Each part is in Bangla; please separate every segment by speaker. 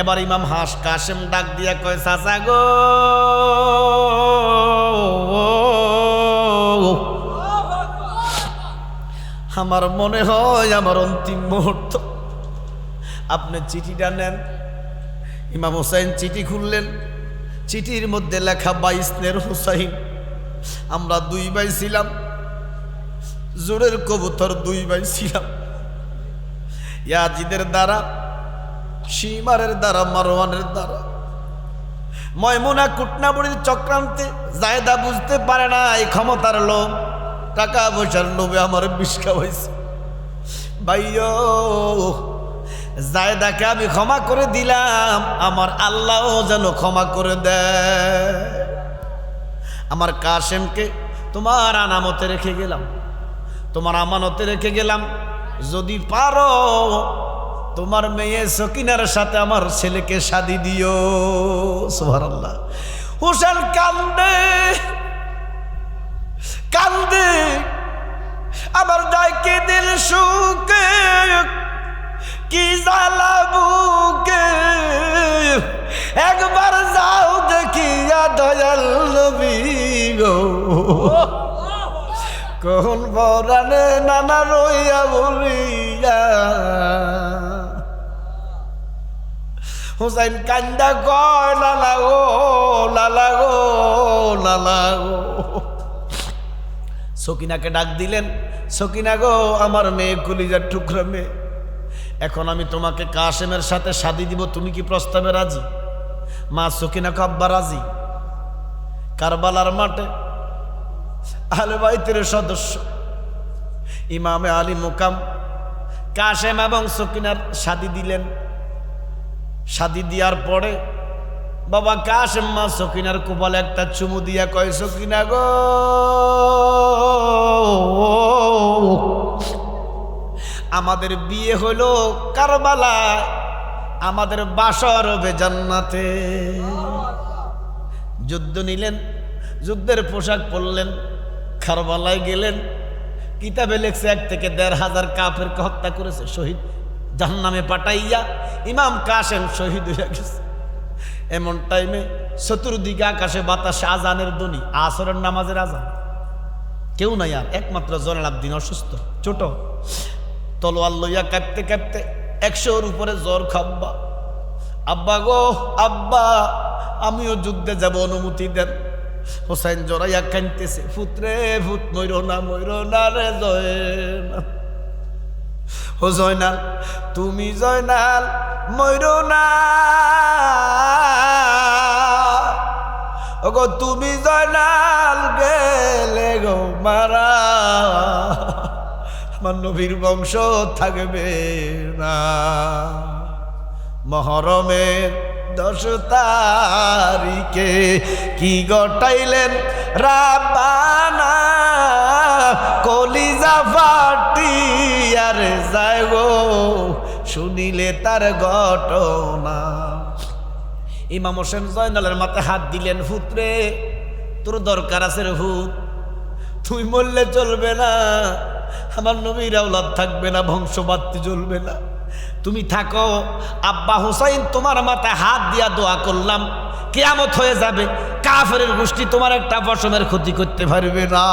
Speaker 1: এবার ইমাম কাসেম ডাক দিয়া কয়, চাচা গো, আমার মনে হয় আমার অন্তিম মুহূর্ত, আপনি চিঠিটা নেন। ইমাম হুসাইন চিঠি খুললেন। চিঠির মধ্যে লেখা, 22 হুসাইন, আমরা 2 ভাই ছিলাম, জোরের কবুতর 2 ভাই ছিলাম। ইয়াজিদের দ্বারা, শিমারের দ্বারা, মারওয়ানের দ্বারা, ময়মুনা কুটনাবুড়ির চক্রান্তে জায়দা বুঝতে পারে না এই ক্ষমতার লোভ, টাকা পয়সার লোভে আমার বিষ খাওয়াইছে। ভাইও, জায়দাকে আমি ক্ষমা করে দিলাম, আমার আল্লাহও যেন ক্ষমা করে দেয়। আমার কাসেমকে তোমার আনামতে রেখে গেলাম, তোমার আমানতে রেখে গেলাম, যদি পারো তোমার মেয়ে সকিনার সাথে আমার ছেলেকে শাদি দিও। সুবহানাল্লাহ। হুসেন কান্দে কান্দে, আমার ডাইকে দিল সুকে, কি জ্বালা বুকে, একবার যাও দেখিয়া দয়াল নবী গো, কোন বরানে নানা রইয়া বলিয়া। হুসাইন কান্দা কয়, লালা গো, লালা গো, লালা গো। সকিনাকে ডাক দিলেন, সকিনা গো, আমার মেয়ে কলিজার টুকরা মেয়ে, এখন আমি তোমাকে কাসেমের সাথে শাদি দিব, তুমি কি প্রস্তাবে রাজি? মা সকিনা আব্বা রাজি। কারবালার মাঠে আহলে বাইতের সদস্য ইমামে আলী মুকাম কাসেম এবং সকিনার শাদি দিলেন। শাদি দেওয়ার পরে বাবা কাসেম মা সকিনার কপালে একটা চুমু দিয়া কয়, সকিনা গো, আমাদের বিয়ে হলো কারবালায়, আমাদের বাসর হবে জান্নাতে। যুদ্ধ নিলেন, যুদ্ধের পোশাক পরলেন, কারবালায় গেলেন। কিতাবে লেখছে 1 থেকে 1,500 কাফেরকে হত্যা করেছে, শহীদ জাহান্নামে পাঠাইয়া ইমাম কাসেম শহীদ হয়ে গেছে। এমন টাইমে চতুর্দিকে আকাশে বাতাসে আজানের ধ্বনি, আসরের নামাজের আজান। কেউ নাই আর, একমাত্র জয়নাল আবদিন অসুস্থ, ছোট, তলোয়ার লইয়া কাঁপতে কাঁপতে 100-র উপরে জ্বর খাব্বা। আব্বা গো, আব্বা, আমিও যুদ্ধে যাব, অনুমতি দেন। হোসাইন জড়াইয়া কাঁদতেছে, ফুতরে ফুত, মইরো না রে জয়নাল। ও জয়নাল, তুমি জয়নাল মইরো না, ওগো তুমি জয়নাল গেলে গো মারা, আমার নবীর বংশ থাকবে না। মহরমের 10 তারিখে কি গটাইলেন রাব্বানা, কলিজা ফাটিয়ার যায় গো শুনিলে তার ঘটনা। ইমাম হোসেন জয়নালের মাথায় হাত দিলেন, ফুতরে তোর দরকার আছে রে ভূত, তুই মরলে চলবে না, আমার নবীর আওলাদ থাকবে না, বংশবাদী চলবে না, তুমি থাকো। আব্বা হুসাইন, তোমার মাথায় হাত দিয়া দোয়া করলাম, কিয়ামত হয়ে যাবে, কাফেরের গোষ্ঠী তোমার একটা পশমের ক্ষতি করতে পারবে না।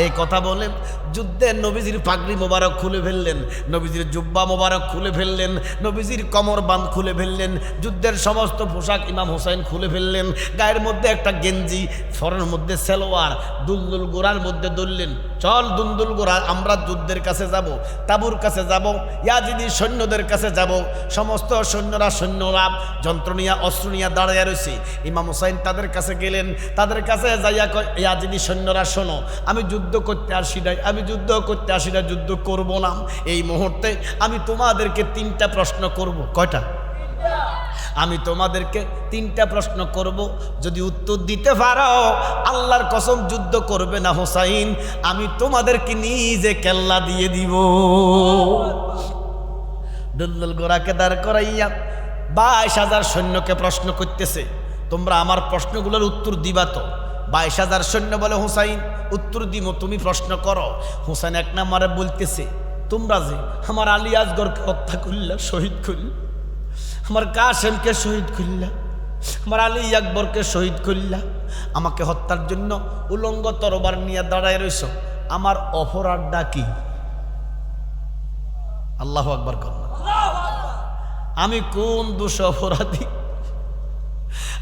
Speaker 1: এই কথা বলেন যুদ্ধে নবীজির পাগড়ি মোবারক খুলে ফেললেন, নবীজির জুব্বা মোবারক খুলে ফেললেন, নবীজির কমর বাঁধ খুলে ফেললেন, যুদ্ধের সমস্ত পোশাক ইমাম হুসাইন খুলে ফেললেন, গায়ের মধ্যে একটা গেঞ্জি, ফরের মধ্যে সেলোয়ার, দুলদুল গোড়ার মধ্যে দললেন, চল দুলদুল গোড়া, আমরা যুদ্ধের কাছে যাব, তাবুর কাছে যাব, ইয়াজিদি সৈন্যদের কাছে যাব। সমস্ত সৈন্যরা যন্ত্র নিয়ে অস্ত্র নিয়ে দাঁড়িয়ে রয়েছে। ইমাম হুসাইন তাদের কাছে গেলেন, তাদের কাছে যাইয়া কয়, ইয়াজিদি সৈন্যরা শোনো, আমি যুদ্ধ করতে আসি নাই, আমি যুদ্ধ করতে আসি না, যুদ্ধ করব না। এই মুহূর্তে আমি তোমাদেরকে 3টা প্রশ্ন করব। কয়টা? আমি তোমাদেরকে 3টা প্রশ্ন করব, যদি উত্তর দিতে পারো আল্লাহর কসম যুদ্ধ করবে না হোসাইন, আমি তোমাদেরকে নিজে কেল্লা দিয়ে দিব। দুলদুল গোড়াকে দাঁড় করাইয়া 22,000 সৈন্যকে প্রশ্ন করতেছে, তোমরা আমার প্রশ্নগুলোর উত্তর দিবা তো? 22,000 সৈন্য বলে, হুসাইন উত্তর দিব, তুমি প্রশ্ন করো। হুসাইন 1 নম্বরে বলতেছে, তোমরা যে আমার আলী আসগরকে হত্যা করলে, শহীদ করলে, আমার কাসেমকে শহীদ করলা, আমার আলী আকবরকে শহীদ করলা, আমাকে হত্যার জন্য উলঙ্গ তরবার নিয়ে দাঁড়ায় রইছ। আমার অপরাধটা কি? আল্লাহু আকবার কর। আমি কোন দোষ অপরাধী?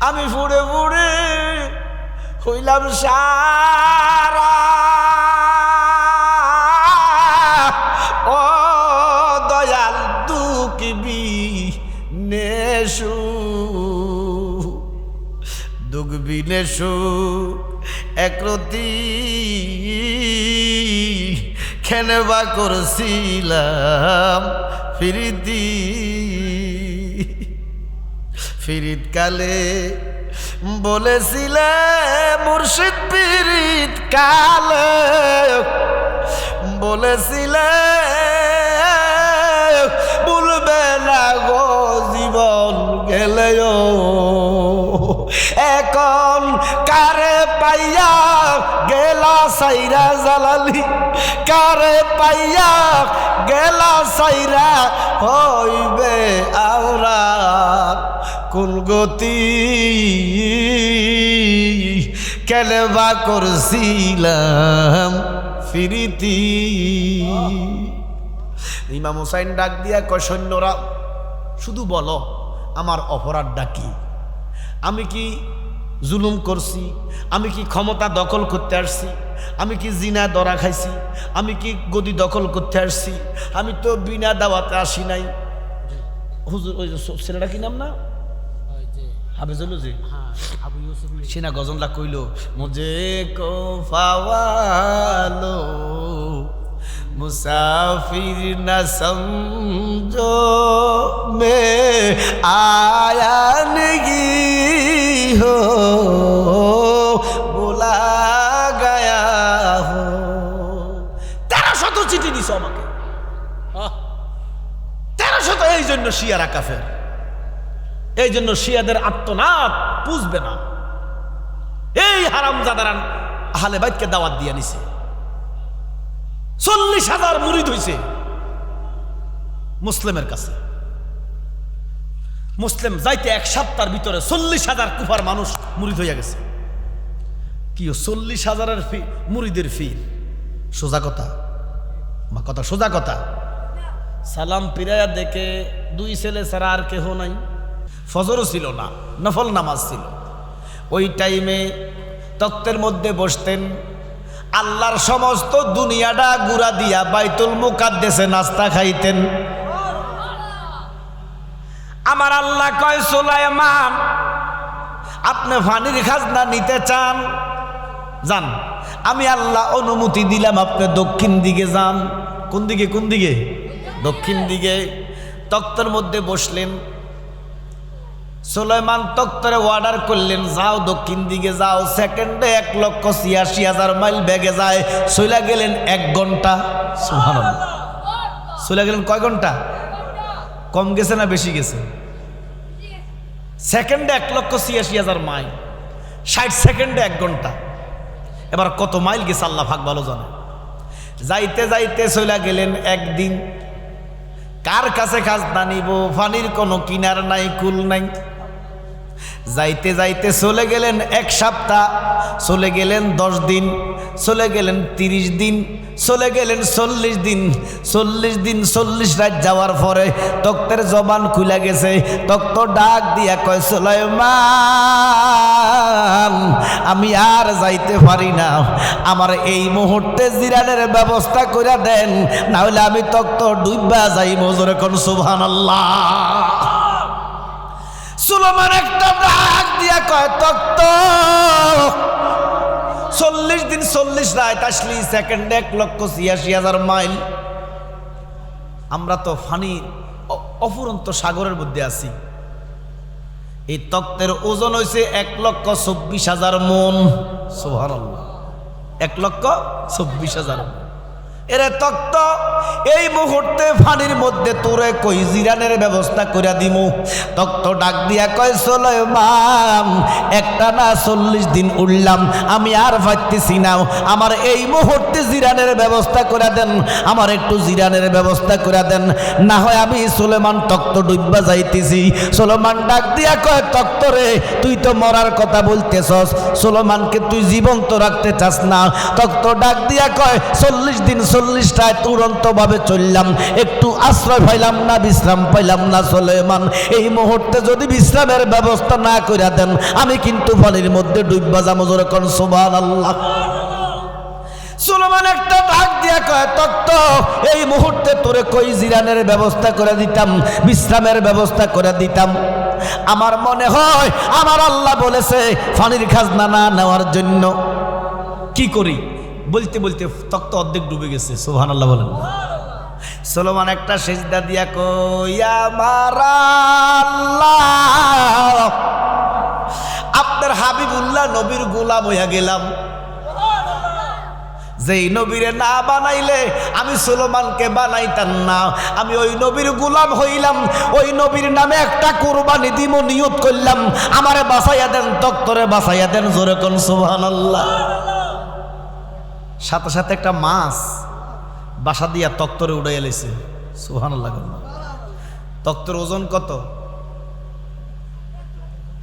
Speaker 1: আমি ফুড়ে ফুড়ে হইলাম সারা। ও দয়াল দুঃখবি নেশু, দুঃখবি নেশু একরতি খেনবা করছিলাম ফিরিতি। ফিরিত কালে বলেছিলে মুর্শিদ, ফিরিত কালে বলেছিলে ভুলবে না গো জীবন গেলেও। এখন কারে পাইয়া গেলা সাইরা জালালি, কারে পাইয়া গেলা সাইরা হইবে আমরা কোন গতি। কেলেবা করছিলাম ফিরিতি। ইমাম হুসাইন ডাক দিয়া কয়, সৈন্যরা শুধু বলো আমার অপরাধটা কি? আমি কি জুলুম করছি? আমি কি ক্ষমতা দখল করতে আসছি? আমি কি জিনা ধরা খাইছি? আমি কি গদি দখল করতে আসছি? আমি তো বিনা দাওয়াতে আসি নাই। হুজুর ওই ছেলেটা কি নাম না হাফেজুল জি, সিনা গজনলা কইল, মুঝে কো ফাওয়ালো মুসাফির না সমঝো মে আয়া নেগি হো বোলা গায়া হো। 1300 চিঠি দিছ আমাকে, 1300। এই জন্য শিয়ারা কাফের, এই জন্য শিয়াদের আত্মনাদ বুঝবে না। এই হারামজাদারা আহলে বাইতকে দাওয়াত দিয়ে নিছে, 40,000 মুরিদ হইছে মুসলিমের কাছে। মুসলিম যাইতে এক সপ্তাহের ভিতরে 40,000 কুফার মানুষ মুরিদ হইয়া গেছে। কি 40,000-এর মুরিদের ফি? সোজা কথা, আমার কথা সোজা কথা। সালাম পিরায়া দেখে 2 ছেলে ছাড়া আর কেহ নাই। ফজরও ছিল না, নফল নামাজ ছিল। ওই টাইমে তক্তের মধ্যে বসতেন, আল্লাহর সমস্ত দুনিয়াটা গুড়া দিয়া বাইতুল মুকাদ্দেসে নাস্তা খাইতেন। আমার আল্লাহ কয়, সুলাইমান আপনি পানির খাজনা নিতে চান? যান, আমি আল্লাহ অনুমতি দিলাম, আপনি দক্ষিণ দিকে যান। কোন দিকে? কোন দিকে? দক্ষিণ দিকে। তক্তের মধ্যে বসলেন। সুলাইমান তক্তরে অর্ডার করলেন, যাও দক্ষিণ দিকে যাও। সেকেন্ডে 1,86,000 মাইল বেগে যায়। চলে গেলেন 1 ঘন্টা। সুবহানাল্লাহ। চলে গেলেন কয় ঘন্টা? কম গেছে না বেশি গেছে? সেকেন্ডে 1,86,000 মাইল, 60 সেকেন্ডে 1 ঘন্টা। এবার কত মাইল গেছে আল্লাহ পাক ভালো জানে। যাইতে যাইতে চলে গেলেন একদিন। কার কাছে খাজনা নিব? পানির কোনো কিনার নাই, কুল নাই। যাইতে যাইতে চলে গেলেন 1 সপ্তাহ, চলে গেলেন 10 দিন, চলে গেলেন 30 দিন, চলে গেলেন 40 দিন। 40 দিন 40 রাত যাওয়ার পরে তক্তের জবান খুলে গেছে। তক্ত ডাক দিয়া কয়, সুলাইমান আমি আর যাইতে পারি না, আমার এই মুহূর্তে জিরানের ব্যবস্থা করে দেন, না হলে আমি তক্ত ডুববা যাই। মজুরে কোন সুবহানাল্লাহ। সুলাইমান একটা ডাক দিয়া কয়, তক্ত 40 দিন 40 রাত আসলি, সেকেন্ডে 1,86,000 মাইল। আমরা তো ফানি অফুরন্ত সাগরের মধ্যে আছি। এই তক্তের ওজন হয়েছে 1,24,000 মন। সুবহানাল্লাহ। 1,24,000 মন। এরে তক্ত এই মুহূর্তে পানির মধ্যে তোরে কই জিরানের ব্যবস্থা করে দিমু। তক্ত ডাক দিয়া কয় সুলাইমান একটা না 40 দিন উঠলাম, আমি আর পারতেছি না, আমার এই মুহূর্তে জিরানের ব্যবস্থা করে দেন, আমার একটু জিরানের ব্যবস্থা করে দেন, না হয় আমি সুলাইমান তক্ত ডুববা যাইতেছি। সুলাইমান ডাক দিয়া কয় তক্ত রে তুই তো মরার কথা বলতেছস, সুলাইমানকে তুই জীবন্ত রাখতে চাস না। তক্ত ডাক দিয়া কয় 40 দিন 40টায় তুরন্ত ভাবে চললাম, একটু আশ্রয় পাইলাম না, বিশ্রাম পাইলাম না। সুলাইমান এই মুহূর্তে যদি বিশ্রামের ব্যবস্থা না করে দেন আমি কিন্তু পানির মধ্যে ডুববা যাবো। জোরে কোন সুবহানাল্লাহ। সুলাইমান একটা ডাক দিয়া কয় তক্ত এই মুহূর্তে তোরে কই জিরানের ব্যবস্থা করে দিতাম, বিশ্রামের ব্যবস্থা করে দিতাম। আমার মনে হয় আমার আল্লাহ বলেছে পানির খাজনা না নেওয়ার জন্য। কি করি বলতে বলতে তক্ত অর্ধেক ডুবে গেছে। সুবহানাল্লাহ বলেন। সুলাইমান একটা সিজদা দিয়া কই আমার আল্লাহ আপনার হাবিবুল্লাহ নবীর গোলাম হইয়া গেলাম। যেই নবীরে না বানাইলে আমি সুলাইমানকে বানাইতাম না, আমি ওই নবীর গোলাম হইলাম, ওই নবীর নামে একটা কুরবানি দিব নিয়ত করলাম, আমারে বাঁচাইয়া দেন, তক্তরে বাঁচাইয়া দেন। জোরে কোন সুবহানাল্লাহ। সাথে সাথে একটা মাছ বাসা দিয়া তক্তরে উড়াইয়া লেছে। সুবহানাল্লাহ। তক্তর ওজন কত?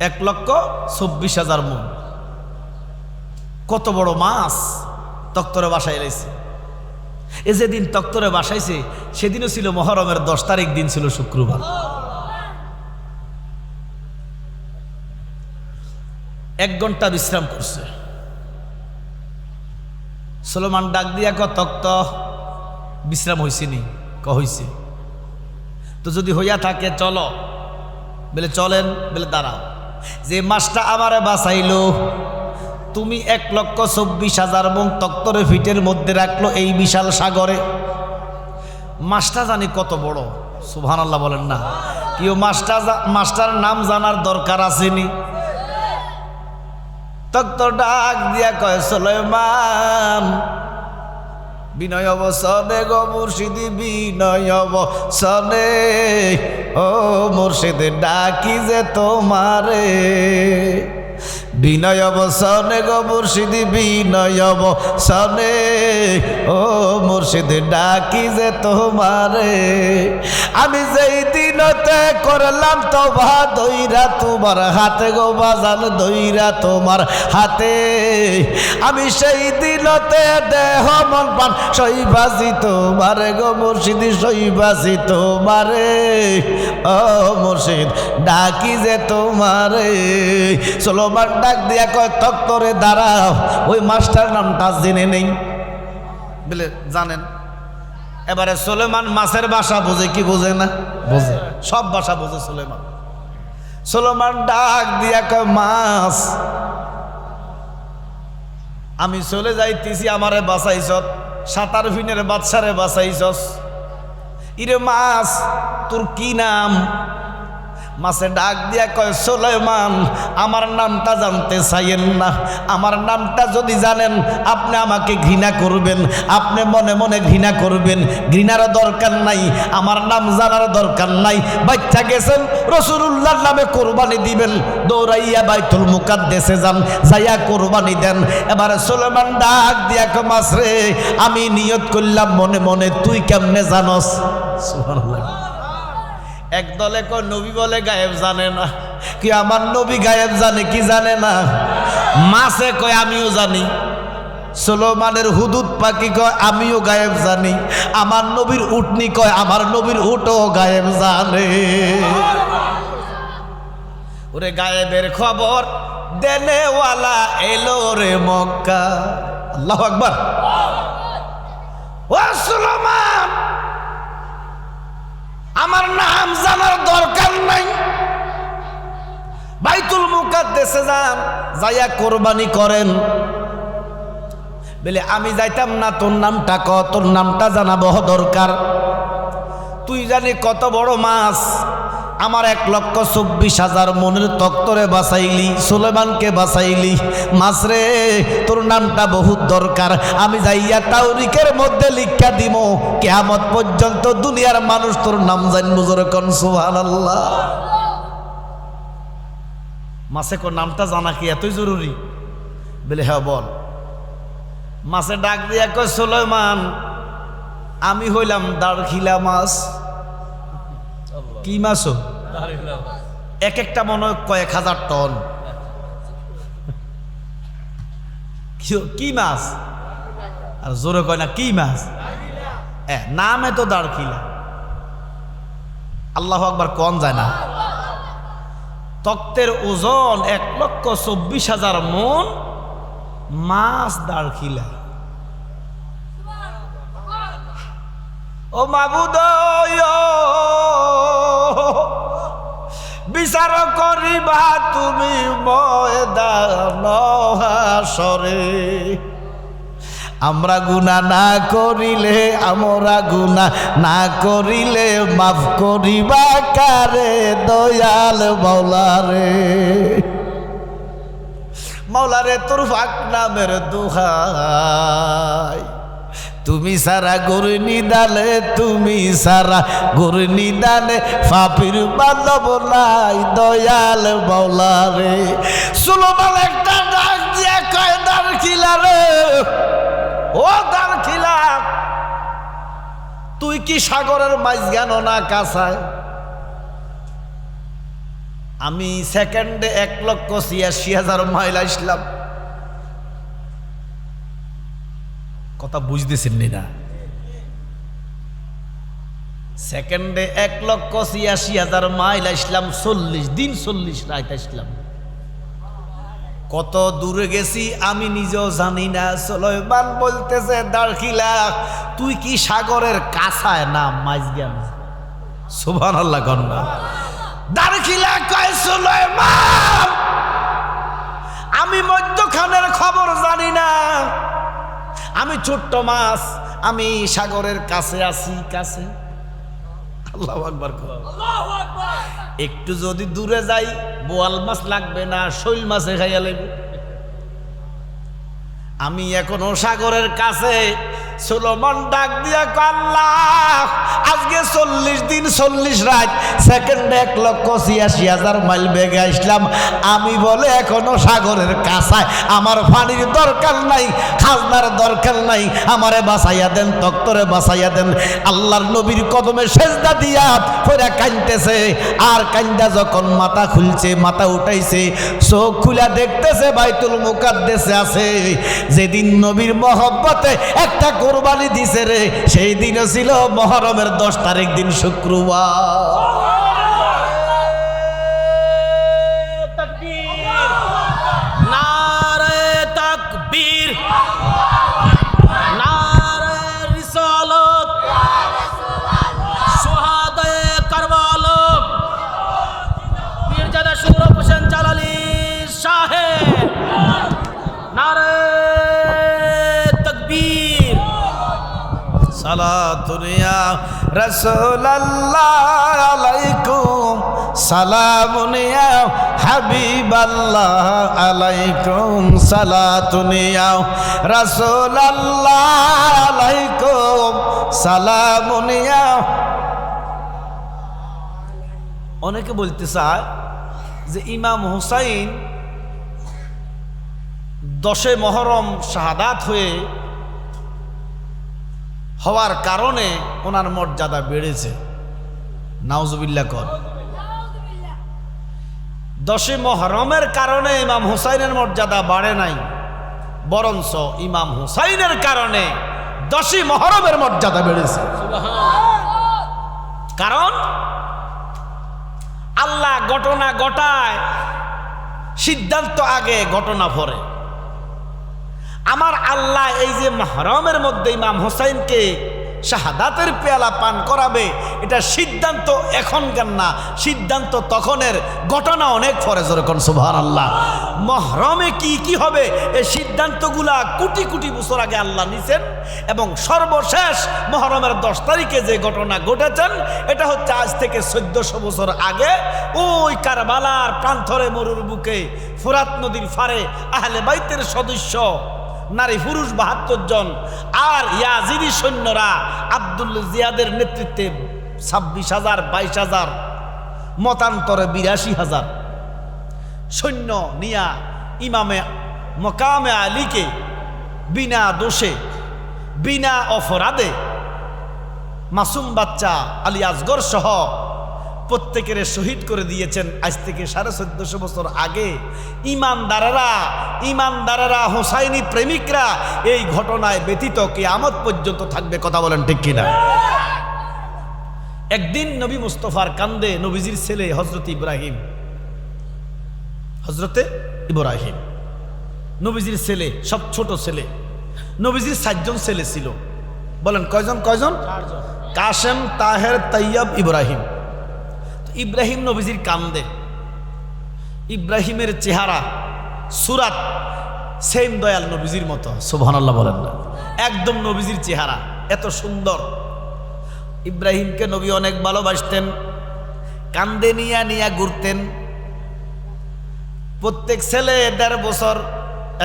Speaker 1: 1,24,000 মণ। কত বড় মাছ তক্তরে বাসায় এলেছে। এ যেদিন তক্তরে বাসাইছে সেদিনও ছিল মুহররমের 10 তারিখ, দিন ছিল শুক্রবার। 1 ঘন্টা বিশ্রাম করছে। সুলাইমান ডাক দিয়া ক তক্ত বিশ্রাম হয়েছে নি? ক হইছে। তো যদি হইয়া থাকে চলো। বলে চলেন। বলে দাঁড়াও, যে মাছটা আমারে বাঁচাইলো তুমি 1,24,000 মণ তক্তরে ফিটের মধ্যে রাখলো এই বিশাল সাগরে, মাছটা জানি কত বড়। সুবহানাল্লাহ বলেন না। কেউ মাছটার নাম জানার দরকার আসেনি? তক্ত ডাক দিয়া কয় সুলাইমান বিনয় অবসনে গো মুর্শিদি বিনয় অবসনে, ও মুর্শিদ ডাকি যে তোমারে, বিনয় অবসনে গো মুর্শিদি বিনয় অবসনে, ও মুর্শিদ ডাকি যে তোমারে। আমি যেই দিনতে করলাম তোবা দইরা তোমার হাতে গো বাজান দইরা তোমার হাতে, আমি সেই দিনতে দেহ মন প্রাণ সইবাসি তোমারে গো মুর্শিদি সইবাসি তোমারে, ও মুর্শিদ ডাকি যে তোমারে। সুলাইমান ডাক দিয়া কয় তক্তরে দাঁড়াও, ওই মাস্টার নামটা জেনে নেই। বলে জানেন। এবারে সুলাইমান মাছের ভাষা বোঝে কি বোঝে না? বোঝে, সব ভাষা বোঝে সুলাইমান। সুলাইমান ডাক দিয়া কয় মাছ আমি চলে যাইতেছি, আমারে বাঁচাইছত, 7 ফিনের বাচ্চারে বাঁচাইছস। ইরে মাছ তোর কি নাম? মাছে ডাক দিয়া কয় সুলাইমান আমার নামটা জানতে চাইয়েন না, আমার নামটা যদি জানেন আপনি আমাকে ঘৃণা করবেন, আপনি মনে মনে ঘৃণা করবেন, ঘৃণার দরকার নাই, আমার নাম জানার দরকার নাই। বাচ্চা গেছেন রাসূলুল্লাহর নামে কোরবানি দিবেন, দৌড়াইয়া বাইতুল মুকাদ্দাসে যান, যাইয়া কোরবানি দেন। এবারে সুলাইমান ডাক দিয়া কয় মাছ রে আমি নিয়ত করলাম মনে মনে, তুই কেমনে জানস? সুবহানাল্লাহ। একদলে কয় নবী বলে গায়েব জানে না, কি আমার নবী গায়েব জানে কি জানে না? মাছে কয় আমিও জানি। সুলাইমানের হুদুদ পাখি কয় আমিও গায়েব জানি। আমার নবীর উটনি কয় আমার নবীর উটও গায়েব জানে। ওরে গায়েবের খবর দেনেওয়ালা এলো রে মক্কা। আল্লাহু আকবার। ও সুলাইমান আমার নাম জানার দরকার নাই, বাইতুল মুকাদ্দাসে যান, যাইয়া কোরবানি করেন। বলে আমি যাইতাম না, তোর নামটা ক, তোর নামটা জানাবো দরকার। তুই জানি কত বড় মাছ, আমার 1,24,000 মনের তক্তরে বাঁচাইলি, সুলেমানকে বাঁচাইলি। মাসরে তোর নামটা বহুত দরকার, আমি যাইয়া তাওরিকের মধ্যে লিখা দিব, কিয়ামত পর্যন্ত দুনিয়ার মানুষ তোর নাম জানবো। জোরে কোন সুবহানাল্লাহ। মাসে কোন নামটা জানা কি এতই জরুরি? বলে হ্যাঁ বল। মাছে ডাক দিয়া কয়, সুলেমান আমি হইলাম দাড়খিলা মাছ। কি মাছ? এক একটা মনে হয় কয়েক হাজার টন। কি মাছ? আর জোরে কয় না কি মাছ? নামে তো দাড়খিলা। আল্লাহু আকবার কোন যায় না? তক্তের ওজন 1,24,000 মন মাছ দাড়খিলা। ও মাবুদ বিচার করিবা তুমি ময়দান হাসরে। আমরা গুনাহ না করিলে, আমরা গুনাহ না করিলে মাফ করিবা কারে দয়াল মাওলারে। মাওলারে তোর পাক নামের দোহাই, তুমি সারা গরু নিদানে, তুমি সারা গরু নিদানে পাপীর বান্ধব নাই দয়াল মাওলারে। সুলেমান একটা ডাক দিয়া কয়, দাড়খিলা রে, ও দাড়খিলা, তুই কি সাগরের মাঝখানে না কাছায়? আমি সেকেন্ডে 1,86,000 মাইল আসলাম। কথা বুঝতেছেন না? সেকেন্ডে 1,86,000 মাইল আসলাম, 40 দিন 40 রাত আসলাম। কত দূরে গেছি আমি নিজেও জানি না। সুলেমান বলতেছে, দাড়খিলা তুই কি সাগরের কাছায় না মাঝখানে? সুবহানাল্লাহ গন্না। দাড়খিলা কয়, সুলেমান আমি মধ্যখানের খবর জানি না, আমি ছোট্ট মাছ, আমি সাগরের কাছে আছি। কাছে আল্লাহু আকবার। একটু যদি দূরে যাই বোয়াল মাছ লাগবে না, শৈল মাছে খাইয়া লাগবে। আমি এখনো সাগরের কাছে। সুলেমান ডাক দিয়া কয়, আল্লাহ আজকে 40 দিন 40 রাত, সেকেন্ডে 1,86,000 মাইল বেগে আসলাম। আমি বলে এখনো সাগরের কাছায়, আমার পানির দরকার নাই, খাজনার দরকার নাই, আমারে বাঁচাইয়া দেন, তক্তরে বাঁচাইয়া দেন। আল্লাহর নবীর কদমে সেজদা দিয়া পড়ে কাঁদতেছে। আর কান্দা যখন মাথা খুলছে, মাথা উঠাইছে, চোখ খুলা দেখতেছে বাইতুল মুকাদ্দাসে আছে। যেদিন নবীর মহব্বতে একটা কোরবানি দিছে রে, সেই দিনও ছিল মুহররমের 10 তারিখ, দিন শুক্রবার। সালাতুন ইয়া রাসূলুল্লাহ আলাইকুম, সালামুন ইয়া হাবিবাল্লাহ আলাইকুম, সালাতুন ইয়া রাসূলুল্লাহ আলাইকুম, সালামুন ইয়া। অনেকে বলতে চায় যে ইমাম হুসাইন 10 মুহররম শাহাদাত হওয়ার কারণে ওনার মর্যাদা বেড়েছে। নাউজুবিল্লাহ কর। 10 মুহররমের কারণে ইমাম হুসাইনের মর্যাদা বাড়ে নাই, বরঞ্চ ইমাম হুসাইনের কারণে 10 মুহররমের মর্যাদা বেড়েছে। কারণ আল্লাহ ঘটনা ঘটায়, সিদ্ধান্ত আগে, ঘটনা পরে। আমার আল্লাহ এই যে মুহররমের মধ্যে ইমাম হুসাইনকে শাহাদাতের পেয়ালা পান করাবে, এটা সিদ্ধান্ত এখনকার না, সিদ্ধান্ত তখনের, ঘটনা অনেক পরে। জোরে কোন সুবহানাল্লাহ। মহরমে কি কি হবে এই সিদ্ধান্তগুলা কোটি কোটি বছর আগে আল্লাহ নিছেন, এবং সর্বশেষ মহরমের 10 তারিখে যে ঘটনা ঘটেছেন এটা হচ্ছে আজ থেকে 1400 বছর আগে ওই কারবালার প্রান্তরে মরুর বুকে ফোরাত নদীর ফারে আহলে বাইতের সদস্য নারী পুরুষ 72 জন আর ইয়াজিদি সৈন্যরা আব্দুল জিয়াদের নেতৃত্বে 26,000 22,000 মতান্তরে 82,000 সৈন্য নিয়া ইমামে মকামে আলীকে বিনা দোষে বিনা অপরাধে মাসুম বাচ্চা আলী আসগর সহ প্রত্যেকের শহীদ করে দিয়েছেন। আজ থেকে 1450 বছর আগে ইমানদারেরা হোসাইনি প্রেমিকরা এই ঘটনায় ব্যতীত কিয়ামত পর্যন্ত থাকবে। কথা বলেন ঠিক কিনা? একদিন নবী মুস্তফার কান্দে নবীজির ছেলে হজরতে ইব্রাহিম নবীজির ছেলে, সব ছোট ছেলে। নবীজির 4 জন ছেলে ছিল। বলেন কয়জন? কাসেম, তাহের, তাইয়্যব, ইব্রাহিম। ইব্রাহিম নবীজির কান্দে। ইব্রাহিমের চেহারা সুরাত সেম দয়াল নবীজির মতো। সুবহানাল্লাহ বলেন না? একদম নবীজির চেহারা এত সুন্দর। ইব্রাহিমকে নবী অনেক ভালোবাসতেন, কান্দে নিয়া ঘুরতেন। প্রত্যেক ছেলে 1.5 বছর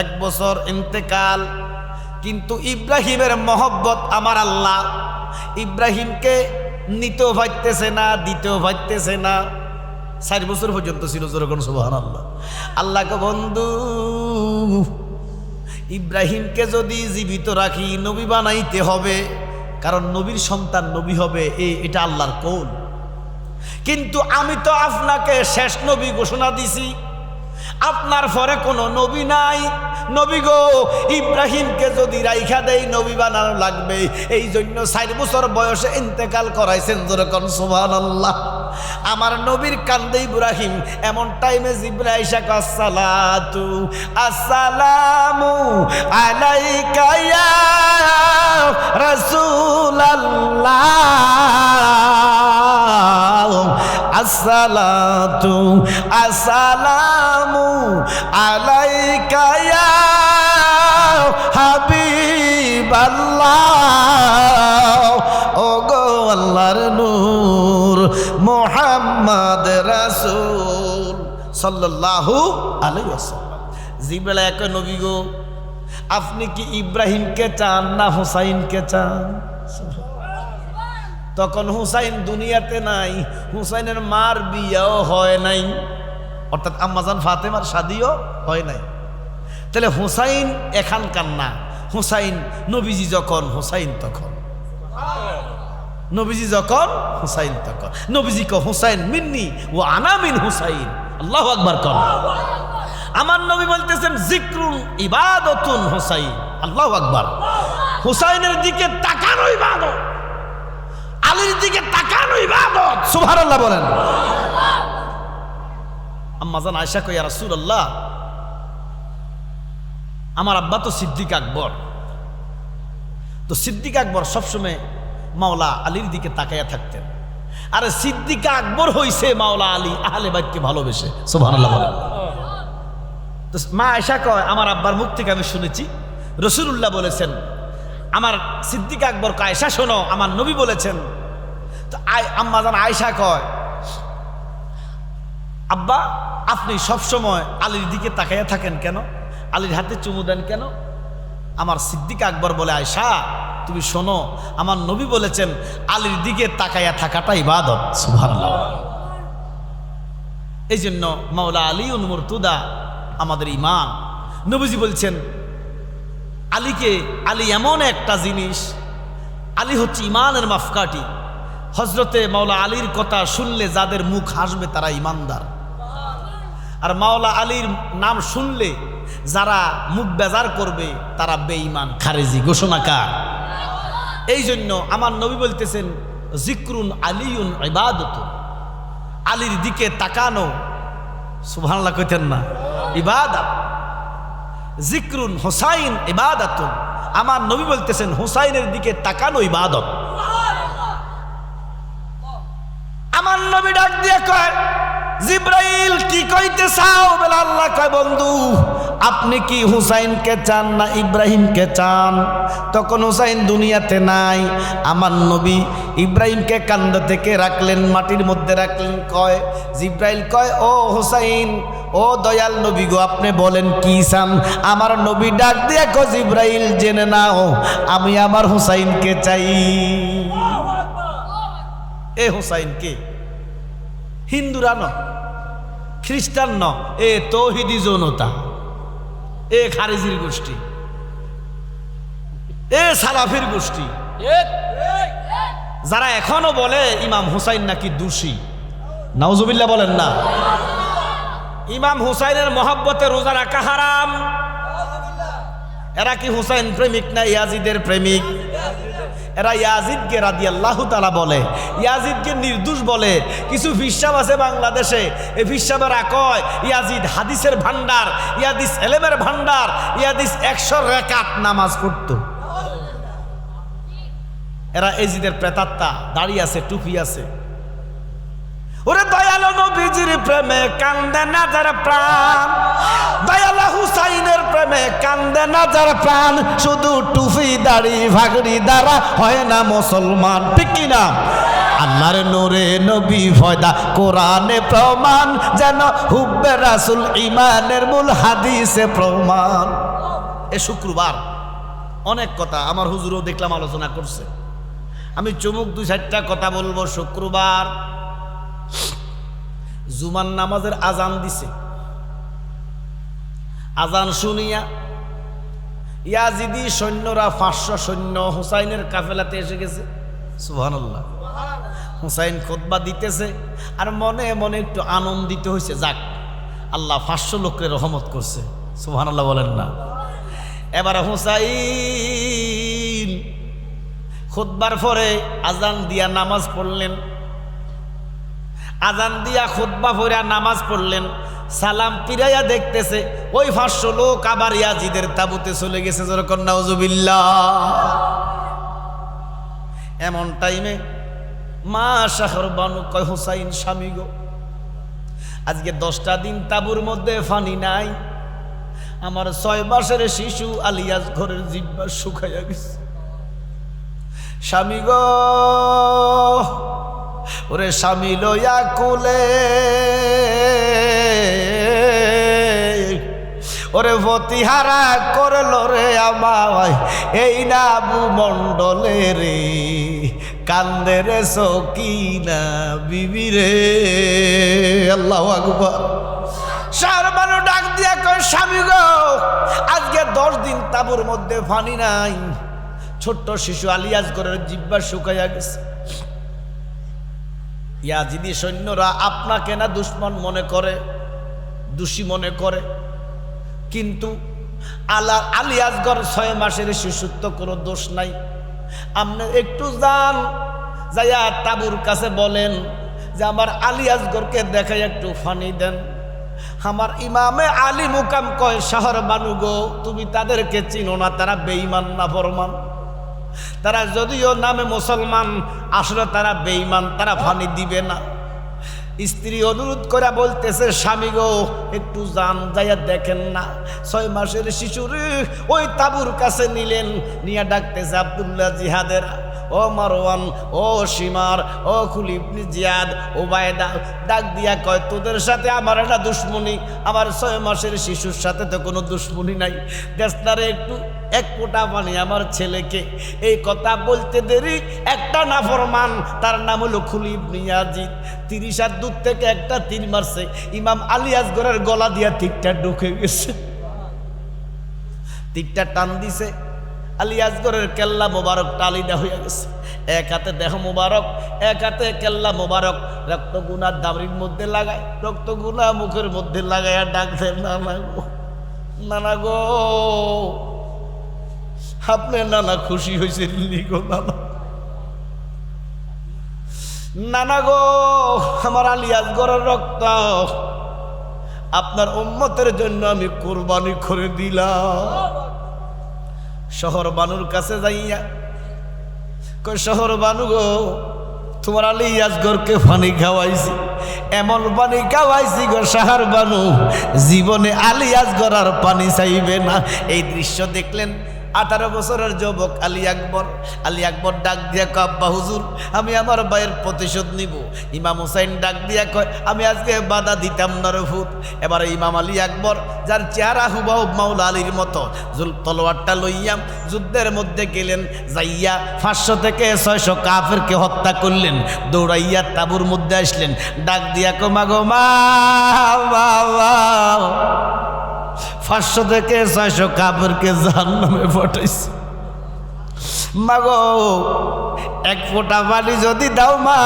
Speaker 1: 1 বছর ইন্তেকাল, কিন্তু ইব্রাহিমের মহব্বত আমার আল্লাহ ইব্রাহিমকে নিতেও পারতেছে না, দিতেও পারতেছে না। 4 বছর পর্যন্ত ছিল। যেরকম সুবহানাল্লাহ। আল্লাহকে বন্ধু ইব্রাহিমকে যদি জীবিত রাখি নবী বানাইতে হবে, কারণ নবীর সন্তান নবী হবে, এটা আল্লাহর কৌল। কিন্তু আমি তো আপনাকে শেষ নবী ঘোষণা দিছি, আপনার পরে কোনো নবী নাই। নবী গো, ইব্রাহিমকে যদি রাইখা দেই নবী বানানো লাগবে, এই জন্য 4 বছর বয়সে ইন্তেকাল করাইছেন। যেরকম সুবহানাল্লাহ। আমার নবীর কান্দে ইব্রাহিম। এমন টাইমে জিবরাইল আইসা কয় আসসালাতু আসসালামু আলাইকা ইয়া রাসূলাল্লাহ, আসসালাতু আসসালামু আলাইকা ইয়া হাবিবাল্লাহ। ও গো আল্লাহর নূর মুহাম্মদ রাসূল সাল্লাল্লাহু আলাইহি ওয়াসাল্লাম। জিবরাইল কয় নবী গো, আপনি কি ইব্রাহিমকে চান না হুসাইনকে চান? তখন হুসাইন দুনিয়াতে নাই, হুসাইনের মার বিয়াও হয় নাই, অর্থাৎ আম্মাজান ফাতেমার শাদিও হয় নাই। তাহলে হুসাইন এখানকার না, হুসাইন নবীজি যখন হুসাইন তখন, নবীজি যখন হুসাইন তখন। নবীজি কো হুসাইন মিন্নি ও আনা মিন হুসাইন। আল্লাহু আকবার কর। আমার নবী বলতেছেন জিক্রুন ইবাদতুন হুসাইন। আল্লাহু আকবার। হুসাইনের দিকে তাকানো ইবাদত, আলীর দিকে তাকানো ইবাদত। সুবহানাল্লাহ বলেন। আম্মাজান আয়েশা কয় ইয়া রাসূলুল্লাহ, আমার আব্বা তো সিদ্দিক আকবর, তো সিদ্দিক আকবর সবসময় মাওলা আলীর দিকে তাকাইয়া থাকতেন। আরে সিদ্দিক আকবর হইছে মাওলা আলী আহলে বাইতকে ভালোবেসে। সুবহানাল্লাহ বলেন। তো মা আয়েশা কয় আমার আব্বার মুখ থেকে আমি শুনেছি রাসূলুল্লাহ বলেছেন, আমার সিদ্দিক আকবর কয় আয়েশা শোনো, আমার নবী বলেছেন। তো আম্মাজান আয়েশা কয় আব্বা আপনি সবসময় আলীর দিকে তাকাইয়া থাকেন কেন, আলীর হাতে চুমু দেন কেন? আমার সিদ্দিক আকবর বলে আয়েশা তুমি শোনো, আমার নবী বলেছেন আলীর দিকে তাকাইয়া থাকাটা ইবাদত। সুবহানাল্লাহ। এই জন্য মাওলা আলী মুর্তুদা আমাদের ইমাম। নবীজি বলছেন আলী এমন একটা জিনিস, আলী হচ্ছে ইমানের মাপকাঠি। হজরতে মাওলা আলীর কথা শুনলে যাদের মুখ হাসবে তারা ইমানদার, আর মাওলা আলীর নাম শুনলে যারা মুখ বেজার করবে তারা বেঈমান, খারেজি, ঘোষণাকার। এই জন্য আমার নবী বলতেছেন জিক্রুন আলিউন ইবাদতুন, আলীর দিকে তাকানো, সুবহানাল্লাহ কইতেন না, ইবাদত। জিক্রুন হুসাইন ইবাদাতুন, আমার নবী বলতেছেন হুসাইনের দিকে তাকানো ইবাদত। আমার নবী ডাক দিয়ে কয়, জিব্রাইল কি কইতে চাও? বলে আল্লাহ কয়, বন্ধু আপনি কি হুসাইনকে চান না ইব্রাহিমকে চান? তখন হুসাইন দুনিয়াতে নাই। আমার নবী ইব্রাহিমকে কান্দ থেকে রাখলেন, মাটির মধ্যে রাখলেন। কয় জিব্রাইল কয়, ও হুসাইন, ও দয়াল নবী গো, আপনি বলেন কি চান? আমার নবী ডাক দিয়ে কয়, জিব্রাইল জেনে নাও আমি আমার হুসাইনকে চাই। এ হুসাইনকে হিন্দুরা ন, খ্রিস্টান ন, এ তৌহিদি জনতা, এ খারিজির গোষ্ঠী, এ সালাফির গোষ্ঠী, যারা এখনো বলে ইমাম হুসাইন নাকি দোষী। নাউজুবিল্লাহ বলেন না। ইমাম হুসাইনের মহব্বতে রোজা রাখা হারাম। এরা কি হুসাইন প্রেমিক না ইয়াজিদের প্রেমিক? এরা ইয়াজিদকে রাদিয়াল্লাহু তাআলা বলে, ইয়াজিদকে নির্দোষ বলে। কিছু ফিসাব আছে বাংলাদেশে, এই ফিসাবেরা কয় ইয়াজিদ হাদিসের ভান্ডার, ইয়াদিস এলেমের ভান্ডার, ইয়াদিস 100 রাকাত নামাজ পড়তো। এরা এজিদের প্রেতাত্মা, দাড়ি আছে, টুপি আছে। ওরে দয়ালু নবীজির প্রেমে কান্দে না যার প্রাণ, দয়ালু হুসাইনের প্রেমে কান্দে না যার প্রাণ, শুধু টুপি দাড়ি ভাগড়ি দ্বারা হয় না মুসলমান। ঠিক কি না? আল্লাহর নূরে নবী ফয়দা কোরআনে প্রমাণ, যেন হুব্বে রাসূল ঈমানের মূল হাদিসে প্রমাণ। এ শুক্রবার অনেক কথা আমার হুজুরও দেখলাম আলোচনা করছে। আমি চমুক 2-4টা কথা বলবো। শুক্রবার জুমার নামাজের আজান দিছে। আজান শুনিয়া ইয়াজিদি সৈন্যরা 500 সৈন্য হুসাইনের কাফেলাতে এসে গেছে। সুবহানাল্লাহ। হুসাইন খুতবা দিতেছে আর মনে মনে একটু আনন্দিত হয়েছে, যাক আল্লাহ 500 লোকের রহমত করছে। সুবহানাল্লাহ বলেন না। এবার হুসাইন খুতবার পরে আজান দিয়া নামাজ পড়লেন, আজান দিয়া খুতবা পড়া নামাজ পড়লেন। সালাম ফিরাইয়া দেখতেছে ওই 500 লোক আবার ইয়াজিদের তাবুতে চলে গেছে। যখন নাউজুবিল্লাহ। এমন টাইমে মা শাহর বানু কয়, হুসাইন স্বামী গো, আজকে 10টা দিন তাবুর মধ্যে পানি নাই, আমার 6 মাসের শিশু আলিয়াস ঘরের জিহ্বা শুকাইয়া গেছে। স্বামী গো, ওরে স্বামী লইয়া কুলে, ওরে ভতিহারা করল রে আমায় এই না ভূমণ্ডলে রে, কান্দে রে সকিনা বিবি রে। আল্লাহু আকবার। শাহর বানু ডাক দিয়া কয়, স্বামী গো, আজকে 10 দিন তাবুর মধ্যে পানি নাই, ছোট্ট শিশু আলিয়াস ঘরের জিহ্বা শুকাইয়া গেছে। ইয়াজিদি সৈন্যরা আপনাকে না দুশ্মন মনে করে, দোষী মনে করে, কিন্তু আলিয়াসগড় 6 মাসের শিশুত্ব কোনো দোষ নাই। আপনি একটু যান, যাইয়া তাবুর কাছে বলেন যে আমার আলিয়াসগড়কে দেখাই একটু ফানি দেন। আমার ইমামে আলী মুকাম কয়, শহর বানু গো, তুমি তাদেরকে চিনো না, তারা বেঈমান না ফরমান। তারা যদিও নামে মুসলমান, আসলে তারা বেঈমান, তারা ফানি দিবে না। স্ত্রী অনুরোধ করে বলতেছে, স্বামী গো একটু যান, যাইয়া দেখেন না। 6 মাসের শিশুর ওই তাবুর কাছে নিলেন, নিয়ে ডাকতেছে আব্দুল্লাহ জিহাদের, ও মারওয়ান, ও সীমার, ও খুলিবনি জিয়াদ, ও বায়দা। ডাক দিয়া কয়, তোদের সাথে আমার একটা দুশ্মনী, আমার 6 মাসের শিশুর সাথে তো কোনো দুশ্মনী নাই, দেশটারে একটু 1 ফোঁটা পানি আমার ছেলেকে। এই কথা বলতে দেরি একটা নাফরমান, তার নাম হলো খুলিবনি ইয়াজিদ, 30 হাত দূর থেকে একটা তীর মারছে, ইমাম আলিয়াসগড়ের গলা দিয়া তীরটা ঢুকে গেছে। তীরটা টান দিছে, আলিয়াসগড়ের কেল্লা মোবারক টালিদা হইয়া গেছে। এক হাতে দেহ মোবারক, এক হাতে কেল্লা মোবারক। রক্ত গুনা দাবরির মধ্যে লাগায়, রক্ত গুনা মুখের মধ্যে লাগাইয়া ডাকছে, নানা গো, নানা গো। আপনি নানা খুশি হয়েছে গো নানা, নানা গো, আমার আলিয়াসগড়ের রক্ত আপনার উম্মতের জন্য আমি কুরবানি করে দিলাম। শহর বানুর কাছে যাইয়া কই, শহর বানু গো, তোমার আলী আসগরকে পানি খাওয়াইছি, এমন পানি খাওয়াইছি গো সাহার বানু, জীবনে আলী আসগর আর পানি চাইবে না। এই দৃশ্য দেখলেন 18 বছরের যুবক আলী আকবর ডাক দিয়া কয়, আব্বা হুজুর আমি আমার ভাইয়ের প্রতিশোধ নিব। ইমাম হুসাইন ডাক দিয়া কয়, আমি আজকে বাধা দিতাম না রে ভূত। এবার ইমাম আলী আকবর, যার চেহারা হুবহুব মাওলা আলীর মতো, তলোয়ারটা লইয়াম যুদ্ধের মধ্যে গেলেন, যাইয়া 500 থেকে 600 কাফেরকে হত্যা করলেন, দৌড়াইয়া তাঁবুর মধ্যে আসলেন, ডাক দিয়া কয়, মাগো মা, 500 থেকে 600 কাফেরকে জাহান্নামে পাঠাইছে। মাগো এক ফোঁটা পানি যদি দাও মা,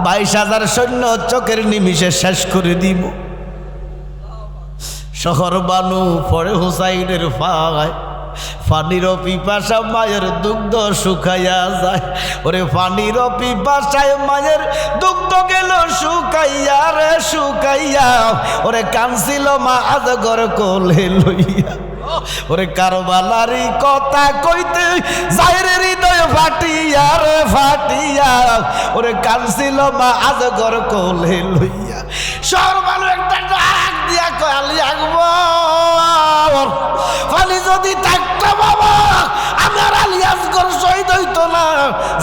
Speaker 1: 22,000 সৈন্য চোখের নিমিষে শেষ করে দিব। শহর বানু পরে হুসাইনের পায়, পানির পিপাসা মায়ের দুগ্ধ শুকাইয়া যায়। ওরে পানির পিপাসায় মায়ের দুগ্ধ গেল শুকাইয়া রে শুকাইয়া, ওরে কানছিল মা আজগর কোলে লইয়া। ওরে কারবালারি কথা কইতে যাইরে হৃদয় ফাটিয়া রে ফাটিয়া, ওরে কানছিল মা আজগর কোলে লইয়া। সর্বালু একটা ডাক দিয়া কয়, আলী আকবর পানি যদি থাকতো বাবা, আমার আলী আসগর শহীদ হইতো না।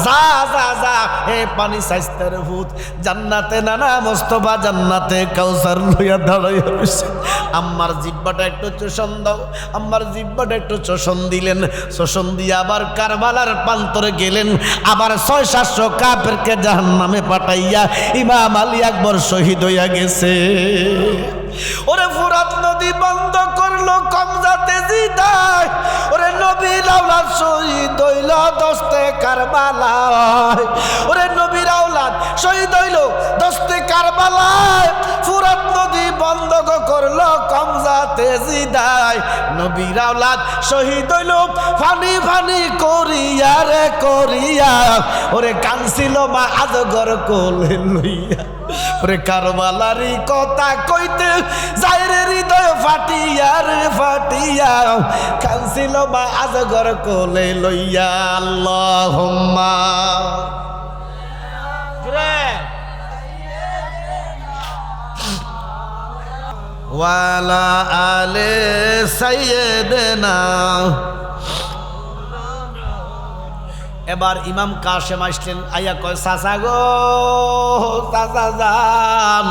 Speaker 1: যা যা যা, এ পানি সাইস্তার ভূত, জান্নাতে নানা মোস্তফা জান্নাতে কাউসার লইয়া দাঁড়াইয়া রইছে। আম্মার জিব্বাটা একটু চোষণ দাও, আম্মার জিব্বাটা একটু চোষণ দিলেন, চোষণ দিয়ে আবার কারবালার প্রান্তরে গেলেন, আবার 600-700 কাফেরকে জাহান্নামে পাঠাইয়া ইমাম আলী আকবর শহীদ হইয়া গেছে। ওরে ফুরাত নদী বন্ধ করলো কমজাতে জিদায়, ওরে নবীর আওলাদ শহীদ হইল দস্তে কারবালায়। ওরে নবীর আওলাদ শহীদ হইল দস্তে কারবালায়, ফুরাত নদী বন্ধ করলো কমজাতে জিদায়। নবীর আওলাদ শহীদ হইল ফানি ফানি করিয়া রে করিয়া, ওরে কানছিল মা আজগর কোলে লইয়া। ওরে কারবালারি কথা কইতে যাইরে হৃদয় ফাটিয়া রে ফাটিয়া, কানছিল মা আজগর কোলে লইয়া। আল্লাহুম্মা ওয়ালা আলে সাইয়্যিদিনা। এবার ইমাম কাশেম আসলেন, আইয়া কয়, চাচা গো চাচা যান,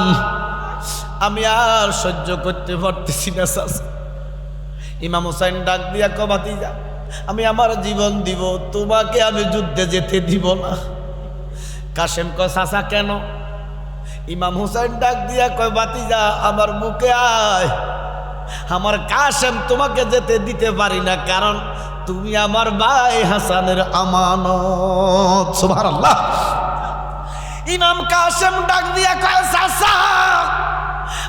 Speaker 1: আমি আর সহ্য করতে পারতেছি না চাচা। ইমাম হুসাইন ডাক দিয়া কয়, ভাতিজা আমি আমার জীবন দিব, তোমাকে আমি যুদ্ধে যেতে দিব না। কাশেম কয়, চাচা কেন? ইমাম হুসাইন ডাক দিয়া কয়, ভাতিজা আমার মুখে আয়, আমার কাশেম তোমাকে যেতে দিতে পারি না, কারণ তুমি আমার ভাই হাসানের আমানত। সুবহানাল্লাহ। ইমাম কাশেম ডাক দিয়া কয়, চাচা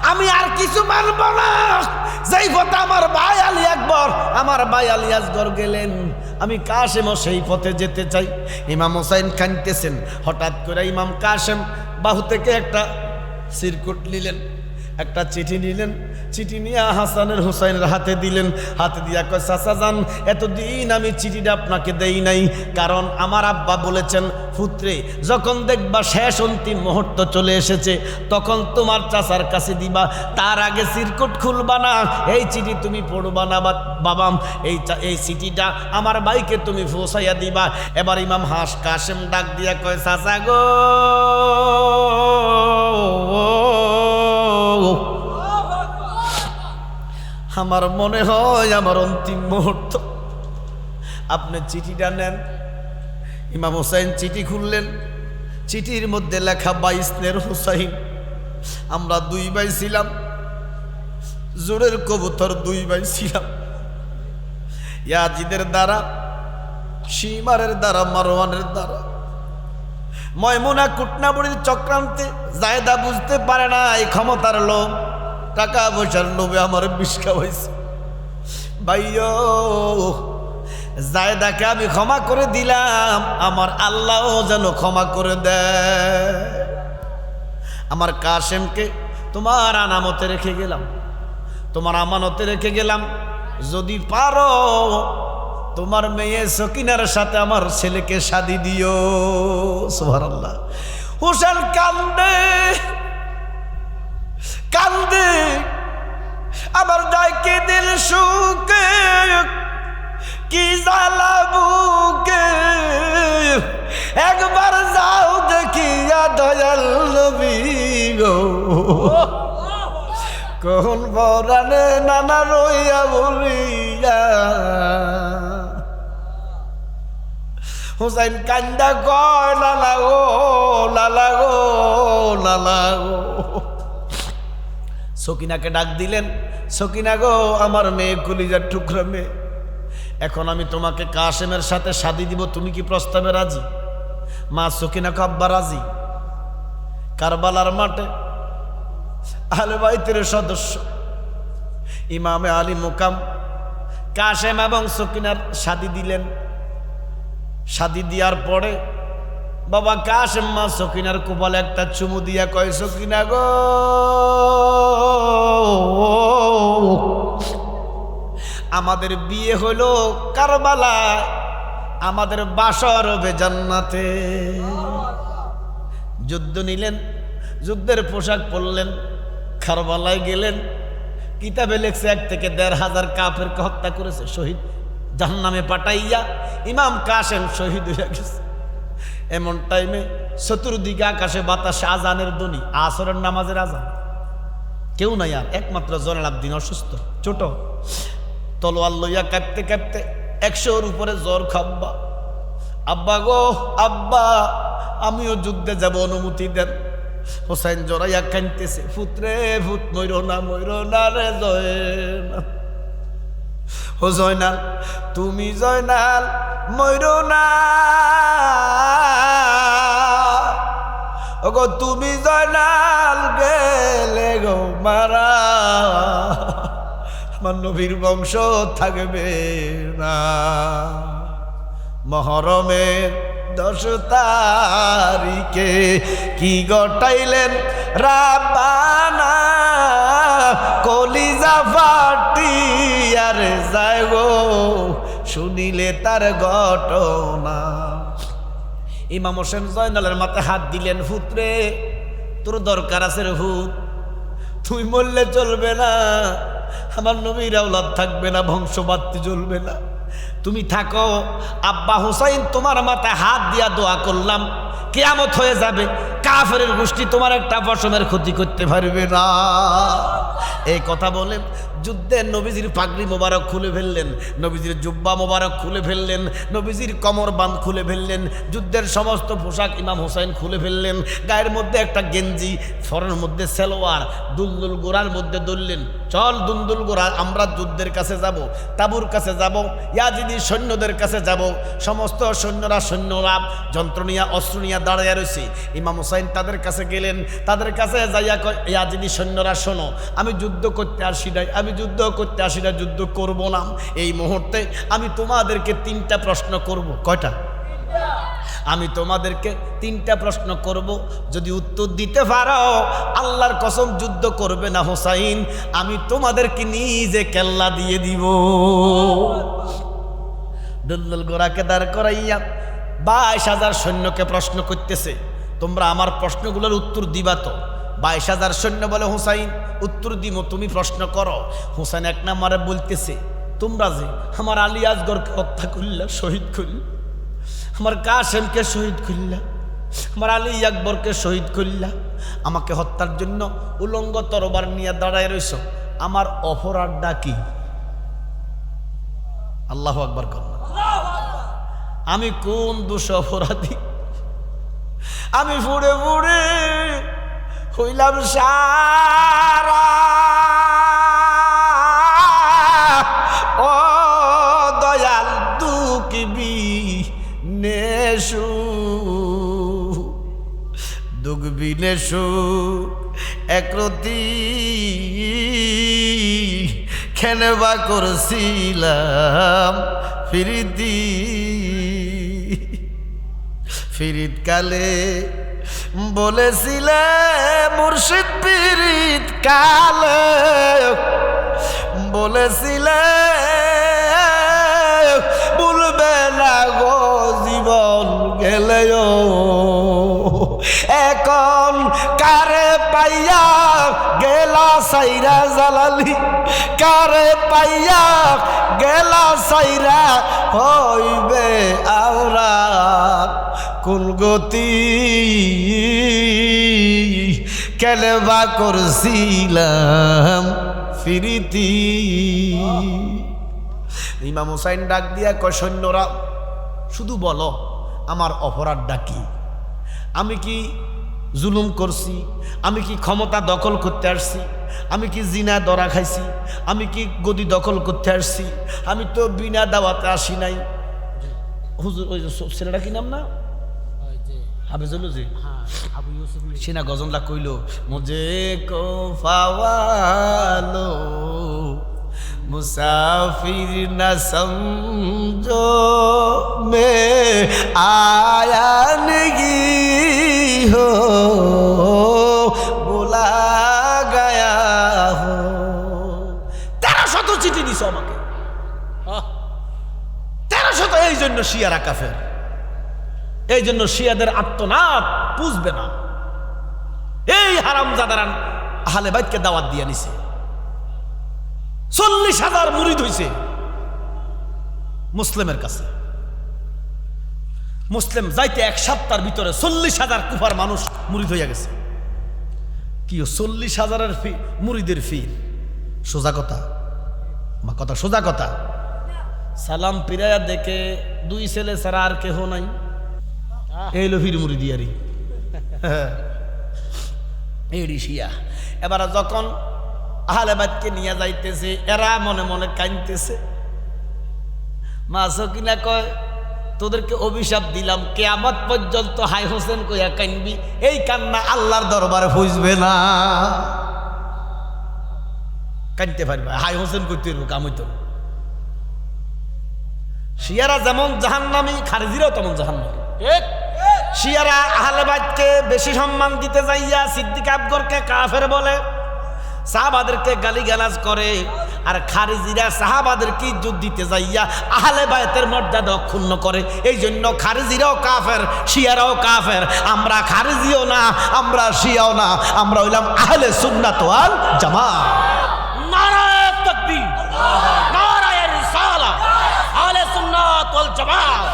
Speaker 1: আমি আর কিছু মানব না, যেই পথে আমার ভাই আলী আকবর আমার ভাই আলী আসগর গেলেন, আমি কাশেমও সেই পথে যেতে চাই। ইমাম হুসাইন কাঁদতেছেন। হঠাৎ করে ইমাম কাশেম বাহু থেকে একটা সিরকুট নিলেন, একটা চিঠি নিলেন, চিঠি নিয়ে হাসানের হুসাইনের হাতে দিলেন। হাতে দিয়া কয়, চাচা যান, এতদিন আমি চিঠিটা আপনাকে দেই নাই, কারণ আমার আব্বা বলেছেন, পুত্রে যখন দেখবা শেষ অন্তিম মুহূর্ত চলে এসেছে, তখন তোমার চাচার কাছে দিবা, তার আগে সিরকুট খুলবা না, এই চিঠি তুমি পড়বা না বাবা, এই চিঠিটা আমার ভাইকে তুমি পৌঁছাইয়া দিবা। এবার ইমাম কাশেম ডাক দিয়া কয়, চাচা গো আমার মনে হয় আমার অন্তিম মুহূর্ত, আপনি চিঠিটা নেন। ইমাম হুসাইন চিঠি খুললেন, চিঠির মধ্যে লেখা, 22 হুসাইন, আমরা 2 ভাই ছিলাম, জোরের কবুতর 2 ভাই ছিলাম, ইয়াজিদের দ্বারা, শিমারের দ্বারা, মারওয়ানের দ্বারা, ময়মুনা কুটনাবুড়ির চক্রান্তে জায়দা বুঝতে পারে না এই ক্ষমতার লোভ, টাকা পয়সার লোভে আমার বিষ খাওয়াইছে। ভাইও জায়দাকে আমি ক্ষমা করে দিলাম, আমার আল্লাহ যেন ক্ষমা করে দেয়। আমার কাশেমকে তোমার আনামতে রেখে গেলাম, তোমার আমানতে রেখে গেলাম, যদি পারো তোমার মেয়ে সকিনার সাথে আমার ছেলেকে শাদি দিও। সুবহানাল্লাহ। হোসেন কান্দে কান্দে, আমার ডাকে দিল সুকে কি জ্বালা বুকে, একবার যাও দেখিয়া দয়াল নবী গো, কোন বরানে নানা রইয়া বলিয়া। হুসাইন কান্দা কয় লালা গো লালা গো লালা গো। সকিনাকে ডাক দিলেন, সকিনা গো আমার মেয়ে কলিজার টুকরা মেয়ে, এখন আমি তোমাকে কাসেমের সাথে শাদি দিব, তুমি কি প্রস্তাবে রাজি? মা সকিনা আব্বা রাজি। কারবালার মাঠে আহলে বাইতের সদস্য ইমামে আলী মুকাম কাসেম এবং সকিনার শাদি দিলেন। শাদি দেওয়ার পরে বাবা কাসেম মা সকিনার কপালে একটা চুমু দিয়া কয়, সকিনা গো আমাদের বিয়ে হইল কারবালায়, আমাদের বাসর হবে জান্নাতে। যুদ্ধ নিলেন, যুদ্ধের পোশাক পরলেন, কারবালায় গেলেন। কিতাবে লেখছে 1 থেকে 1,500 কাফেরকে হত্যা করেছে, শহীদ জাহান্নামে পাঠাইয়া ইমাম কাসেম শহীদ হইয়া গেছে। এমন টাইমে চতুর্দিকে আকাশে বাতাসে আজানের ধ্বনি, আসরের নামাজের আজান। কেউ নাই আর, একমাত্র জয়নাল আবদিন অসুস্থ ছোট, তলোয়ার লইয়া কাঁপতে কাঁপতে 100-র উপরে জ্বর খাব্বা। আব্বা গো আব্বা, আমিও যুদ্ধে যাব, অনুমতি দেন। হোসাইন জড়াইয়া কাঁদতেছে, ফুতরে ফুত মইর না রে জয়নাল। ও জয়নাল তুমি জয়নাল মইর না, ওগো তুমি জয়নাল গেলে গো মারা, আমার নবীর বংশ থাকবে না। মহরমের 10 তারিখে কি গটাইলেন রাব্বানা, কলিজা ফাটি আর যায় গো শুনিলে তার ঘটনা। ইমাম হোসেন জয়নালের মাথায় হাত দিলেন, ফুতরে তোর দরকার আছে রে ফুত, তুই মরলে চলবে না, আমার নবীর আওলাদ থাকবে না, বংশবাদটি চলবে না, তুমি থাকো। আব্বা হুসাইন তোমার মাথায় হাত দিয়া দোয়া করলাম, কিয়ামত হয়ে যাবে, কাফেরের গোষ্ঠী তোমার একটা পশমের ক্ষতি করতে পারবে না। এই কথা বলেন যুদ্ধের নবীজির পাগড়ি মোবারক খুলে ফেললেন, নবীজির জুব্বা মোবারক খুলে ফেললেন, নবীজির কমর বাঁধ খুলে ফেললেন, যুদ্ধের সমস্ত পোশাক ইমাম হোসাইন খুলে ফেললেন, গায়ের মধ্যে একটা গেঞ্জি, ফরের মধ্যে সেলোয়ার, দুলদুল গোড়ার মধ্যে দললেন, চল দুলদুল গোড়া, আমরা যুদ্ধের কাছে যাব, তাবুর কাছে যাব, ইয়াজিদি সৈন্যদের কাছে যাব। সমস্ত সৈন্যরা যন্ত্র নিয়ে অস্ত্র নিয়ে দাঁড়িয়ে রয়েছে। ইমাম হোসাইন তাদের কাছে গেলেন, তাদের কাছে যাইয়া কয়, ইয়াজিদি সৈন্যরা শোনো, আমি যুদ্ধ করতে আসি নাই, আমি যুদ্ধ করতে আসি না, যুদ্ধ করব না। এই মুহূর্তে আমি তোমাদেরকে 3টা প্রশ্ন করব। কয়টা? আমি তোমাদেরকে 3টা প্রশ্ন করব, যদি উত্তর দিতে পারো আল্লাহর কসম যুদ্ধ করবে না হোসাইন, আমি তোমাদেরকে নিজে কেল্লা দিয়ে দিব। দুলদুল গোড়াকে দাঁড় করাইয়া 22,000 সৈন্যকে প্রশ্ন করতেছে, তোমরা আমার প্রশ্নগুলোর উত্তর দিবা তো? 22,000 সৈন্য বলে, হোসাইন উত্তর দিব, তুমি প্রশ্ন করো। হোসাইন 1 নম্বরে বলতেছে, তোমরা যে আমার আলী আসগরকে হত্যা করলা, শহীদ করলা, আমার কাসেমকে শহীদ করলা, আমার আলী আকবরকে শহীদ করলা, আমাকে হত্যার জন্য উলঙ্গ তরবার নিয়ে দাঁড়ায় রইছ, আমার অপরাধটা কি? আল্লাহু আকবার কন্যা, আমি কোন দোষ অপরাধী? আমি ফুড়ে ফুড়ে হইলাম সারা, ও দয়াল দুঃখবি নেশু, দুঃখবি নেশু একরতি খেনবা করছিলাম ফিরিতি, ফিরিত কালে বলেছিলে মুর্শিদ পীরিত কালে, বলেছিলে সাইরা জালালি কারে পাইয়া গেলা সাইরা হইবে আওরা কোন গতি কেলেবা করছিলাম ফিরিতি। ইমাম হুসাইন ডাক দিয়া কয় সৈন্যরা শুধু বলো আমার অপরাধটা কি, আমি কি জুলুম করছি, আমি কি ক্ষমতা দখল করতে আসছি, আমি কি জিনা ধরা খাইছি, আমি কি গদি দখল করতে আসছি, আমি তো বিনা দাওয়াতে আসি নাই। হুজুর ওই ছেলেটা কি নাম না হাফেজুল জি সিনা গজনলা কইল মুঝে কো ফাওয়ালো মুসাফির না সমঝো মে আয়া নেগি হো বোলা গায়া হো। 1300 চিঠি দিছ আমাকে, 1300। এই জন্য শিয়ারা কাফের, এই জন্য শিয়াদের আত্মনাদ বুঝবে না। এই হারামজাদারা আহলে বাইতকে দাওয়াত দিয়ে নিছে, 40,000 মুরিদ হইছে মুসলিমের কাছে। মুসলিম যাইতে এক সপ্তাহের ভিতরে 40,000 কুফার মানুষ মুরিদ হইয়া গেছে। কি 40,000-এর মুরিদের ফি সোজা কথা, মা কথা সোজা কথা। সালাম পিরায়া দেখে 2 ছেলে ছাড়া আর কেহ নাই, এই লফির মুরিদিয়ারি এডি শিয়া। এবার যখন আহলে বাইতকে নিয়ে যাইতেছে এরা মনে মনে কাঁদতেছে। মা সকিনা কয় তোদেরকে অভিশাপ দিলাম কিয়ামত পর্যন্ত হাই হোসেন কইয়া কাঁদবি, এই কান্না আল্লাহর দরবারে ফুসবে না, কাঁদতে পারবে। হাই হোসেন করতে কাম হইত। শিয়ারা যেমন জাহান্নামী, খারিজিরাও তেমন জাহান্নামী। শিয়ারা আহলে বাইতকে বেশি সম্মান দিতে যাইয়া সিদ্দিক আকবরকে কাফের বলে, সাহাবাদেরকে গালিগালাজ করে। আর খারিজিরা সাহাবাদেরকে ইজ্জত দিতে যাইয়া আহলে বাইতের মর্যাদা অক্ষুণ্ণ করে। এই জন্য খারিজিরাও কাফের, শিয়ারাও কাফের। আমরা খারিজিও না, আমরা শিয়াও না, আমরা হইলাম আহলে সুন্নাত ওয়াল জামাত। নারায়ে তাকবীর, নারায়ে রিসালাত, আহলে সুন্নাত ওয়াল জামাত।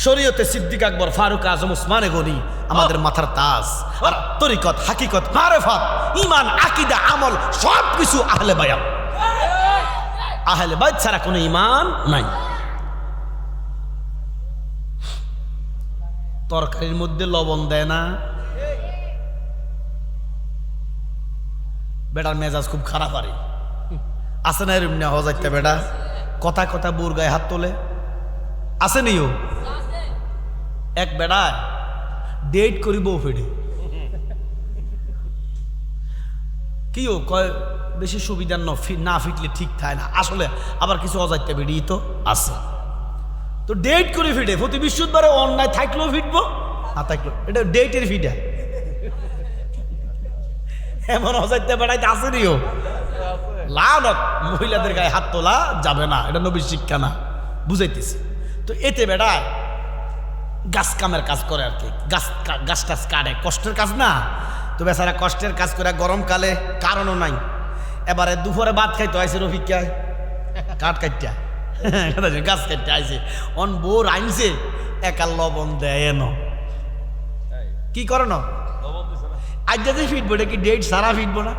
Speaker 1: শরীয়তে সিদ্দিক আকবর, ফারুক আজম, উসমানে গনি আমাদের মাথার তাজ। আর তরিকত, হাকিকত, মারেফাত, ঈমান, আকীদা, আমল সব কিছু আহলে বায়াত। আহলে বাইত ছাড়া কোনো ঈমান নাই। তরকারির মধ্যে লবণ দেয় না, বেটার মেজাজ খুব খারাপ। আরে আছে না এরম নেওয়া যাইতে বেটা কথা কথা বুর গায়ে হাত তোলে, আছে নিও। এক বেড়া ডেট করি বউ ফেটে কি ও কয় বেশি সুবিধা না ফিটলে ঠিক থাকে না। আসলে আবার কিছু অজাইতে বেড়ি তো আছে, তো ডেট করে ফিটে প্রতি বৃহস্পতিবারে অন্যায় থাকলেও ফিটবো, না থাকলো এটা ডেটের ফিটা। এমন অজাইতে বেড়াইতে আসেনিও। লানত মহিলাদের গায়ে হাত তোলা যাবে না, এটা নবীর শিক্ষা না, বুঝাইতেছি। তো এতে বেড়ায় গাছ কামের কাজ করে আর কি, গাছ টাছ কাটে, কষ্টের কাজ না। তো বেচারা কষ্টের কাজ করে গরমকালে কারণও নাই। এবারে দুপুরে ভাত খাইতে আইসে রফিকায় কাঠ কাটটা গাছ কাটতে আইসে, অন বোর আইনছে একা লবণ দেয় এন কি করে না আজ যদি ফিটবো, এটা কি ডেট সারা ফিটবো না?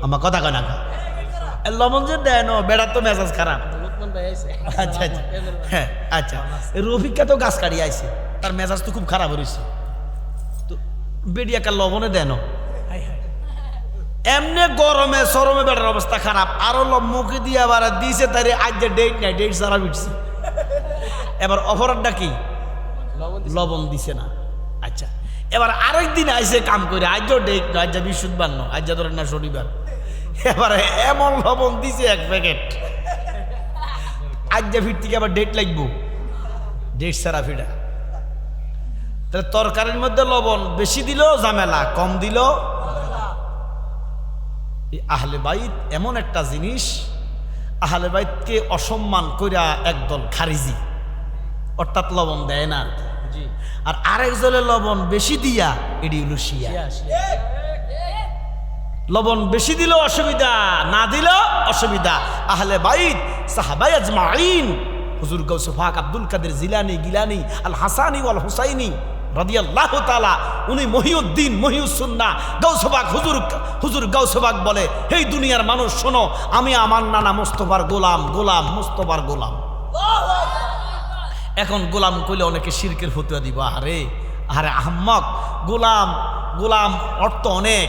Speaker 1: আমার কথা কয় না, লবণ যে দেয় ন বেড়ার তো মেজাজ খারাপ। আচ্ছা আচ্ছা হ্যাঁ আচ্ছা, রফিকা তো গাছ কাটিয়ে আইছে, তার মেজাজ তো খুব খারাপ হয়েছে। তো বেড়ি একা লবণে দেন, এমনি গরমে সরমে বেটার অবস্থা খারাপ। আরো মুখে দিয়ে আবার দিয়েছে তাই আজ যে ডেট নাই, ডেট সারা ফিটছে। এবার অপরাধটা কি? লবণ দিছে না। আচ্ছা এবার আরেকদিন আইসে কাম করে, আজ ডেট নয়, আজ বৃহস্পতিবার নয়, আজ ধরেন না শনিবার। এবার এমন লবণ দিছে 1 প্যাকেট, আজ যে ফিট থেকে আবার ডেট লাগবো, ডেট সারা ফিটা। তাহলে তরকারির মধ্যে লবণ বেশি দিলেও ঝামেলা, কম দিলেও। আহলে বাইত এমন একটা জিনিস, আহলে বাইতকে অসম্মান কইরা একদল খারিজি, অর্থাৎ লবণ দেয় না। আর আরেক জলে লবণ বেশি দিয়া, এটি হলো শিয়া। লবণ বেশি দিলেও অসুবিধা, না দিলেও অসুবিধা। আহলে বাইত সাহাবায়ে আজমাইন, হুজুর গাউসে পাক আব্দুল কাদের জিলানী, গিলানী, আল হাসানী ওয়াল হুসাইনী রাদিয়াল্লাহু তাআলা, উনি মহিউদ্দিন, মহিউসুন্নাহ গাউসে পাক হুজুর গাউসে পাক বলে, এই দুনিয়ার মানুষ শোনো, আমি আমার নানা মোস্তফার গোলাম, গোলাম মোস্তফার গোলাম। এখন গোলাম কইলে অনেকে শিরকের ফতুয়া দিব। আরে আরে আহম্মক, গোলাম গোলাম অর্থ অনেক।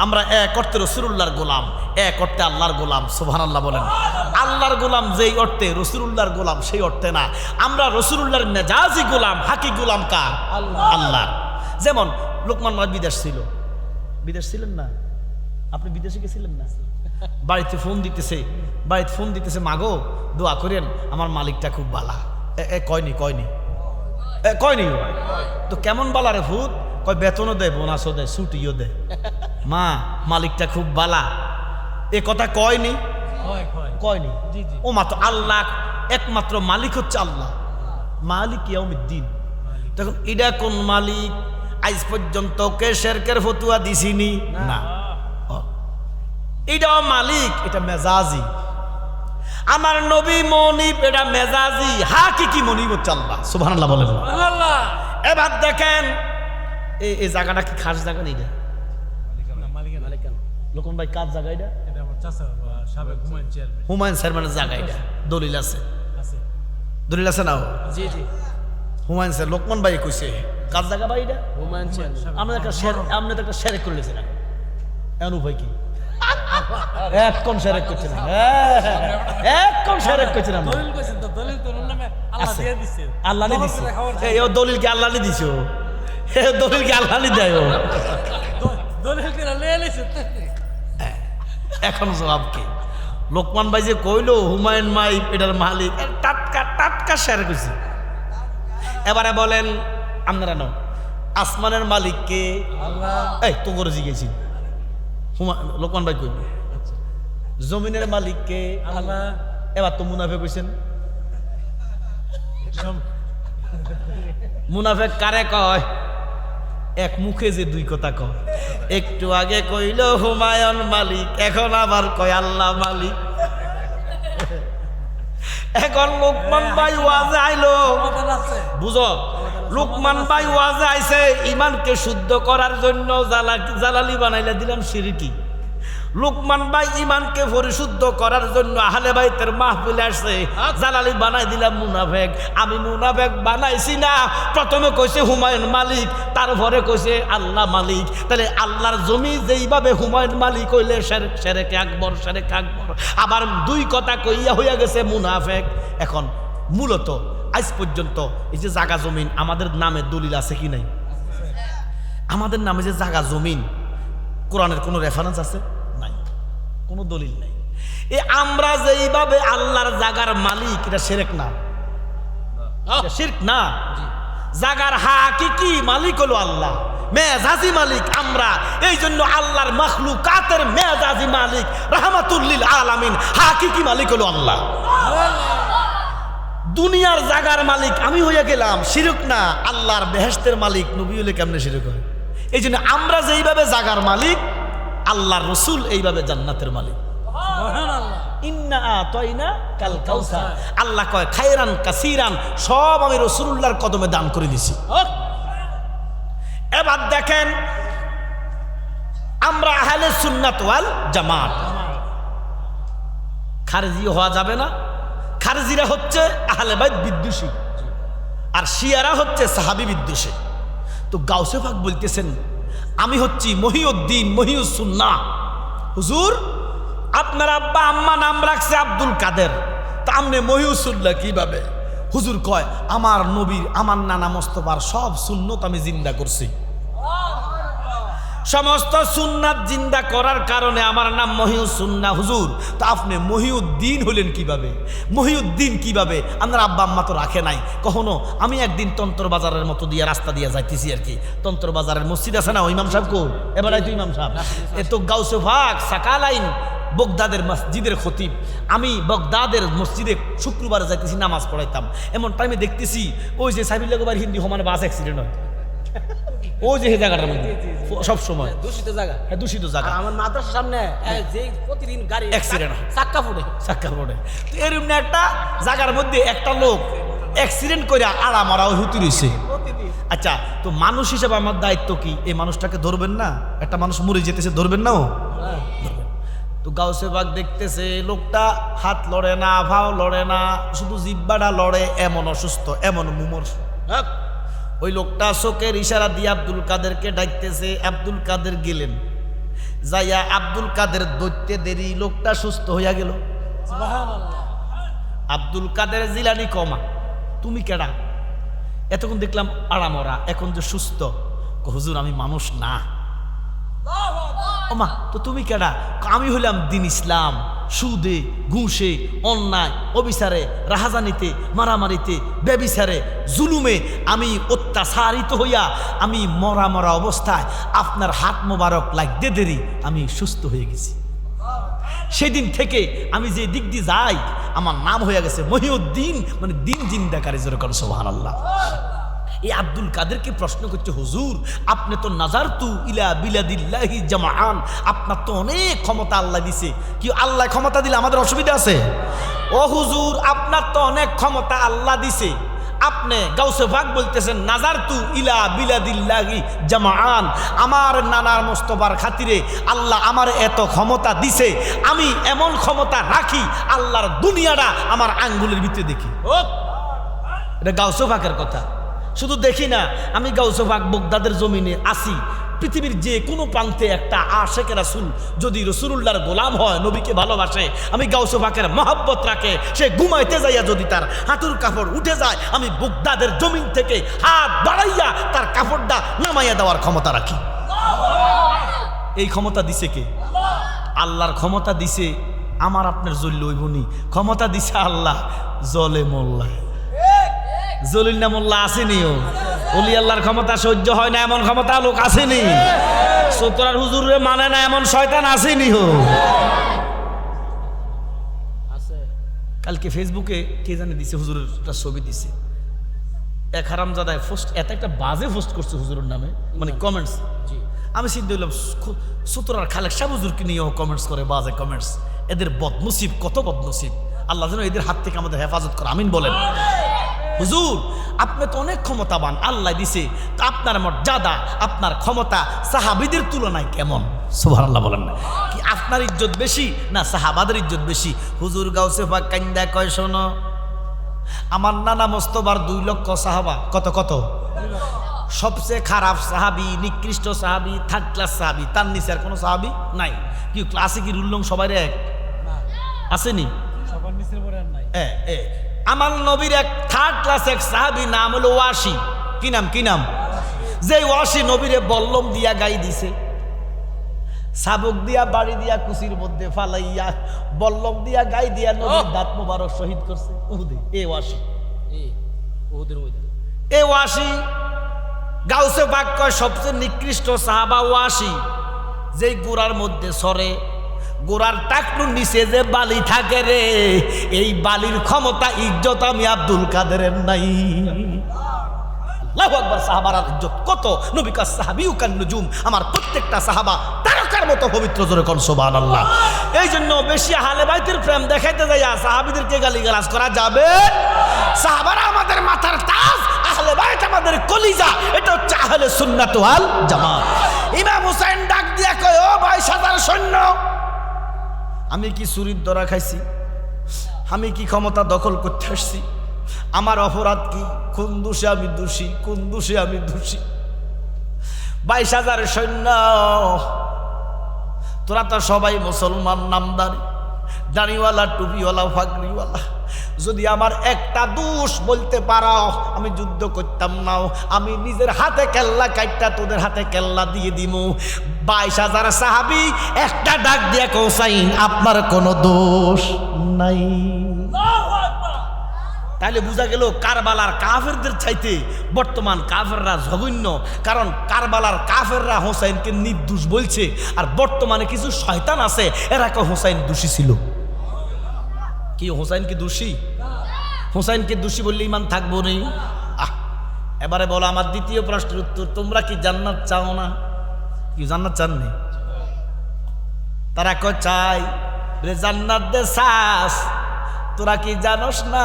Speaker 1: আমরা এক অর্থে রসুলুল্লাহর গোলাম, এক অর্থে আল্লাহর গোলাম। সুবহানাল্লাহ বলেন। আল্লাহর গোলাম যেই অর্থে, রসুলুল্লাহর গোলাম সেই অর্থে না। আমরা রসুলুল্লাহর মেজাজি গোলাম, হাকি গোলাম কার? আল্লাহ। যেমন লোকমান নবী বিদেশ ছিল, বিদেশ ছিলেন না? আপনি বিদেশে গেছিলেন না? বাড়িতে ফোন দিতেছে, মাগো দোয়া করেন, আমার মালিকটা খুব বালা। কয়নি তো কেমন বালা রে ভূত? কয় বেতনও দেয়, বোনাসও দেয়, ছুটিও দেয়। মা মালিকটা খুব বালা, এ কথা কয়নি? ও মাত্র আল্লাহ একমাত্র মালিক হচ্ছে আল্লাহ, মালিক ইয়াউমিদ্দিন। তখন এটা কোন মালিক? আজ পর্যন্ত কে শিরকের ফতুয়া দিছিনি না। এটাও মালিক, এটা মেজাজি। আমার নবী মনিব, এটা মেজাজি। হাকিকি মনিব হচ্ছে আল্লাহ। সুবহানাল্লাহ বলেন। এবার দেখেন এই জায়গাটা কি খাস জায়গা নেই? লোকন ভাই কার জায়গা? এটা হুমায়ুন চেয়ারম্যানের জায়গা। এটা দলিল আছে, দলিল আছে না? হুমায়ুন স্যার, লোকমান ভাই কইছে কার জায়গা ভাই? এটা হুমায়ুন চেয়ারম্যান। আমরা একটা শেরেক করে লেছিলাম। এমন উপায় কি? একদম শেরেক করছিলাম, একদম শেরেক করছিলাম। আল্লাহ দিছে, দলিল কি আল্লাহ দিছো? দলিল কি আল্লাহ দেয়? এখন জবাব কি? লোকমান ভাই যে কইলো হুমায়ুন মাই এটার মালিক, টাটকা শেয়ার করছি। এবারে বলেন আপনারা ন আসমানের মালিক কে? আল্লাহ। এই তো করে জিজ্ঞেছি, লোকমান ভাই কইল। জমিনের মালিক কে? আল্লাহ। এবার তো মুনাফেক কইছেন। মুনাফেক কারে কয়? এক মুখে যে দুই কথা কয়। একটু আগে কইল হুমায়ুন মালিক, এখন আবার কয় আল্লাহ মালিক। এখন লোকমান ভাই ওয়াজে আইলো, বুঝো, লোকমান ভাই ওয়াজে আইছে ইমানকে শুদ্ধ করার জন্য, জালালি বানাইলে দিলাম শিরকি। লোকমান ভাই ইমানকে পরিশুদ্ধ করার জন্য আহলে বাইতের মাহফিলে আসছে, জালালি বানাই দিলাম মুনাফেক। আমি মুনাফেক বানাইছি না। প্রথমে কইছে হুমায়ুন মালিক, তারপরে কইছে আল্লাহ মালিক। তাহলে আল্লাহর জমি যেইভাবে হুমায়ুন মালিক হইলে শেরেকে আকবর, শেরেকে আকবর। আবার দুই কথা কইয়া হইয়া গেছে মুনাফেক। এখন মূলত আজ পর্যন্ত এই যে জাগা জমিন আমাদের নামে দলিল আছে কি নাই? আমাদের নামে যে জাগা জমিন, কোরআনের কোনো রেফারেন্স আছে? নাই, কোনো দলিল নাই। আমরা যেইভাবে আল্লাহর জাগার মালিক, এটা শিরক না? শিরক না। জাগার হাকিকি মালিক হলো আল্লাহ, মেজাজি মালিক আমরা। এই জন্য আল্লাহর মাখলুকাতের মেজাজি মালিক, রাহমাতুল লিল আলামিন, হাকিকি মালিক হলো আল্লাহ। দুনিয়ার জাগার মালিক আমি হইয়া গেলাম, শিরক না। আল্লাহর বেহেশতের মালিক নবী হলে কেমনে শিরক হয়? এই জন্য আমরা যেইভাবে জাগার মালিক, আল্লাহর রসুল এইভাবে জান্নাতের মালিক। ইন্না আতাইনা কাল কাউসার। আল্লাহ কয় খায়রান কাসীরান, সব আমি রাসূলুল্লাহর কদমে দান করে দিছি। এবার দেখেন আমরা আহলে সুন্নাত ওয়াল জামাত। খারেজি হওয়া যাবে না। খারেজিরা হচ্ছে আহলে বাইত বিদ্বেষী, আর শিয়ারা হচ্ছে সাহাবী বিদ্বেষী। তো গাউসে পাক বলতেছেন আমি হচ্ছি মহিউদ্দিন, মহিউসুন্নাহ। হুজুর আপনার আব্বা আম্মা নাম রাখছে আব্দুল কাদের, তা আমনে মহিউসুন্নাহ কিভাবে? হুজুর কয় আমার নবীর, আমার নানা মোস্তফার সব সুন্নত আমি জিন্দা করছি। সমস্ত সুন্নাত জিন্দা করার কারণে আমার নাম মহিউসুন্নাহ। হুজুর তো আপনি মহিউদ্দিন হলেন কিভাবে? মহিউদ্দিন কিভাবে? আপনার আব্বা আম্মা তো রাখে নাই কখনো। আমি একদিন তন্ত্র বাজারের মতো দিয়ে রাস্তা দিয়ে যাইতেছি আর কি। তন্ত্র বাজারের মসজিদ আছে না, ইমাম সাহেব কো? এবার তো ইমাম সাহেব এ তো গাউসে পাক সাকালাইন বগদাদের মসজিদের খতিব। আমি বগদাদের মসজিদে শুক্রবারে যাইতেছি নামাজ পড়াইতাম। এমন টাইমে দেখতেছি ওই যে সাইবুল্লাহ গোবার হিন্দি হোমানে বাস অ্যাক্সিডেন্ট হয়। ওই যে জায়গাটার মধ্যে সব সময়
Speaker 2: দূষিত জায়গা।
Speaker 1: হ্যাঁ দূষিত জায়গা।
Speaker 2: আর আমার মাদ্রাসার সামনে যে প্রতিদিন গাড়ি
Speaker 1: অ্যাক্সিডেন্ট হয়,
Speaker 2: চাক্কা ফুটে।
Speaker 1: চাক্কা পড়ে। তো এরকম একটা জায়গার মধ্যে একটা লোক অ্যাক্সিডেন্ট করে আড়া মারা হুতি রয়েছে।
Speaker 2: প্রতিদিন
Speaker 1: আচ্ছা, তো মানুষ হিসেবে আমার দায়িত্ব কি? এই মানুষটাকে ধরবেন না? একটা মানুষ মরে যেতেছে, ধরবেন না? ও ধরবেন। তো গাউসে বাগ দেখতেছে লোকটা হাত লড়ে না, ভাও লড়ে না, শুধু জিব্বাটা লড়ে, এমন অসুস্থ, এমন মুমূর্ষ। ওই লোকটা চোখের ইশারা দিয়ে আব্দুল কাদেরকে ডাকতেছে। আব্দুল কাদের গেলেন, যাইয়া আব্দুল কাদের দৈত্যে দেরি, লোকটা সুস্থ হইয়া গেল। আব্দুল কাদের জিলানি কমা, তুমি কেডা? এতক্ষণ দেখলাম আড়ামরা, এখন যে সুস্থ। হুজুর আমি মানুষ না। ওমা, তো তুমি কেডা? আমি হইলাম দিন ইসলাম, সুদে ঘুষে অন্যায় অবিচারে রাহাজানিতে মারামারিতে বেবিচারে জুলুমে আমি অত্যাচারিত হইয়া আমি মরা মরা অবস্থায় আপনার হাত মোবারক লাগতে দেরি আমি সুস্থ হয়ে গেছি। সেদিন থেকে আমি যে দিক দিয়ে যাই আমার নাম হয়ে গেছে মহিউদ্দিন, মানে দিন জিন্দাকারী। যেরকম সুবহানাল্লাহ। এই আব্দুল কাদেরকে প্রশ্ন করছে, হুজুর আপনি তো নাজারতু ইলা বিলাদিল্লাহি জামাআন, আপনার তো অনেক ক্ষমতা আল্লাহ দিছে, কি আল্লাহ ক্ষমতা দিলে আমাদের অসুবিধা আছে? ও হুজুর আপনার তো অনেক ক্ষমতা আল্লাহ দিছে, আপনি গাউসে পাক বলতেছেন নাজারতু ইলা বিলাদিল্লাহি জামাআন, আমার নানার মোস্তফার খাতিরে আল্লাহ আমার এত ক্ষমতা দিছে, আমি এমন ক্ষমতা রাখি আল্লাহর দুনিয়াটা আমার আঙ্গুলের ভিতরে দেখি। এটা গাউসে পাকের কথা। শুধু দেখি না, আমি গাউসে পাক বগদাদের জমিনে আসি, পৃথিবীর যে কোনো প্রান্তে একটা আশেকে রাসূল যদি রাসূলুল্লাহর গোলাম হয়, নবীকে ভালোবাসে, আমি গাউসে পাকের মহব্বত রাখে, সে ঘুমাইতে যাইয়া যদি তার হাঁটুর কাপড় উঠে যায়, আমি বগদাদের জমিন থেকে হাত বাড়াইয়া তার কাপড়টা নামাইয়া দেওয়ার ক্ষমতা রাখি। এই ক্ষমতা দিছে কে? আল্লাহর ক্ষমতা দিছে আমার আপনার জল্য হইবনি, ক্ষমতা দিছে আল্লাহ। জলে মোল্লা জলিল না মোল্লা আসেনি? ও অলি আল্লাহর ক্ষমতা সহ্য হয় না এমন ক্ষমতা লোক আসেনি? সতরার হুজুরে মানে না এমন শয়তান আসেনি? হো কালকে ফেসবুকে কে জানে দিছে, হুজুরের একটা ছবি দিছে, এক হারামজাদায় পোস্ট, এত একটা বাজে পোস্ট করছে হুজুরের নামে, মানে কমেন্টস। আমি চিন্তা করলাম সতরার খালেক সাহেব হুজুরকে নিয়েও কমেন্টস করে, বাজে কমেন্টস। এদের বদনসিব, কত বদনসিব। আল্লাহ যেন এদের হাত থেকে আমাদের হেফাজত করে, আমিন বলেন। হুজুর আপনি তো অনেক ক্ষমতাবান, আল্লাহ দিছে, তো আপনার মর্যাদা আপনার ক্ষমতা সাহাবীদের তুলনায় কেমন? সুবহানাল্লাহ বলেন না। কি আপনার ইজ্জত বেশি না সাহাবাদের ইজ্জত বেশি? হুজুর গাউসে পাক কান্দা কয়, শোনো আমার নানা মোস্তফার 2 লক্ষ সাহাবা, কত কত, সবচেয়ে খারাপ সাহাবি, নিকৃষ্ট সাহাবি, থার্ড ক্লাস সাহাবি, তার নিচে আর কোনো সাহাবি নাই। কি ক্লাসে কি রুল নং সবাই এক আসেনি?
Speaker 2: সবার নিচের পরে আর নাই।
Speaker 1: আমার নবীর এক থার্ড ক্লাস এক সাহাবি, নাম হলো ওয়াসি। কি নাম? কি নাম? যে ওয়াসি নবীরে বল্লম দিয়া গাই দিছে, শাবক দিয়া বাড়ি দিয়া কুচির মধ্যে ফালাইয়া বল্লম দিয়া গাই দিয়া নবীর দাঁত মোবারক শহীদ করছে উহুদে। এ ওয়াসি,
Speaker 2: ওদের ময়দানে
Speaker 1: এ ওয়াসি গাউসে পাক কয় সবচেয়ে নিকৃষ্ট সাহাবা ওয়াসি, যেই গোড়ার মধ্যে সরে, গোড়ার টাকনুর নিচে যে বালি থাকে রে, এই বালির ক্ষমতা ইজ্জত আমি আব্দুল কাদেরের নাই। আল্লাহু আকবার। সাহাবার ইজ্জত কত! নবী কা সাহাবিউ কান নুজুম, আমার প্রত্যেকটা সাহাবা তারকার মতো পবিত্র। জোরে কোন সুবহানাল্লাহ। এই জন্য বেশি আহলে বাইতের প্রেম দেখাইতে যাইয়া সাহাবীদেরকে গালিগালাজ করা যাবে? সাহাবারা আমাদের মাথার তাজ, আহলে বাইত আমাদের কলিজা। এটা হচ্ছে আহলে সুন্নাত ওয়াল জামাত। ইমাম হুসাইন ডাক দিয়া কয়, ও ভাই সাদার সৈন্য, আমি কি চুরির ধরা খাইছি? আমি কি ক্ষমতা দখল করতে আসছি? আমার অপরাধ কি? কোন দোষে আমি দোষী? কোন দোষে আমি দোষী? 22,000 সৈন্য, তোরা তো সবাই মুসলমান, নামদারি, দাড়িওয়ালা, টুপিওয়ালা, ফাগড়িওয়ালা। যদি আমার একটা দোষ বলতে পারো আমি যুদ্ধ করতাম না, আমি নিজের হাতে কেল্লা কাটটা তোদের হাতে কেল্লা দিয়ে দিমু। 22,000 সাহাবী একটা ডাক দিয়ে কৌসাইন আপনার কোনো দোষ নাই। তাহলে বোঝা গেল কারবালার কাফেরদের চাইতে বর্তমান কাফেররা জঘন্য, কারণ কারবালার কাফেররা হোসাইনকে নির্দোষ বলছে, আর বর্তমানে কিছু শয়তান আছে এরা কে হোসাইন দোষী ছিল। কি হোসাইন কি দোষী? হোসাইনকে দোষী বললে ইমান থাকবো নেই? এবারে বলো আমার দ্বিতীয় প্রশ্নের উত্তর, তোমরা কি জান্নাত চাও না? কি জান্নাত চাননি? তারা কয় চাই। জান্নাত দে শ্বাস, তোরা কি জানোস না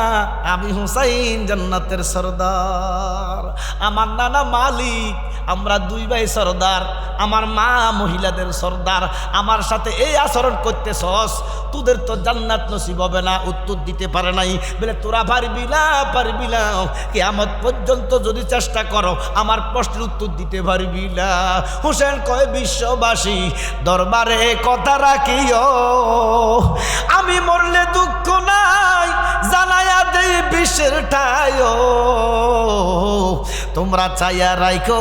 Speaker 1: আমি হুসাইন জান্নাতের সরদার, আমার নানা মালিক, আমরা দুই ভাই সরদার, আমার মা মহিলাদের সরদার, আমার সাথে এই আচরণ করতেছস, তোদের তো জান্নাত নসিব হবে না। উত্তর দিতে পারে নাই। বলে তোরা পারবি না, পারবি না, কিয়ামত পর্যন্ত যদি চেষ্টা করো আমার প্রশ্নের উত্তর দিতে পারবি না। হোসেন কয় বিশ্ববাসী দরবারে কথা রাখিও, আমি মরলে দুঃখ নাই, জানায়া দেই বিশ্বের ঠাইও, তোমরা চাইয়া রাইখো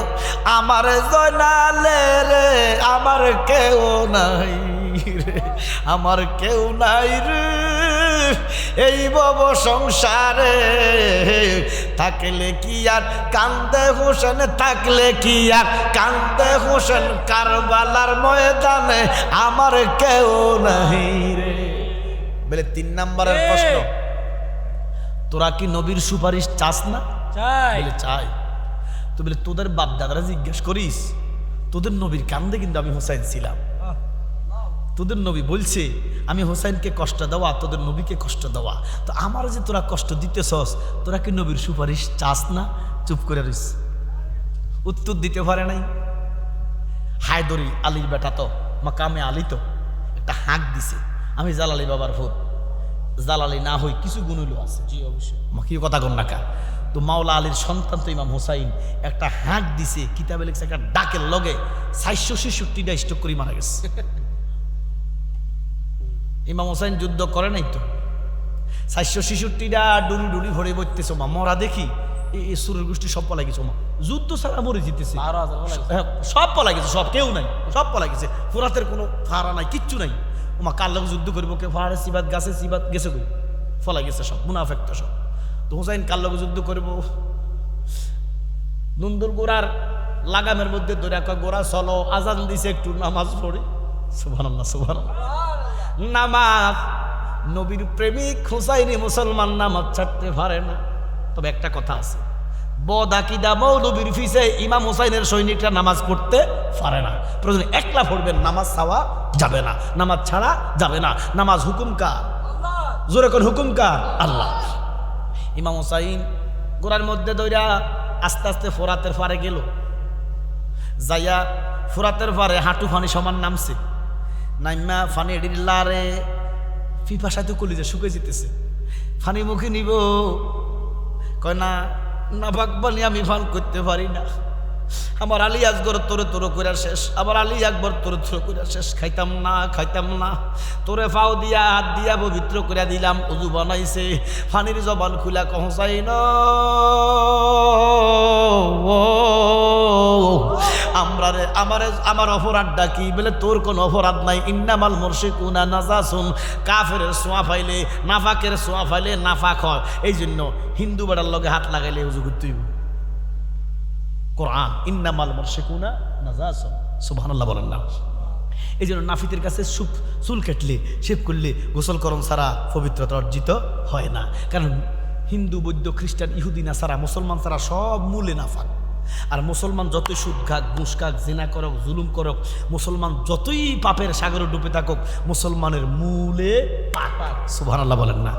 Speaker 1: আমার জয়নালে রে, আমার কেউ নাই রে, আমার কেউ নাই রে এই ভব সংসারে, থাকলে কি আর কান্দে হোসেন, থাকলে কি আর কান্দে হোসেন, কারবালার ময়দানে আমার কেউ নাই রে। বলে 3 নম্বরের প্রশ্ন, তোরা কি নবীর সুপারিশ চাস না?
Speaker 2: চাই।
Speaker 1: বলে চাই। তো বলে তোদের বাপ দাদারা জিজ্ঞেস করিস, তোদের নবীর কান্দে কিন্তু আমি হোসাইন ছিলাম, তোদের নবী বলছে আমি হোসাইনকে কষ্ট দেওয়া, তোদের নবীকে কষ্ট দেওয়া, তো আমার যে তোরা কষ্ট দিতেছস, তোরা কি নবীর সুপারিশ চাস না? চুপ করে রইস, উত্তর দিতে পারে নাই। হায়দরি আলীর বেটা তো, মাকামে আলী তো একটা হাঁক দিছে, আমি জালালি বাবার ভূত, জালালি না হই কিছু গুণইল আছে।
Speaker 2: জি অবশ্যই।
Speaker 1: কি কথা কন নাকা। তো মাওলা আলীর সন্তান তো ইমাম হোসাইন একটা হাঁক দিছে, কিতাবে লিখছে একটা ডাকের লগে 466টা স্ট্রোক করে মারা গেছে। ইমাম হোসাইন যুদ্ধ করে নাই তো, 466টা ডুলি ডুলি ভরে বইতেছে মা, মরা দেখি এই সুরের গোষ্ঠী সব পলা গেছে মা, যুদ্ধ ছাড়া মরে জিতেছে,
Speaker 2: 12,000
Speaker 1: সব পলা গেছে, সব কেউ নাই, সব পলা গেছে, ফোরাতের কোনো ফাড়া নাই, কিচ্ছু নাই। ওমা কার লোক যুদ্ধ করবো, কে ফাড়ে সিবাত গাছে সিবাত গেছে কই, ফলা গেছে সব, মুনাফেকটা সব। তো হোসাইন কার লোক যুদ্ধ করবো, নন্দুর গোড়ার লাগামের মধ্যে ধরে গোড়া চলো, আজান দিছে একটু নামাজ পড়ে, সুবহানাল্লাহ সুবহানাল্লাহ, নামাজ। নবীর প্রেমিক হোসাইনি মুসলমান নামাজ ছাড়তে পারে না। তবে একটা কথা আছে, বদাকিদা মৌলবীর ফিসে ইমাম হোসাইনের সৈনিকরা নামাজ পড়তে পারে না। প্রয়োজন একলা পড়বেন, নামাজ ছাড়া যাবে না, নামাজ ছাড়া যাবে না। নামাজ হুকুম কার? জোরে কোন হুকুম কার? আল্লাহ। ইমাম হোসাইন গোড়ার মধ্যে দইরা আস্তে আস্তে ফোরাতের পারে গেল, যাইয়া ফোরাতের পারে হাঁটু ফানি সমান নামছে, নাইমা ফানি ডিল্লারে পিপাসাতে কলিজা শুকে যেতেছে, ফানি মুখে নিব, কয় না না বাগবানি আমি ফান করতে পারি না, আমার আলী আসগর তোরে তোরে কইরা শেষ, আমার আলী আকবর তোরে তোরে কইরা শেষ, খাইতাম না খাইতাম না, তোরে ফাও দিয়া হাত দিয়া পবিত্র কইরা দিলাম, উজু বানাইছে, ফানির জবান খুলা কহসাই না আমরারে আমার অপরাধটা কি? বলে তোর কোন অপরাধ নাই, ইন্নামাল মুরশিকুনা নাজাসুন, কাফেরের সোয়া ফাইলে নাফাকের সোয়া ফাইলে নাফাক হয়, এই জন্য হিন্দু বেড়ার লগে হাত লাগাইলে উজু করতে হইব। কোরআন ইন্নামাল মুরশিকুনা নাজাসুন, সুবহানাল্লাহ বলেন না। এই জন্য নাফিতের কাছে চুল কাটলে শেভ করলে গোসল করণ ছাড়া পবিত্রতা অর্জিত হয় না, কারণ হিন্দু বৌদ্ধ খ্রিস্টান ইহুদি না ছাড়া মুসলমান ছাড়া সব মূলে নাফাক। আর মুসলমান যতই সুদ খাক ঘুষ খাক জিনা করক জুলুম করক, মুসলমান যতই পাপের সাগরে ডুবে থাকুক, মুসলমানের মূলে পাক। সুবহানাল্লাহ বলেন না।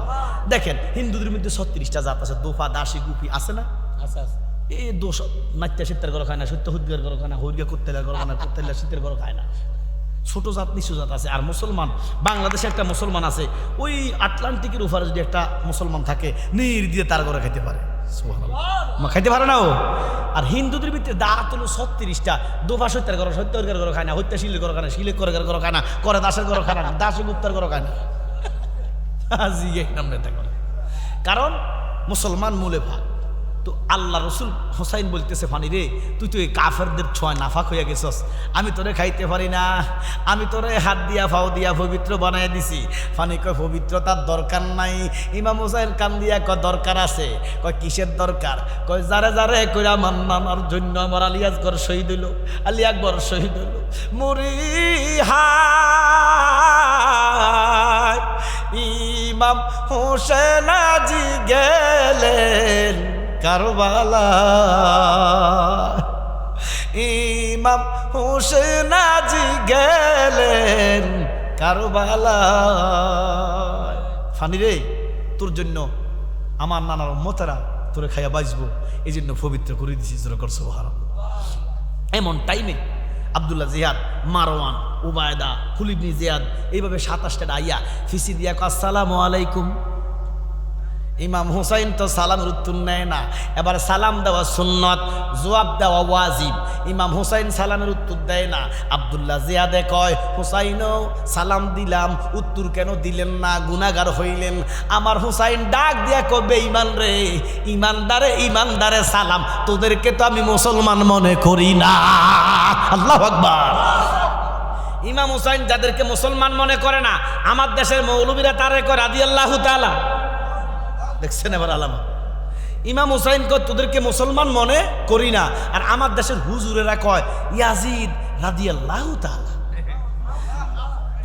Speaker 1: দেখেন হিন্দুদের মধ্যে 36টা জাত আছে, দোফা দাসী গুপি আছে না?
Speaker 2: আচ্ছা আচ্ছা।
Speaker 1: এই দোষ নাট্য শীতের ঘর খায় না, সত্য হুদ্গার ঘর খায় না, হরিয়া কুত্তেলার ঘর খায় না, কুত্তেলা শীতের ঘর খায় না, ছোট জাত নিচু জাত আছে। আর মুসলমান, বাংলাদেশে একটা মুসলমান আছে, ওই আটলান্টিকের উপরে যদি একটা মুসলমান থাকে নির্দিয়ে তার ঘরে খাইতে পারে, খাইতে পারে না ও। আর হিন্দুদের ভিতরে দাঁত হলো 36টা, দোফা সত্যের ঘর সত্যের ঘর খায় না, হত্যা শিলের ঘর খায় না, শিলে করে ঘর খায় না, করে দাসের ঘর খায় না, দাসে গুপ্তার ঘর খায় না, কারণ মুসলমান মূলে ভাগ। তো আল্লাহ রসুল হোসাইন বলতেছে, ফানি রে তুই তো এই কাফেরদের ছোঁয় নাফাক হইয়া গেছস, আমি তোরে খাইতে পারি না, আমি তোরে হাত দিয়া ফাও দিয়া পবিত্র বানাই দিছি। ফানি কয় পবিত্রতার দরকার নাই। ইমাম হোসাইন কান দিয়া কয় দরকার আছে। কয় কিসের দরকার? কয় যারে যারে কইরা মান্নার জন্য আমার আলী আসগর শহীদ হইল, আলী আকবর শহীদ হইল, মরি হায় ইমাম হোসেন আজি গেলেন কারবালা ইমাম হোসেন আজি গেলেন কারবালা ফানি রে তোর জন্য আমার নানার উম্মতেরা তোরে খাইয়া বাঁচবো এই জন্য পবিত্র করে দিছি জোরে কর সুবহানাল্লাহ। এমন টাইমে আব্দুল্লাহ জিয়াদ, মারওয়ান, উবায়দা, খুলিদ বিন জিয়াদ এইভাবে 27টা আইয়া ফিসি দিয়া আসসালামু আলাইকুম। ইমাম হুসাইন তো সালামের উত্তর নেয় না, এবার সালাম দেওয়া সুন্নত, জবাব দেওয়া ওয়াজিব। ইমাম হুসাইন সালামের উত্তর দেয় না। আব্দুল্লাহ জিয়াদে কয়, হুসাইনও সালাম দিলাম, উত্তর কেন দিলেন না? গুনাহগার হইলেন। আমার হুসাইন ডাক দিয়া কবে, ইমান রে, ইমানদারে ইমানদারে সালাম, তোদেরকে তো আমি মুসলমান মনে করি না। আল্লাহু আকবার। ইমাম হুসাইন যাদেরকে মুসলমান মনে করে না, আমার দেশের মৌলবীরা তারে কয় রাদিয়াল্লাহু তাআলা। দেখছেন এবার আলামা। ইমাম হুসাইন কয় তোদেরকে মুসলমান মনে করি না, আর আমার দেশের হুজুরেরা কয় ইয়াজিদ রাদিয়াল্লাহু তাআলা।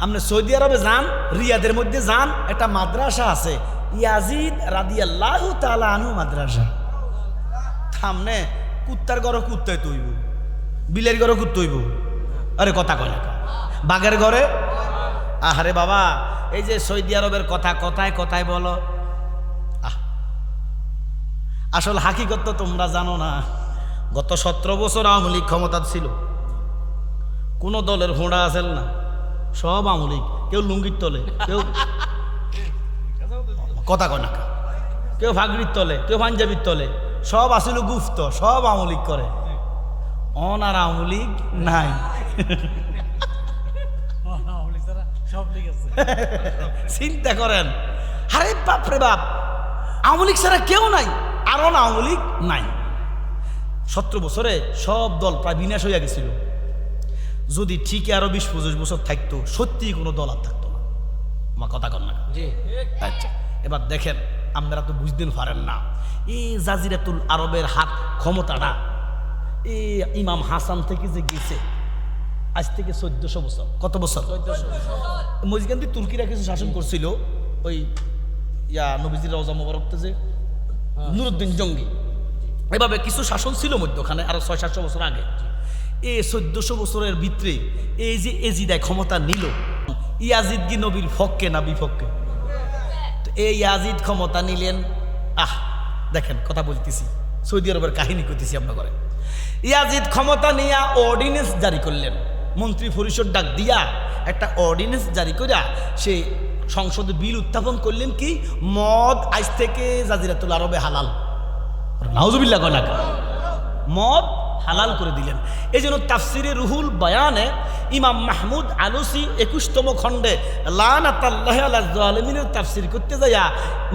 Speaker 1: আপনি সৌদি আরবে যান, রিয়াদের মধ্যে যান, একটা মাদ্রাসা আছে ইয়াজিদ রাদিয়াল্লাহু তাআলা আনহু মাদ্রাসা। সামনে কুত্তার ঘরে কুত্তাই তৈব, বিলের ঘরে কুত্তইব, আরে কথা কয় না, বাঘের ঘরে। আরে বাবা, এই যে সৌদি আরবের কথা কথায় কথায় বলো, আসল হাকিকত তো তোমরা জানো না। গত 17 বছর আওয়ামী লীগ ক্ষমতা ছিল, কোন দলের হোঁড়া আসেন না, সব আওয়ামী লীগ। কেউ লুঙ্গির তলে, কেউ কথা কয় না, কেউ ফাগড়ির তলে, কেউ পাঞ্জাবির তলে, সব আসলে গুপ্ত, সব আওয়ামী লীগ করে। অনার আওয়ামী লীগ নাই। চিন্তা করেন, আরে বাপ রে বাপ, আওয়ামী লীগ ছাড়া কেউ নাই, আরো না আওয়ামী লীগ নাই। 17 বছরে সব দল প্রায় বিনাশ হইয়া গেছিল। যদি ঠিক আরো 20-25 বছর থাকতো, সত্যি কোনো দল আর থাকতো না। আমার কথা কর না। আচ্ছা, এবার দেখেন, আপনারা তো বুঝতেন পারেন না, এই জাজিরাতুল আরবের হাত ক্ষমতাটা এই ইমাম হাসান থেকে যে গেছে, আজ থেকে 1400 বছর। কত বছর? 1400। মসজিদে তুর্কিরা কিছু শাসন করছিল, ওই নবীজির রওজা মোবারকতে যে নুরুদ্দিন জঙ্গি, এভাবে কিছু শাসন ছিল মধ্যখানে আরো 600-700 বছর আগে। এই 1400 বছরের ভিতরে এই যে এজিদায় ক্ষমতা নিল, ইয়াজিদ কি নবীর পক্ষে না বিপক্ষে? তো এই ইয়াজিদ ক্ষমতা নিলেন। দেখেন কথা বলতেছি, সৌদি আরবের কাহিনী করতেছি আপনার ঘরে। ইয়াজিদ ক্ষমতা নিয়ে অর্ডিন্যান্স জারি করলেন, মন্ত্রী পরিষদ ডাক দিয়া একটা অর্ডিন্যান্স জারি করিয়া সে সংসদে বিল উত্থাপন করলেন কি, মদ আজ থেকে জাজিরাতুল আরবে হালাল। নাউজুবিল্লাহ কয় না, মদ হালাল করে দিলেন। এই জন্য তাফসিরে রুহুল বায়ানে ইমাম মাহমুদ আলুসি 21তম খণ্ডে লানাতাল্লাহি আলাল জালিমিনের তাফসির করতে যাইয়া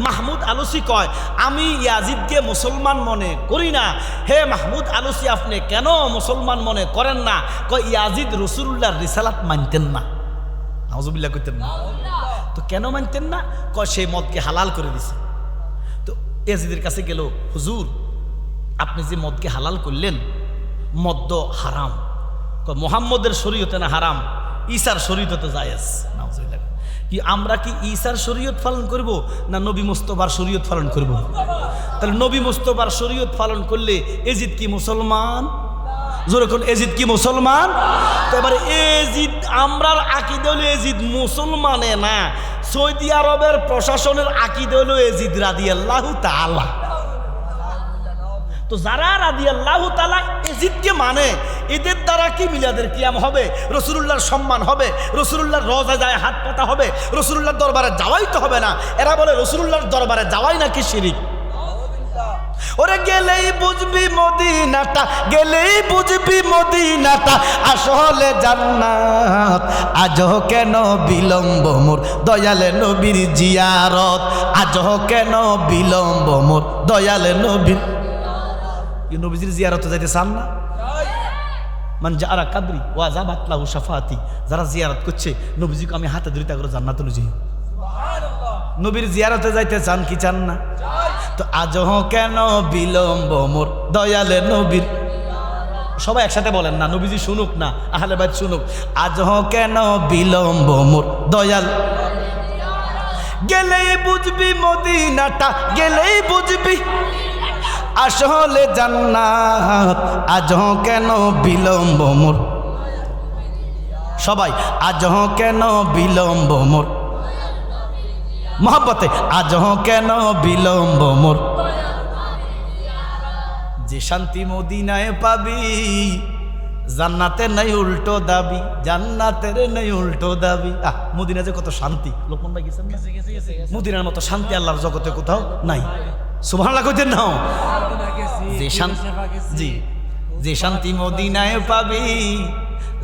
Speaker 1: মাহমুদ আলুসি কয়, আমি ইয়াজিদকে মুসলমান মনে করি না। হে মাহমুদ আলুসি, আপনি কেন মুসলমান মনে করেন না? কয় ইয়াজিদ রাসূলুল্লাহর রিসালাত মানতেন না। নাউজুবিল্লাহ কইতেন না তো কেন মানতেন না? কয় সেই মদকে হালাল করে দিছে। তো ইয়াজিদের কাছে গেল, হুজুর আপনি যে মদকে হালাল করলেন, মদ হারাম। কয় মুহাম্মদের শরীয়তে না হারাম, ঈসার শরীয়তে জায়েজ। নাউজুবিল্লাহ। কি আমরা কি ঈসার শরীয়ত পালন করব না নবী মুস্তাফার শরীয়ত পালন করব? তাহলে নবী মুস্তাফার শরীয়ত পালন করলে এজিদ কি মুসলমান? যেরকম এজিদ কি মুসলমান? তো এবারে এজিদ, আমরার আকীদা হলো এজিদ মুসলমানে না, সৌদি আরবের প্রশাসনের আকীদা হলো এজিদ রাদিয়াল্লাহু তাআলা। তো যারা রাদিয়াল্লাহু তাআলা এজিদকে মানে, এদের দ্বারা কি মিলাদের কিয়াম হবে, রাসূলুল্লাহর সম্মান হবে, রাসূলুল্লাহর রওজায় যায় হাত পাতা হবে, রাসূলুল্লাহর দরবারে যাওয়াই তো হবে না। এরা বলে রাসূলুল্লাহর দরবারে যাওয়াই নাকি শিরিক। ওরে গেলেই বুঝবি মদিনাটা, গেলেই বুঝবি মদিনাটা আসলে জান্নাত। আজও কেন বিলম্ব মোর দয়ালে নবীর জিয়ারত, আজও কেন বিলম্ব মোর দয়ালে নবীর। নবীজির জিয়ারতে যাইতে চান না? মান যারা কাবরি ওয়া যাবাত লাহু শাফাআতি, যারা জিয়ারত করছে নবীজিকে আমি হাতে ধরে তা করে জান্নাতে লই যাই। নবীর জিয়ারতে যাইতে চান কি চান না? তো আজও কেন বিলম্ব মোর দয়ালে নবীর। সবাই একসাথে বলেন না, নবীজি শুনুক না, আহলে বাইত শুনুক। আজও কেন বিলম্ব মোর দয়াল, গেলেই বুঝবি মদিনাটা, গেলেই বুঝবি। আসলে জান্নাত, আজ কেন বিলম্ব মোর, সবাই আজ কেন বিলম্ব মোর, মহব্বতে আজ কেন বিলম্ব মোর, যে শান্তি মদিনায় পাবি জান্নাতে নাই উল্টো দাবি, জান্নাতের নাই উল্টো দাবি। মদিনা যে কত শান্তি, লোকমান ভাই গেছেন না? মদিনার মতো শান্তি আল্লাহর জগতে কোথাও নাই। সুবহানাল্লাহ কইতেন না? যে শান্তি, জি, যে শান্তি মদিনায় পাবি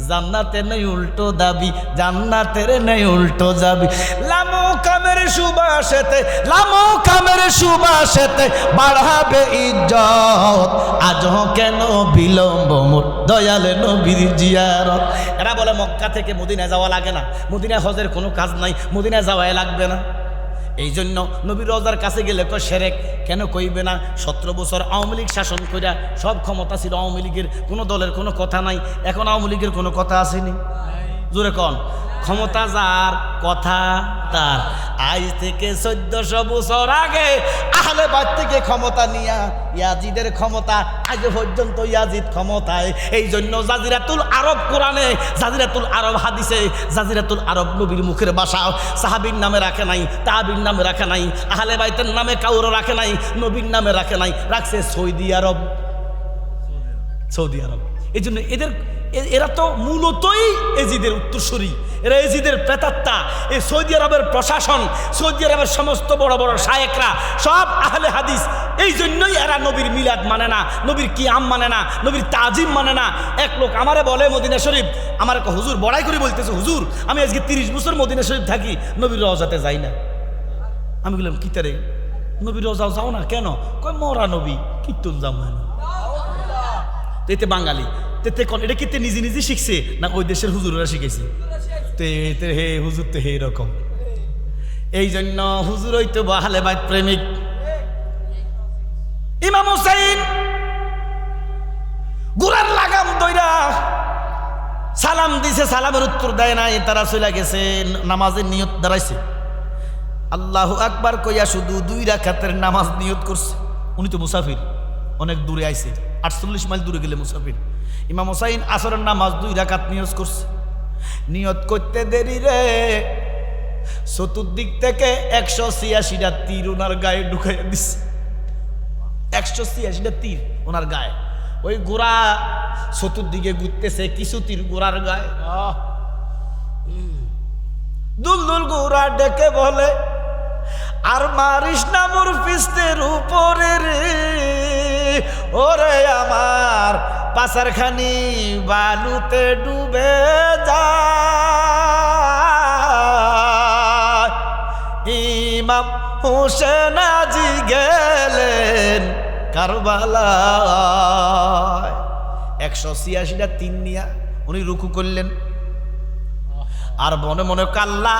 Speaker 1: জান্নাতে নেই উল্টো দাবি, জান্নাতের নেই উল্টো যাবি। লামো কামের সুবাসেতে, লামো কামের সুবাসেতে বাড়াবে ইজ্জত, আজ কেন বিলম্ব মোর, দয়ালে নবীর জিয়ারত। এরা বলে মক্কা থেকে মদিনায় যাওয়া লাগে না, মদিনায় হজের কোনো কাজ নাই, মদিনায় যাওয়াই লাগবে না। এই জন্য নবীর রওজার কাছে গেলে কয় সেরেক, কেন কইবে না? 17 বছর আওয়ামী লীগ শাসন কইরা সব ক্ষমতা ছিল আওয়ামী লীগের, কোনো দলের কোনো কথা নাই। এখন আওয়ামী লীগের কোনো কথা আসেনি, জোরে কন, ক্ষমতা যার কথা তার। আজ থেকে 1400 বছর আগে আহলে বাইত থেকে ক্ষমতা নিয়া ইয়াজিদের ক্ষমতা আজ পর্যন্ত ইয়াজিদ ক্ষমতায়। এই জন্য জাজিরাতুল আরব কোরআনে, জাজিরাতুল আরব হাদিসে, জাজিরাতুল আরব নবীর মুখের ভাষা। সাহাবীর নামে রাখে নাই, তাবির নামে রাখে নাই, আহলে বাইতের নামে কাউরো রাখে নাই, নবীর নামে রাখে নাই, রাখছে সৌদি আরব, সৌদি আরব। এই জন্য এরা তো মূলতই এজিদের উত্তরসূরি, এরা এজিদের প্রেতাত্মা। এই সৌদি আরবের প্রশাসন, সৌদি আরবের সমস্ত বড় বড় শায়েখরা সব আহলে হাদিস। এই জন্যই এরা নবীর মিলাদ মানে না, নবীর কিয়াম মানে না, নবীর তাজিম মানে না। এক লোক আমারে বলে মদিনা শরীফ, আমার হুজুর বড়াই করে বলতেছে, হুজুর আমি আজকে 30 বছর মদিনা শরীফ থাকি, নবীর রওজাতে যাই না। আমি বললাম কি তারে, নবীর রওজাও যাও না কেন? কয় মরা নবী কীর্তন যাও না। তো এতে বাঙালি, এটা কি নিজে নিজে শিখছে না ওই দেশের হুজুররা শিখেছে? তো হে হুজুর তো হে রকম। এই জন্য হুজুর হইতো আহলে বাইত প্রেমিক। ইমাম হুসাইন গুরার লাগাম দইরা সালাম দিছে, সালামের উত্তর দেয় নাই, তারা চলে গেছে, নামাজের নিয়ত দাঁড়াইছে। আল্লাহু আকবার কইয়া শুধু 2 রাকাতের নামাজ নিয়ত করছে। উনি তো মুসাফির, অনেক দূরে আইছে, 48 মাইল দূরে গেলে মুসাফির। ইমাম হুসাইন আসরের নামাজ 2 রাকাত নিয়ত করছে। নিয়ত করতে দেরি রে, চতুর্দিক থেকে 186টা তীর ওনার গায়ে ঢুকাইয়া দিচ্ছে। 186টা তীর ওনার গায়ে। ওই গোড়া চতুর্দিকে ঘুরতেছে, কিছু তীর গোড়ার গায়ে। দুলদুল গোড়া ডেকে বলে, আর মারিস না মোর পিস্তের উপরে রে, ওরে আমার পাশারখানি বালুতে ডুবে যায়। ইমাম হুসেন আজি গেলেন কারবালায়। 186টা তীর নিয়া উনি রুকু করলেন, আর মনে মনে কাল্লা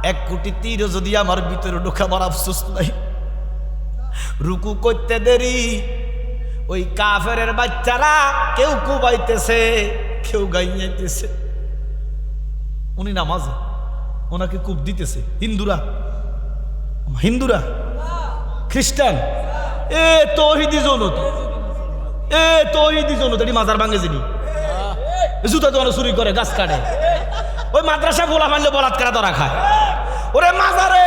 Speaker 1: 1 কোটি তীর যদি আমার ভিতরে ঢোকাবার আফসোস নাই। রুকু করতে দেরি, ওই কাফেরের বাচ্চারা কেউ কুবাইতেছে, কেউ গাইতেছে। উনি নামাজে, ওনাকে কুব দিতেছে হিন্দুরা, হিন্দুরা খ্রিস্টান। এ তৌহিদি জনত, এ তৌহিদি জনত, এটি মাজার ভাঙে যিনি জুতা দোকানে চুরি করে, গাছ কাটে। ওই মাদ্রাসা গোলা মানলে বলাৎকার ধরা খায়, ওরে মাজারে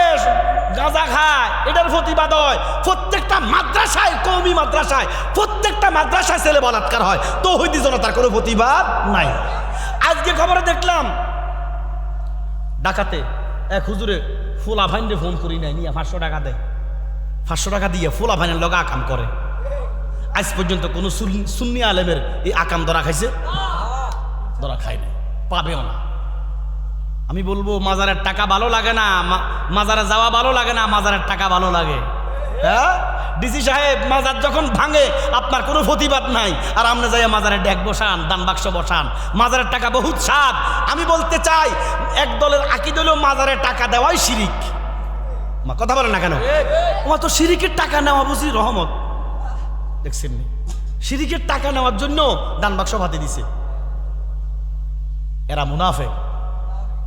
Speaker 1: গাঁজা খায়, এটার প্রতিবাদ হয়। প্রত্যেকটা মাদ্রাসায়, কওমি মাদ্রাসায়, প্রত্যেকটা মাদ্রাসায় ছেলে বলাৎকার হয়, তৌহিদি জনতার কোনো প্রতিবাদ নাই। আজকে খবরে দেখলাম ডাকাতে এক হুজুরে ফুলা ভাইনরে ফোন করি নাই, নিয়ে 500 টাকা দেয়, 500 টাকা দিয়ে ফুলা ভাইনের লগে আকাম করে। আজ পর্যন্ত কোনো সুন্নি আলেমের এই আকাম ধরা খাইছে? ধরা খায় না, পাবেও না। আমি বলবো মাজারের টাকা ভালো লাগে না, মাজারে যাওয়া ভালো লাগে না, মাজারের টাকা ভালো লাগে। হ্যাঁ ডিসি সাহেব, মাজার যখন ভাঙে আপনার কোনো প্রতিবাদ নাই, আর আপনি যাই মাজারে ডেক বসান, দান বাক্স বসান, মাজারের টাকা বহুত স্বাদ। আমি বলতে চাই এক দলের আকিদ হলেও মাজারের টাকা দেওয়াই শিরিক। কথা বলেন না কেন? ওরা তো শিরিকের টাকা নেওয়া বুঝি রহমত, দেখছেন নি? শিরিকের টাকা নেওয়ার জন্য দান বাক্স ভাতে দিছে। এরা মুনাফেক।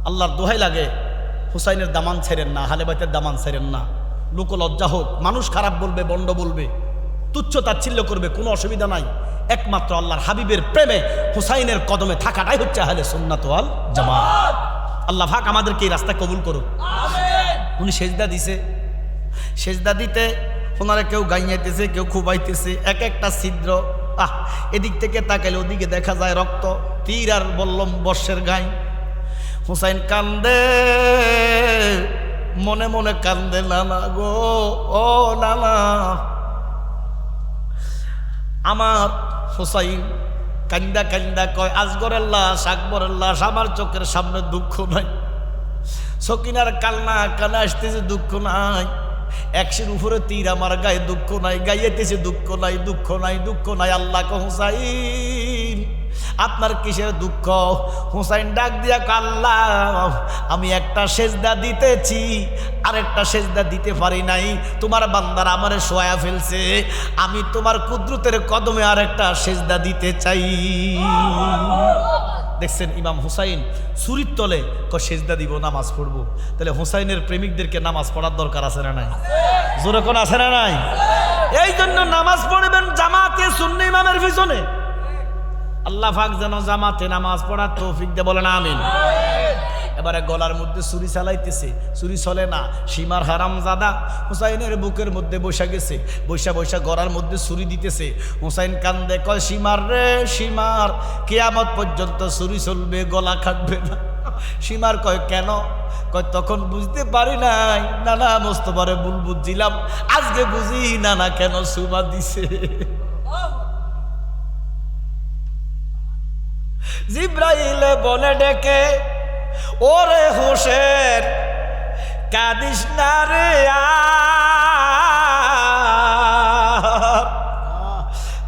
Speaker 1: আল্লাহর দোহাই লাগে, হুসাইনের দামান ছেড়েন না, আহলে বাইতের দামান ছেড়েন না। লোক লজ্জা হোক, মানুষ খারাপ বলবে, বন্ড বলবে, তুচ্ছ তাচ্ছিল্য করবে, কোনো অসুবিধা নাই। একমাত্র আল্লাহর হাবিবের প্রেমে হুসাইনের কদমে থাকাটাই হচ্ছে আহলে সুন্নাত ওয়াল জামাত। আল্লাহ পাক আমাদেরকে এই রাস্তা কবুল করুক। উনি সেজদা দিছে, সেজদা দিতে ওনারা কেউ গাইয়াইতেছে, কেউ খুবাইতেছে, এক একটা ছিদ্র। এদিক থেকে তাকাইলে ওদিকে দেখা যায় রক্ত, তীর আর বল্লম বর্ষের গাই। হুসাইন কান্দে, মনে মনে কান্দে, নানা গো, ও নানা। আমার হুসাইন কান্দা কান্দা কয়, আজগরের লাশ, আকবরের লাশ, আমার চোখের সামনে দুঃখ নাই। সকিনার কান্না কান্না আসতেছে, দুঃখ নাই। একশোর উপরে তীর, আমার গায়ে দুঃখ নাই। গাইয়েতেছে, দুঃখ নাই, দুঃখ নাই, দুঃখ নাই। আল্লাহ কো, হুসাইন আপনার কিসের দুঃখ? হুসাইন ডাক দিয়া, আল্লাহ আমি একটা সেজদা দিতেছি, আরেকটা সেজদা দিতে পারি নাই। তোমার বান্দার আমারে শোয়া ফেলছে, আমি তোমার কুদরতের কদমে আরেকটা সেজদা দিতে চাই। দেখছেন ইমাম হুসাইন ছুরির তলে সেজদা দিব, নামাজ পড়বো। তাহলে হুসাইনের প্রেমিকদেরকে নামাজ পড়ার দরকার আছে না নাই? জোরে কোন আছে না নাই? এই জন্য নামাজ পড়বেন জামাতে সুন্নি ইমামের পিছনে। আল্লাহ পাক যেন জামাতে নামাজ পড়ার তৌফিক দে, বলেন আমিন। এবারে গলার মধ্যে ছুরি চালাইতেছে, ছুরি চলে না। সীমার হারামজাদা হুসাইনের বুকের মধ্যে বসা গেছে, বৈশা বৈশা গলার মধ্যে ছুরি দিতেছে। হুসাইন কান্দে, কয় সীমার রে সীমার, কিয়ামত পর্যন্ত ছুরি চলবে, গলা কাটবে না। সীমার কয় কেন? কয় তখন বুঝতে পারি নাই নানা, মোস্তফারে ভুল বুঝছিলাম, আজকে বুঝি নানা কেন সুমা দিছে। জিব্রাইল বলে ডেকে, ওরে হোসেন কাঁদিস না রে,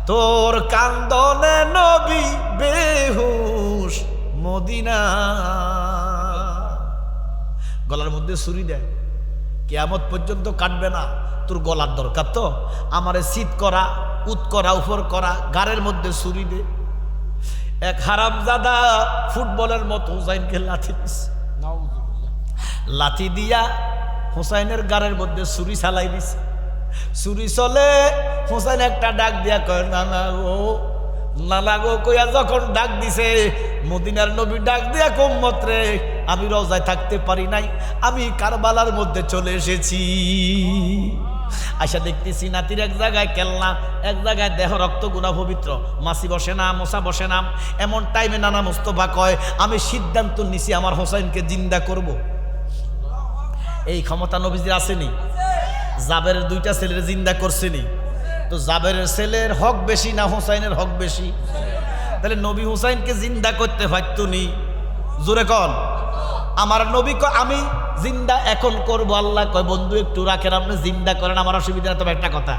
Speaker 1: তোর কান্দনে নবী বেহুশ মদিনা। গলার মধ্যে ছুরি দেয়, কিয়ামত পর্যন্ত কাটবে না। তোর গলার দরকার তো, আমারে শীত করা, উত করা, উপর করা, গাড়ের মধ্যে ছুরি দে। এক হারামজাদা ফুটবলের মতো হুসাইনকে লাথি দিছে, লাথি দিয়া হুসাইনের গাড়ের মধ্যে ছুরি চালাই দিছে। ছুরি চলে, হুসাইন একটা ডাক দিয়া কয়, নানা গো, নানা গো কইয়া যখন ডাক দিছে, মদিনার নবী ডাক দিয়া, উম্মত রে আমি রওজায় থাকতে পারি নাই, আমি কারবালার মধ্যে চলে এসেছি। আশা দেখতেছি নাতির এক জায়গায় কেলনা, এক জায়গায় দেহ রক্ত গুণা পবিত্র, মাসি বসে না, মশা বসে না। এমন টাইমে নানা মুস্তফা কয়, আমি সিদ্ধান্ত নিছি আমার হোসাইনকে জিন্দা করব। এই ক্ষমতা নবীজির আসেনি? জাবেরের দুইটা ছেলের জিন্দা করছেনি। তো জাবেরের ছেলের হক বেশি না হোসাইনের হক বেশি? তাহলে নবী হুসাইনকে জিন্দা করতে পারতুনি? জোরে কন। আমার নবী কয় আমি জিন্দা এখন করব। আল্লাহ কয়, বন্ধু একটু রাখেন, আপনি জিন্দা করেন, আমার অসুবিধা না। তবে একটা কথা,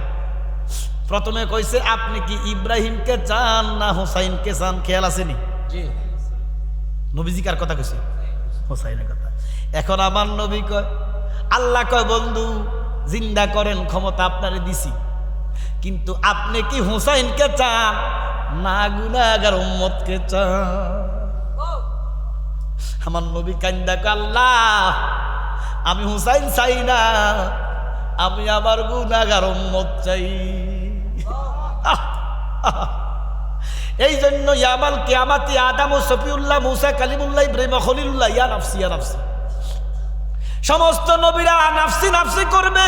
Speaker 1: প্রথমে কইছে আপনি কি ইব্রাহিমকে চান না হোসাইনকে চান? খেয়াল আসেনি? নবীজি কার কথা কইছে? হোসাইনের কথা। এখন আমার নবী কয়, আল্লাহ কয় বন্ধু জিন্দা করেন, ক্ষমতা আপনারে দিছি, কিন্তু আপনি কি হোসাইনকে চান না গুনাহগার উম্মতকে চান? আমার নবী কান্দা কয়, আল্লাহ আমি হুসাইন চাই না, আমি আমার গুনাহগার উম্মত চাই। এই জন্য ইয়ামাল কিয়ামাতি আদম ও সফিউল্লাহ, মুসা কালিমুল্লাহ, ইব্রাহিম খলিলুল্লাহ, ইয়া নাফসি ইয়া নাফসি। সমস্ত নবীরা নাফসি নাফসি করবে।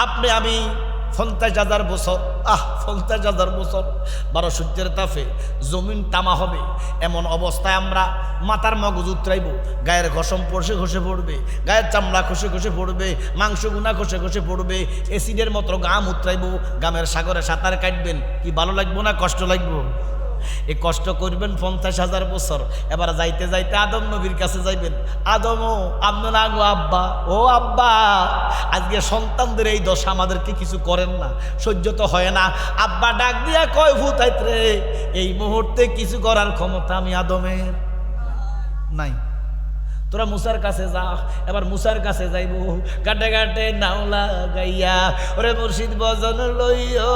Speaker 1: আপনি আমি 50,000 বছর, 50,000 বছর 12 সূর্যের তাপে জমিন তামা হবে, এমন অবস্থায় আমরা মাথার মগজ উতরাইব, গায়ের ঘষম খসে খসে পড়বে, গায়ের চামড়া খসে খসে পড়বে, মাংস গুনা খসে খসে পড়বে, এসিডের মতো গাম উতরাইব, গামের সাগরে সাঁতার কাটবেন, কি ভালো লাগবো না কষ্ট লাগবো? এই কষ্ট করবেন 50,000 বছর। এবার যাইতে যাইতে আদম নবীর কাছে যাইবেন, আদম ও আপনার আগো আব্বা, ও আব্বা আজকে সন্তানদের এই দশা আমাদেরকে কিছু করেন না, সহ্য তো হয় না। আব্বা ডাক দিয়া কয়, ভূতাইত রে এই মুহূর্তে কিছু করার ক্ষমতা আমি আদমের নাই, তোরা মুসার কাছে যা। এবার মুসার কাছে যাইব, কাটে কাটে নাও লাগাইয়া, ওরে মুর্শিদ বজন লইও,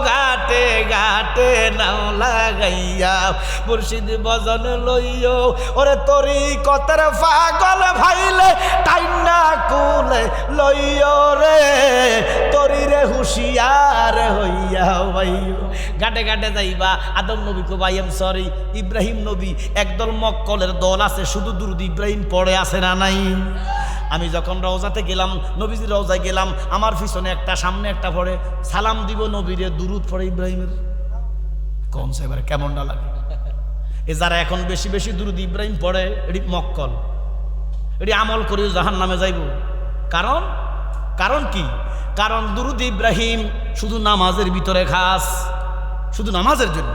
Speaker 1: ঘাটে ঘাটে নাও লাগাইয়া, মুর্শিদ বজন লইও, ওরে তরি কতের পাগল ভাইলে টাইনা কুলে লইও রে, তরি রে হুশিয়া গাডে গাডে যাইবা আদম নবী কো ভাই এম সরি ইব্রাহিম নবী একদল মক্কলের দল আছে শুধু দুরুদ ইব্রাহিম পড়ে আছে না নাই? আমি যখন রওজাতে গেলাম নবীজির রওজায় গেলাম আমার পিছনে একটা সামনে একটা পড়ে সালাম দিব নবীরে দুরুদ পড়ে ইব্রাহিমের কোন সে এবারে কেমন না লাগে? এ যারা এখন বেশি বেশি দুরুদ ইব্রাহিম পড়ে এটি মক্কল, এটি আমল করেও জাহান নামে যাইব। কারণ কারণ কি? কারণ দুরুদ ইব্রাহিম শুধু নামাজের ভিতরে খাস, শুধু নামাজের জন্য।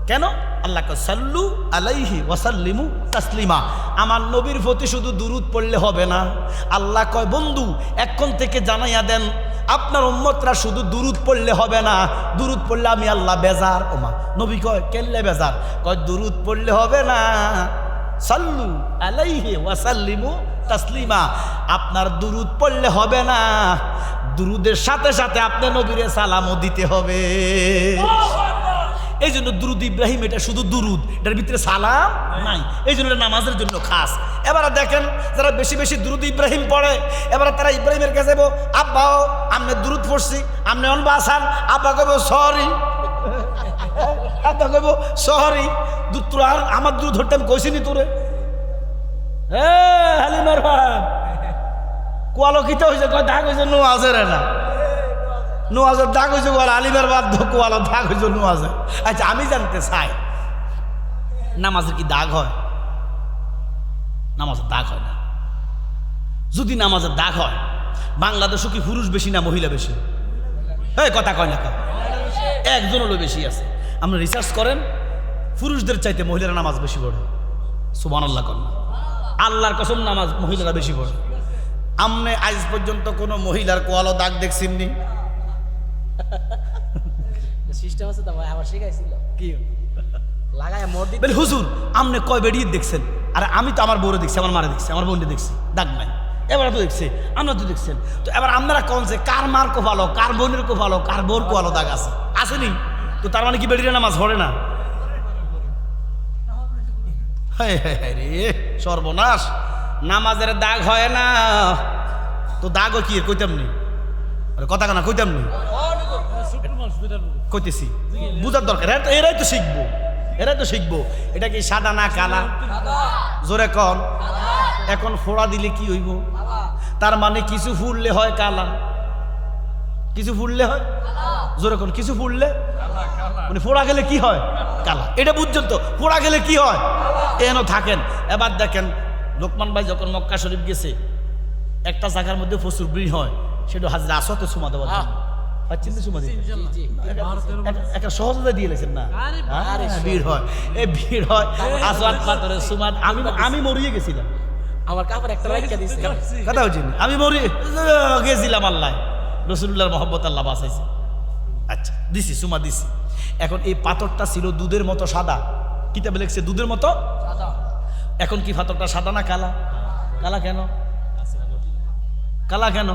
Speaker 1: কেন? আল্লাহ কয় সাল্লু আলাইহি ওয়াসাল্লিমু তাসলিমা, আমার নবীর প্রতি শুধু দুরুদ পড়লে হবে না। আল্লাহ কয় বন্ধু এখন থেকে জানাইয়া দেন আপনার উম্মতরা শুধু দুরুদ পড়লে হবে না, দুরুদ পড়লে আমি আল্লাহ বেজার। ওমা নবী কয় কেল্লে বেজার? কয় দুরুদ পড়লে হবে না, সাল্লু আলাইহি ওয়াসাল্লিমু তাসলিমা, আপনার দুরুদ পড়লে হবে না, দুরুদের সাথে সাথে আপনি নবীরে সালামও দিতে হবে। এই জন্য দুরুদ ইব্রাহিম এটা শুধু দুরুদ, এটার ভিতরে সালাম নাই, এই জন্য এটা নামাজের জন্য খাস। এবারে দেখেন যারা বেশি বেশি দুরুদ ইব্রাহিম পড়ে, এবারে তারা ইব্রাহিমের কাছে যাবো, আব্বাও আমনে দুরুদ পড়ছি, আমনে অনবা আসান, আব্বা কইব সরি, আব্বা কইব সরি, তোর আর আমার দুরুদ ধরতে আমি কইছিনি তোরে। হ্যাঁ হালিমার ভাব কোয়ালোকিত হয়েছে, কয় দাগ হয়েছে নোয়াজের না, নোয়াজের দাগ হয়েছে, বল আলিমের বাদ কোয়ালো দাগ হয়েছে নোয়াজের। আচ্ছা আমি জানতে চাই নামাজের কি দাগ হয়? নামাজের দাগ হয় না। যদি নামাজের দাগ হয় বাংলাদেশে কি পুরুষ বেশি না মহিলা বেশি? এই কথা কয় না, একজন হলো বেশি আছে। আপনি রিসার্চ করেন পুরুষদের চাইতে মহিলারা নামাজ বেশি পড়ে। সুবহানাল্লাহ করেন, আল্লাহর কসম নামাজ মহিলারা বেশি পড়ে। আমনে আজ পর্যন্ত কোনো মহিলার কোয়ালো দাগ দেখছেননি?
Speaker 2: সিস্টেম আছে তো ভাই, আবার শিখাইছিল কি লাগায় মোর দিন।
Speaker 1: বলে হুজুর আমনে কয় বেড়ি দেখছেন? আরে আমি তো আমার বউরে দেখছি, আমার মারে দেখছি, আমার বোনকে দেখছি, দাগ নাই। এবার তো দেখছে, আমরা তো দেখছেন। তো এবার আপনারা কোন যে কার মার কো ভালো, কার বোনের কো ভালো, কার বোর কো ভালো দাগ আছে আসেনি? তো তার মানে কি বেড়িরা নামাজ পড়ে না? হ্যাঁ হ্যাঁ রে সর্বনাশ, নামাজের দাগ হয় না তো দাগও কি কইতাম নি? আরে কথা কানা কইতাম নি, কইতেছি বুঝার দরকার। এরাই তো শিখবো, এরাই তো শিখবো। এটা কি সাদা না কালা? জোরে কন। এখন ফোড়া দিলে কি হইব? তার মানে কিছু ফুললে হয় কালা, কিছু ফুললে হয়, জোরে কন, কিছু ফুললে মানে ফোড়া গেলে কি হয়? কালা। এটা বুঝছেন তো? ফোড়া গেলে কি হয়? এন থাকেন। এবার দেখেন লোকমান ভাই যখন মক্কা শরীফ গেছে, একটা জায়গার মধ্যে প্রচুর ভিড় হয়, সেটা হাজরা আসতে সুমা দেওয়ার জন্য। একটা সহজতা দিয়ে লেছেন না, ভিড় হয়, এই ভিড় হয় আসওয়াদ পাথরে সুমাদ। আমি মরিয়ে গেছিলাম,
Speaker 2: আমার কাপড় একটা রাইখা দিছে,
Speaker 1: কথা হচ্ছে আমি মরিয়ে গেছিলাম, আল্লাহ রসুল্লাহর মহব্বত আল্লাহ বাঁচাইছে। আচ্ছা দিছি, সুমা দিছি। এখন এই পাথরটা ছিল দুধের মতো সাদা, কিতাবে লিখছে দুধের মতো। এখন কি পাথরটা সাদা না কালা? কালা কেন? কালা কেন?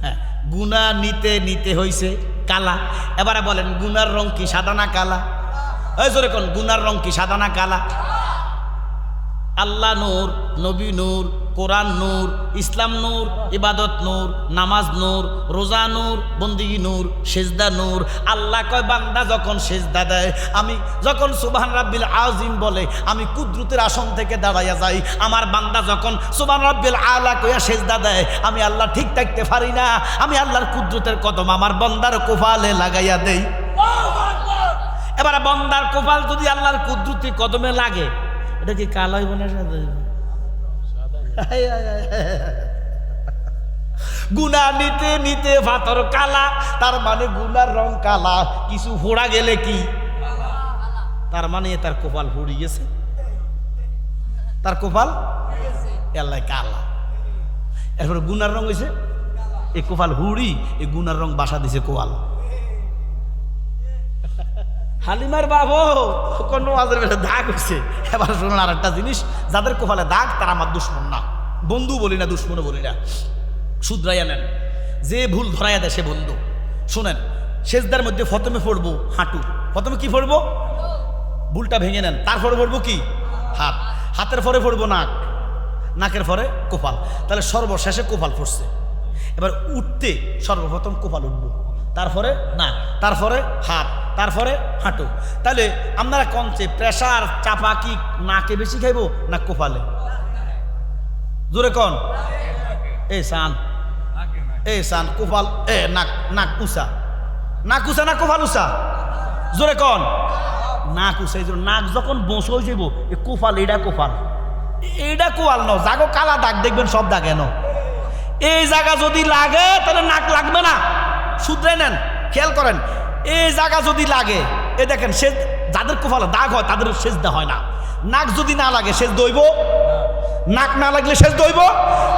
Speaker 1: হ্যাঁ, গুনাহ নিতে নিতে হইছে কালা। এবারে বলেন গুনার রং কি সাদা না কালা? এই জোরে কোন, গুনার রং কি সাদা না কালা? আল্লাহ নূর, নবী নূর, কোরআন নূর, ইসলাম নূর, ইবাদত নূর, নামাজ নূর, রোজা নূর, বন্দিগি নূর, সেজদা নূর। আল্লাহ কয় বান্দা যখন সেজদা দেয়, আমি যখন সুবহান রাব্বিল আযীম বলে, আমি কুদরতের আসন থেকে দাঁড়াইয়া যাই। আমার বান্দা যখন সুবহান রাব্বিল আলা কইয়া সেজদা দেয়, আমি আল্লাহ ঠিক থাকতে পারি না, আমি আল্লাহর কুদরতের কদম আমার বান্দার কোফালে লাগাইয়া দেই। এবারে বান্দার কোফাল যদি আল্লাহর কুদরতি কদমে লাগে, এটা কি কালো হইব না সাদা হইব? গুনাহ নিতে নিতে পাথর কালা, তার মানে গুনার রং কালা। কিছু ফোড়া গেলে কি? তার মানে তার কপাল ফুড়ি গেছে, তার কপাল আল্লাহ কালা। এরপরে গুনার রং হয়েছে এই কপাল হুড়ি, এই গুনার রং বাসা দিছে কোয়াল। হালিমার বাবু কোন আজের বেলা দাগ হচ্ছে। এবার শুনুন আর একটা জিনিস, যাদের কপালে দাগ তারা আমার দুশ্মন না, বন্ধু বলি না, দুশ্মনও বলি না। শুধরাইয়া নেন, যে ভুল ধরাইয়া দেয় সে বন্ধু। শুনেন, সেজদার মধ্যে প্রথমে পড়বো হাঁটু, প্রথমে কি পড়বো? ভুলটা ভেঙে নেন। তারপরে পড়বো কি? হাত। হাতের পরে পড়বো নাক, নাকের পরে কপাল। তাহলে সর্বশেষে কপাল পড়ছে। এবার উঠতে সর্বপ্রথম কপাল উঠবো, তারপরে নাক, তারপরে হাত, তারপরে হাঁটু। তাহলে আপনারা কনছে প্রেসার চাপা কি নাকে বেশি খাইব না কপালে? জোরে কন। এই সান কপাল, নাক, নাক উঁচা, নাক উঁচা না কপাল উঁচা? জোরে কন। নাক উঁচা। এই নাক যখন বসে হয়ে যাব এ কপাল, এটা কপাল, এইটা কোয়াল ন জাগো কালা দাগ দেখবেন সব দাগে ন। এই জায়গা যদি লাগে তাহলে নাক লাগবে না। শুধরে নেন, খেয়াল করেন। এই জায়গা যদি লাগে, এ দেখেন সে যাদের কপালে দাগ হয় তাদের সেজদা হয় না। নাক যদি না লাগে সেজ দইব, নাক না লাগলে শেষ দইব।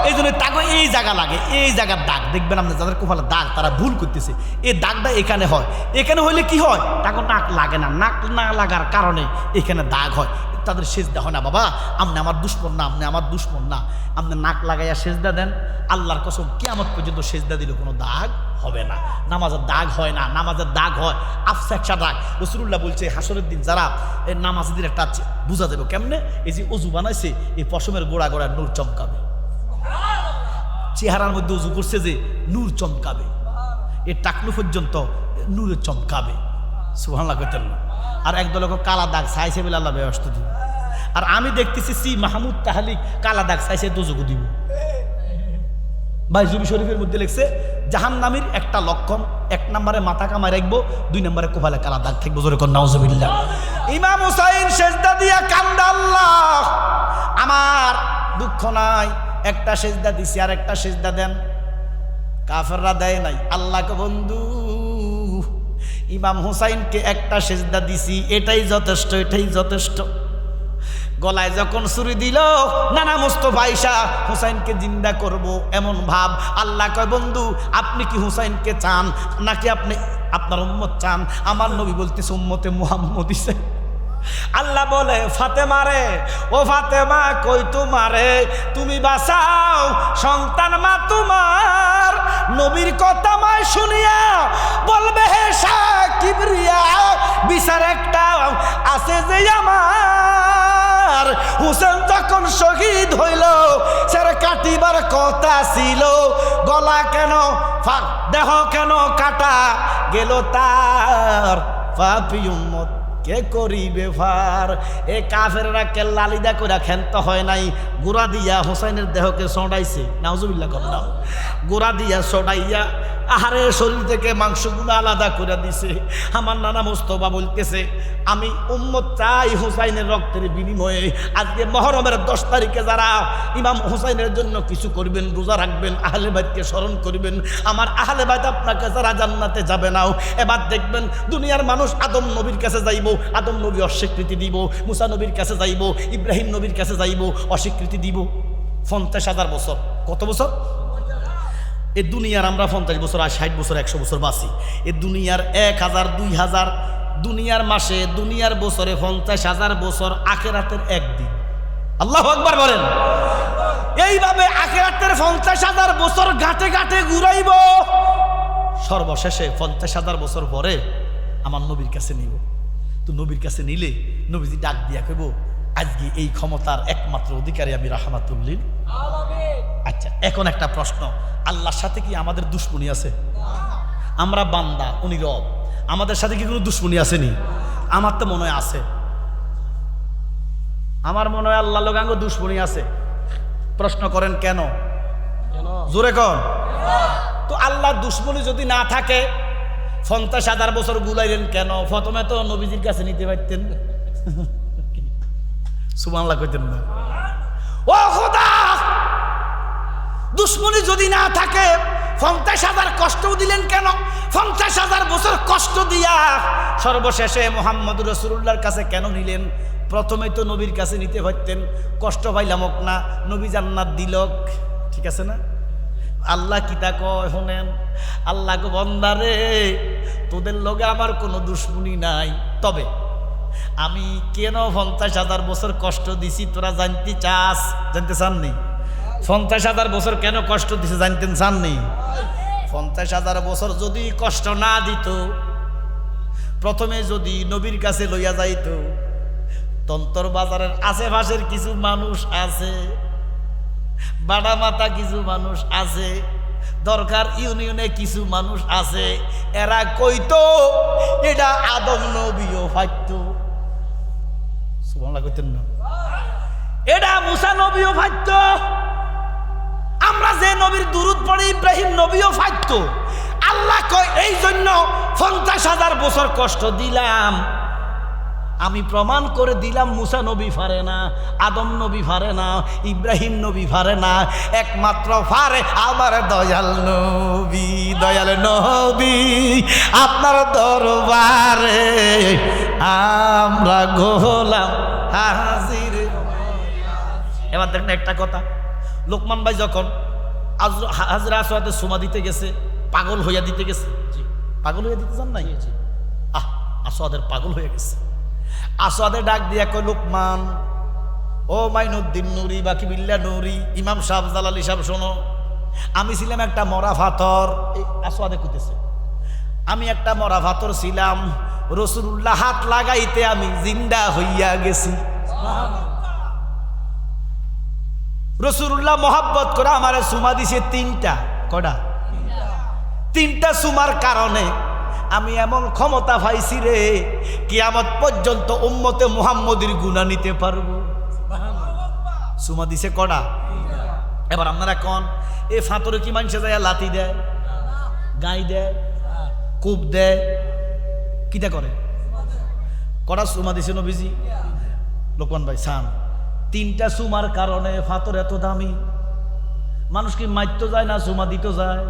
Speaker 1: এই জন্য তাকে এই জায়গা লাগে, এই জায়গার দাগ দেখবেন আপনি যাদের কপালে দাগ তারা ভুল করতেছে। এই দাগটা এখানে হয়, এখানে হইলে কি হয় তাকে নাক লাগে না, নাক না লাগার কারণে এখানে দাগ হয়, তাদের সেজদা হয় না। বাবা আপনি আমার দুশ্মন না, আপনি আমার দুশ্মন না। আপনি নাক লাগাইয়া সেজদা দেন, আল্লাহর কসম কিয়ামত পর্যন্ত সেজদা দিলে কোনো দাগ হবে না। নামাজের দাগ হয় না, নামাজের দাগ হয় আফসা একটা দাগ। রাসূলুল্লাহ বলছে হাসরের দিন যারা এই নামাজীদের একটা বুঝা যাবে কেমনে, এই যে অজু বানাইছে এই পশমের গোড়া গোড়া নূর চমকাবে, চেহারার মধ্যে উজু করছে যে নূর চমকাবে, এর টাকলু পর্যন্ত নূরে চমকাবে। সুবহানাল্লাহ কইতেন না। আর একদল কালা দাগ চাইছে বলে আল্লাহ ব্যবস্থা দিব। আর আমি দেখতেছি সি মাহমুদ তাহলিক কালা দাগ চাইছে দোজক দিব। ভাই জুবি শরীফের মধ্যে লিখছে জাহান্নামীর একটা লক্ষণ, 1 নম্বরে মাথা কামায় রাখবো, 2 নম্বরে কপালে কালা দাগ থাকবো। জোরে কোন নাউজুবিল্লাহ। ইমাম হুসাইন সেজদা দিয়া কান্দা, আল্লাহ আমার দুঃখ নাই, একটা সেজদা দিছি আর একটা সেজদা দেন। কাফেররা দেয় নাই। আল্লাহকে বন্ধু ইমাম হুসাইনকে একটা সেজদা দিছি, এটাই যথেষ্ট, এটাই যথেষ্ট। গলায় যখন ছুরি দিল নানা মুস্তফা আয়েশা হুসাইনকে জিন্দা করব এমন ভাব। আল্লাহ কয় বন্ধু আপনি কি হুসাইনকে চান নাকি আপনি আপনার উম্মত চান? আমার নবী বলতেছে উম্মতে মুহাম্মদী চাই। আল্লাহ বলে ফাতেমা রে, ও ফাতেমা কই তোমারে, তুমি বাঁচাও সন্তান মা তোমার। নবীর কথা মায় শুনিয়া বলবে হে শাহ কিবরিয়া, বিচার একটা আছে যে আমার। হুসেন যখন শহীদ হইল সের কাটিবার কথা ছিল, গলা কেন দেহ কেন কাটা গেল তার, পাপী উম্মত কে করিবে ফার। এ কাফেররা কেল্লা আলিদা করে খেন্ত হয় নাই, গোড়া দিয়া হুসাইনের দেহকে সড়াইছে। নাউজুবিল্লাহ করলাম। গোড়া দিয়া সড়াইয়া আহারে শরীর থেকে মাংসগুলো আলাদা করে দিছে। আমার নানা মুস্তফা বলতেছে আমি উম্মত চাই হুসাইনের রক্তের বিনিময়ে। আজকে মহরমের 10 তারিখে যারা ইমাম হুসাইনের জন্য কিছু করবেন, রোজা রাখবেন, আহলে বাইতকে স্মরণ করবেন, আমার আহলে বাইত আপনাকে যারা জান্নাতে যাবে নাও। এবার দেখবেন দুনিয়ার মানুষ আদম নবীর কাছে যাইব, আদম নবী অস্বীকৃতি দিব, মুসা নবীর কাছে যাইব, ইব্রাহিম নবীর কাছে যাইব, অস্বীকৃতি দিব। 50,000 বছর, কত বছর? এ দুনিয়ার আমরা 50 বছর আর 60 বছর 100 বছর বাঁচি। এ দুনিয়ার 1000 2000 দুনিয়ার মাসে দুনিয়ার বছরে 50,000 বছর আখিরাতের একদিন। আল্লাহু আকবার বলেন। এইভাবে আখিরাতের 50,000 বছর ঘাটে ঘাটে ঘুরাইব, সর্বশেষে 50,000 বছর পরে আমার নবীর কাছে নিব। তো নবীর কাছে নিলে নবীজি ডাক দিয়া কইব আজকে এই ক্ষমতার একমাত্র অধিকারী আমি রাহমাতুল লিল আলামিন। আচ্ছা এখন একটা প্রশ্ন, আল্লাহর সাথে কি আমাদের দুশ্মনী আছে? আমরা বান্দা, উনি রব, আমাদের সাথে কি কোনো দুশ্মনী আসেনি? আমার তো মনে হয় আছে, আমার মনে হয় আল্লাহ লোকাঙ্গ দুশ্মনী আছে। প্রশ্ন করেন কেন? জোরে কন। তো আল্লাহ দুশ্মনী যদি না থাকে 50,000 বছর গুলাইলেন কেন? প্রথমে তো নবীজির কাছে নিতে পারতেন। সুবহানাল্লাহ কইতেন না? ও খোদা, দুশ্মনী যদি না থাকে 50,000 কষ্ট দিলেন কেন? 50,000 বছর কষ্ট দিয়া সর্বশেষে মুহাম্মদুর রাসূলুল্লাহর কাছে কেন নিলেন? প্রথমেই তো নবীর কাছে নিতে পারতেন, কষ্ট পাইলাম না, নবী জান্নাত দিলক, ঠিক আছে না? আল্লাহ কিতা কয় শোনেন, আল্লাহ গো বান্দারে তোদের লগে আমার কোনো দুশ্মনী নাই, তবে আমি কেন 50,000 বছর কষ্ট দিছি তোরা জানতে চাস? জানতে চাননি? 50,000 বছর কেন কষ্ট দিছে জানতেন চাননি? 50,000 বছর যদি কষ্ট না দিত, প্রথমে যদি নবীর কাছে লইয়া যাইত, তন্তর বাজারের আশেপাশের কিছু মানুষ আছে, বাড়া মাথা কিছু মানুষ আছে, দরকার ইউনিয়নে কিছু মানুষ আছে এরা কইতো এটা আদম নবীও ফাইতো, সুবহানাল্লাহ কইতেন না, এটা মুসা নবীও ফাইতো, আমরা যে নবীর দুরূদ পড়ি ইব্রাহিম নবীও ফাইতো। আল্লাহ কয় এই জন্য 50,000 বছর কষ্ট দিলাম, আমি প্রমাণ করে দিলাম মুসা নবী পারে না, আদম নবী পারে না, ইব্রাহিম নবী পারে না, একমাত্র পারে আমার দয়াল নবী। দয়াল নবী আপনার দরবারে আমরা গোলাম হাজির। এবার দেখেন একটা কথা, লোকমান ভাই যখন হাজরা আসওয়াদে সুমা দিতে গেছে, পাগল হইয়া দিতে গেছে, পাগল হইয়া দিতে চান নাই, আসওয়াদের পাগল হয়ে গেছে। আসওয়াদে ডাক দিয়া কয় লোকমান, ও মাইনুদ্দিন নুরি, বাকি বিল্লা নুরি, ইমাম সাহেব, জালালি সাহেব, শোনো, আমি ছিলাম একটা মরা পাথর। এই আসওয়াদে কইতেছে, আমি একটা মরা পাথর ছিলাম, রাসূলুল্লাহ হাত লাগাইতে আমি জিন্দা হইয়া গেছি। রাসূলুল্লাহ মোহাব্বত করে আমারে সুমা দিছে 3টা। কয়টা? 3টা সুমার কারণে আমি এমন ক্ষমতা পাইছি রে, কিয়ামত পর্যন্ত উম্মতে মুহাম্মদের গুনাহ নিতে পারবো। সুমা দিছে কয়টা? এবার আপনারা কোন এই ফাতরে কি মানুষে যায় লাথি দেয়, গাই দেয়, কূপ দেয়, কিটা করে? কটা সুমা দিছে নবীজি? লোকমান ভাই সান 3টা সুমার কারণে ফাতর এত দামি। মানুষ কি মারতে যায় না সুমা দিতে যায়?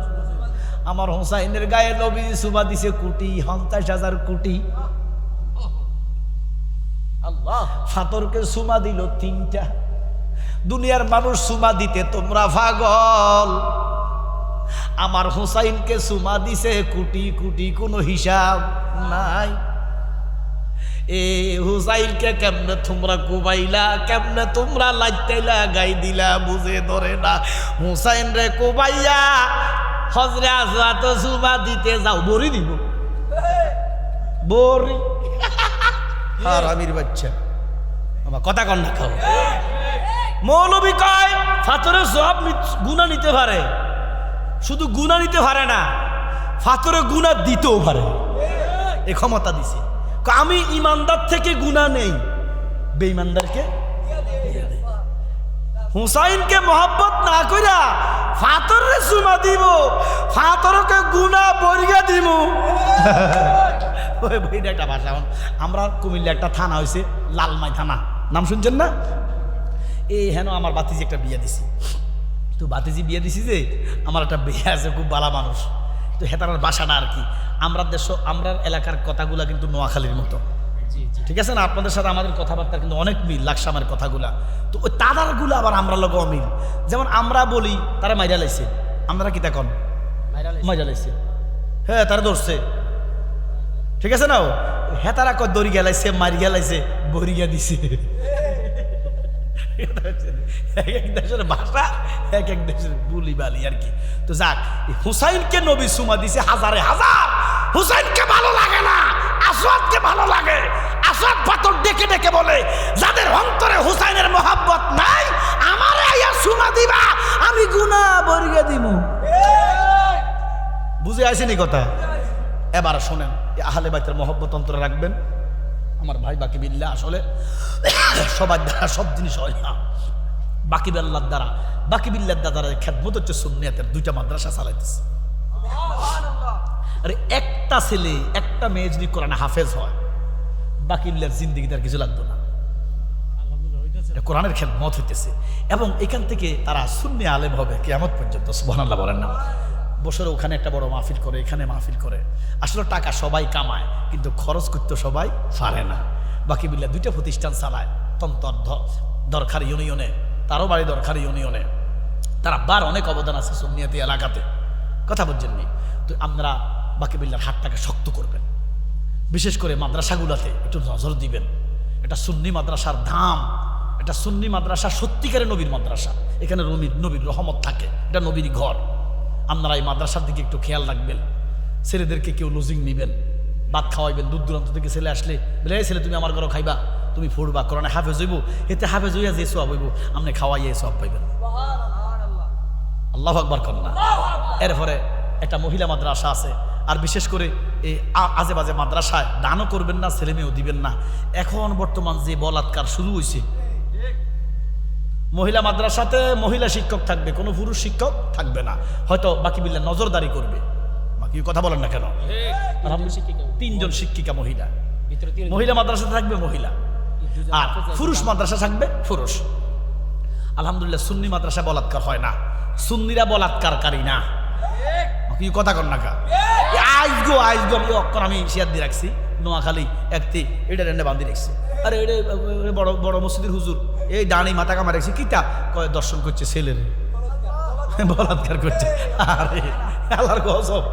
Speaker 1: আমার হোসাইনের গায়ে নবী সুমা দিছে কোটি, 50,000 কোটি। আল্লাহ ফাতরকে সুমা দিল 3টা। দুনিয়ার মানুষ সুমা দিতে তোমরা পাগল, আমার হোসাইনকে সুমা দিছে কোটি কোটি, কোনো হিসাব নাই। এ হুসাইনকে কেমনে তোমরা কুবাইলা, কেমনে তোমরা লাইতাইলা, গাই দিলা, বুঝে ধরে না। হুসাইন রে কুবাইয়া হজরে আসওয়াদ সুমা দিতে যাও, বড়ি দিব, বড়ি। আর আমির বাচ্চা আমার কথা কন না খাও। মৌলবী কয় ফাতরে সব গুনাহ নিতে পারে, শুধু গুনাহ নিতে পারে না, ফাতরে গুনাহ দিতেও পারে, এ ক্ষমতা দিছে। আমি ইমানদার থেকে গুনাহ নেই, বেঈমানদারকে হুসাইনকে মহব্বত না কইরা ফাতরে সুমা দিব, ফাতরকে গুনাহ বরিয়া দিব। ওই বইটা একটা ভাষা। আমরা কুমিল্লা একটা থানা হয়েছে লালমাই থানা, নাম শুনছেন না? এই হেন আমার বাতিজি একটা বিয়ে দিছি, তো বাতিজি বিয়ে দিছি যে আমার একটা বিয়ে আছে, খুব ভালো মানুষ, তো হেতার বাসাটা আর কি আমরা দেশ, আমরা এলাকার কথাগুলা কিন্তু নোয়াখালীর মতো, ঠিক আছে না? আপনাদের সাথে আমাদের কথাবার্তা কিন্তু অনেক মিল, লাকসামের কথাগুলা, তো ওই তাদারগুলো আবার আমরা লোক অমিল। যেমন আমরা বলি তারা মাইরা লাইছে, আমরা কি তখন মাইরা লাইছে, হ্যাঁ তারা ধরছে, ঠিক আছে না? হ্যাঁ তারা কয় দড়ি গেলাইছে, মারি গেলাইছে, বরিয়া দিছে। এক এক দেশের ভাষা, এক এক দেশের বুলি বালি আর কি। তো যাক, হুসাইনকে নবী সুমা দিছে হাজারে হাজার। হুসাইনকে ভালো লাগে না, আসওয়াদকে ভালো লাগে। আসওয়াদ পাথর ডেকে ডেকে বলে, যাদের অন্তরে হুসাইনের মহব্বত নাই, আমারে আইয়া সুমা দিবা, আমি গুনাহ বরিয়ে দিব। বুঝে আসেনি কথা? এবার শোনেন, আহলে বাইতের মহব্বত অন্তরে রাখবেন। আমার ভাই বাকি বিল্লাহ, আসলে সবার দ্বারা সব জিনিস হয় না, বাকি বিল্লাহর দ্বারা, বাকি বিল্লাহর দ্বারা খেদমত হচ্ছে সুন্নিয়াতের 2টা মাদ্রাসা চালাইতেছে। আরে একটা ছেলে একটা মেয়ে যদি কোরআনে হাফেজ হয়, বাকি বিল্লাহর জিন্দেগি তার কিছু লাগতো না, কোরআনের খেদমত হইতেছে। এবং এখান থেকে তারা সুন্নি আলেম হবে কিয়ামত পর্যন্ত। সুবহানাল্লাহ বলেন না? বছরে ওখানে একটা বড় মাহফিল করে, এখানে মাহফিল করে। আসলে টাকা সবাই কামায়, কিন্তু খরচ করতে সবাই পারে না। বাকি বিল্লাহ 2টা প্রতিষ্ঠান চালায়, তন্তর দরকার ইউনিয়নে, তারও বাড়ি দরকার ইউনিয়নে। তার আব্বার অনেক অবদান আছে সুন্নিয়াতি এলাকাতে, কথা বলছেন নি? তো আমরা বাকি বিল্লাহর হাতটাকে শক্ত করবেন, বিশেষ করে মাদ্রাসাগুলোতে একটু নজর দিবেন। এটা সুন্নি মাদ্রাসার ধাম, এটা সুন্নি মাদ্রাসা সত্যিকারের নবীর মাদ্রাসা, এখানে নবীর রহমত থাকে, এটা নবীর ঘর। আপনারা এই মাদ্রাসার দিকে একটু খেয়াল রাখবেন। ছেলেদেরকে কেউ লজিং নিবেন, ভাত খাওয়াইবেন, দূর দূরান্ত থেকে ছেলে আসলে বলে, এই ছেলে তুমি আমার ঘরে খাইবা, তুমি পড়বা, কোরআনে হাফেজ হইব, এতে হাফেজ হইয়া যে সওয়াব হইব, আপনি খাওয়াইয়া সওয়াব পাইবেন। আল্লাহু আকবার কন্যা। এরপরে একটা মহিলা মাদ্রাসা আছে। আর বিশেষ করে এই আজে বাজে মাদ্রাসায় দানও করবেন না, ছেলে মেয়েও দিবেন না। এখন বর্তমান যে বলাৎকার শুরু হয়েছে, মহিলা মাদ্রাসাতে মহিলা শিক্ষক থাকবে, কোনো পুরুষ শিক্ষক থাকবে না, হয়তো বাকি বিল্লা নজরদারি করবে। বাকি কথা বলেন না কেন? তিনজন শিক্ষিকা মহিলা, মহিলা মাদ্রাসা থাকবে মহিলা, আর পুরুষ মাদ্রাসা থাকবে পুরুষ। আলহামদুলিল্লাহ সুন্নি মাদ্রাসায় বলাৎকার হয় না, সুন্নিরা বলাৎকারকারী না। কি কথা কর না কা? আইজগো আমি শেয়ার দিয়ে রাখছি নোয়াখালী একটি এটা রেন্ডে বান্ধি রাখছি। আরে এটা বড় বড় মসজিদের হুজুর এই ডানি মাথা কামা রাখছি, কিটা কয় দর্শন করছে ছেলের, বলাৎকার করছে। আরে আল্লাহর গজব,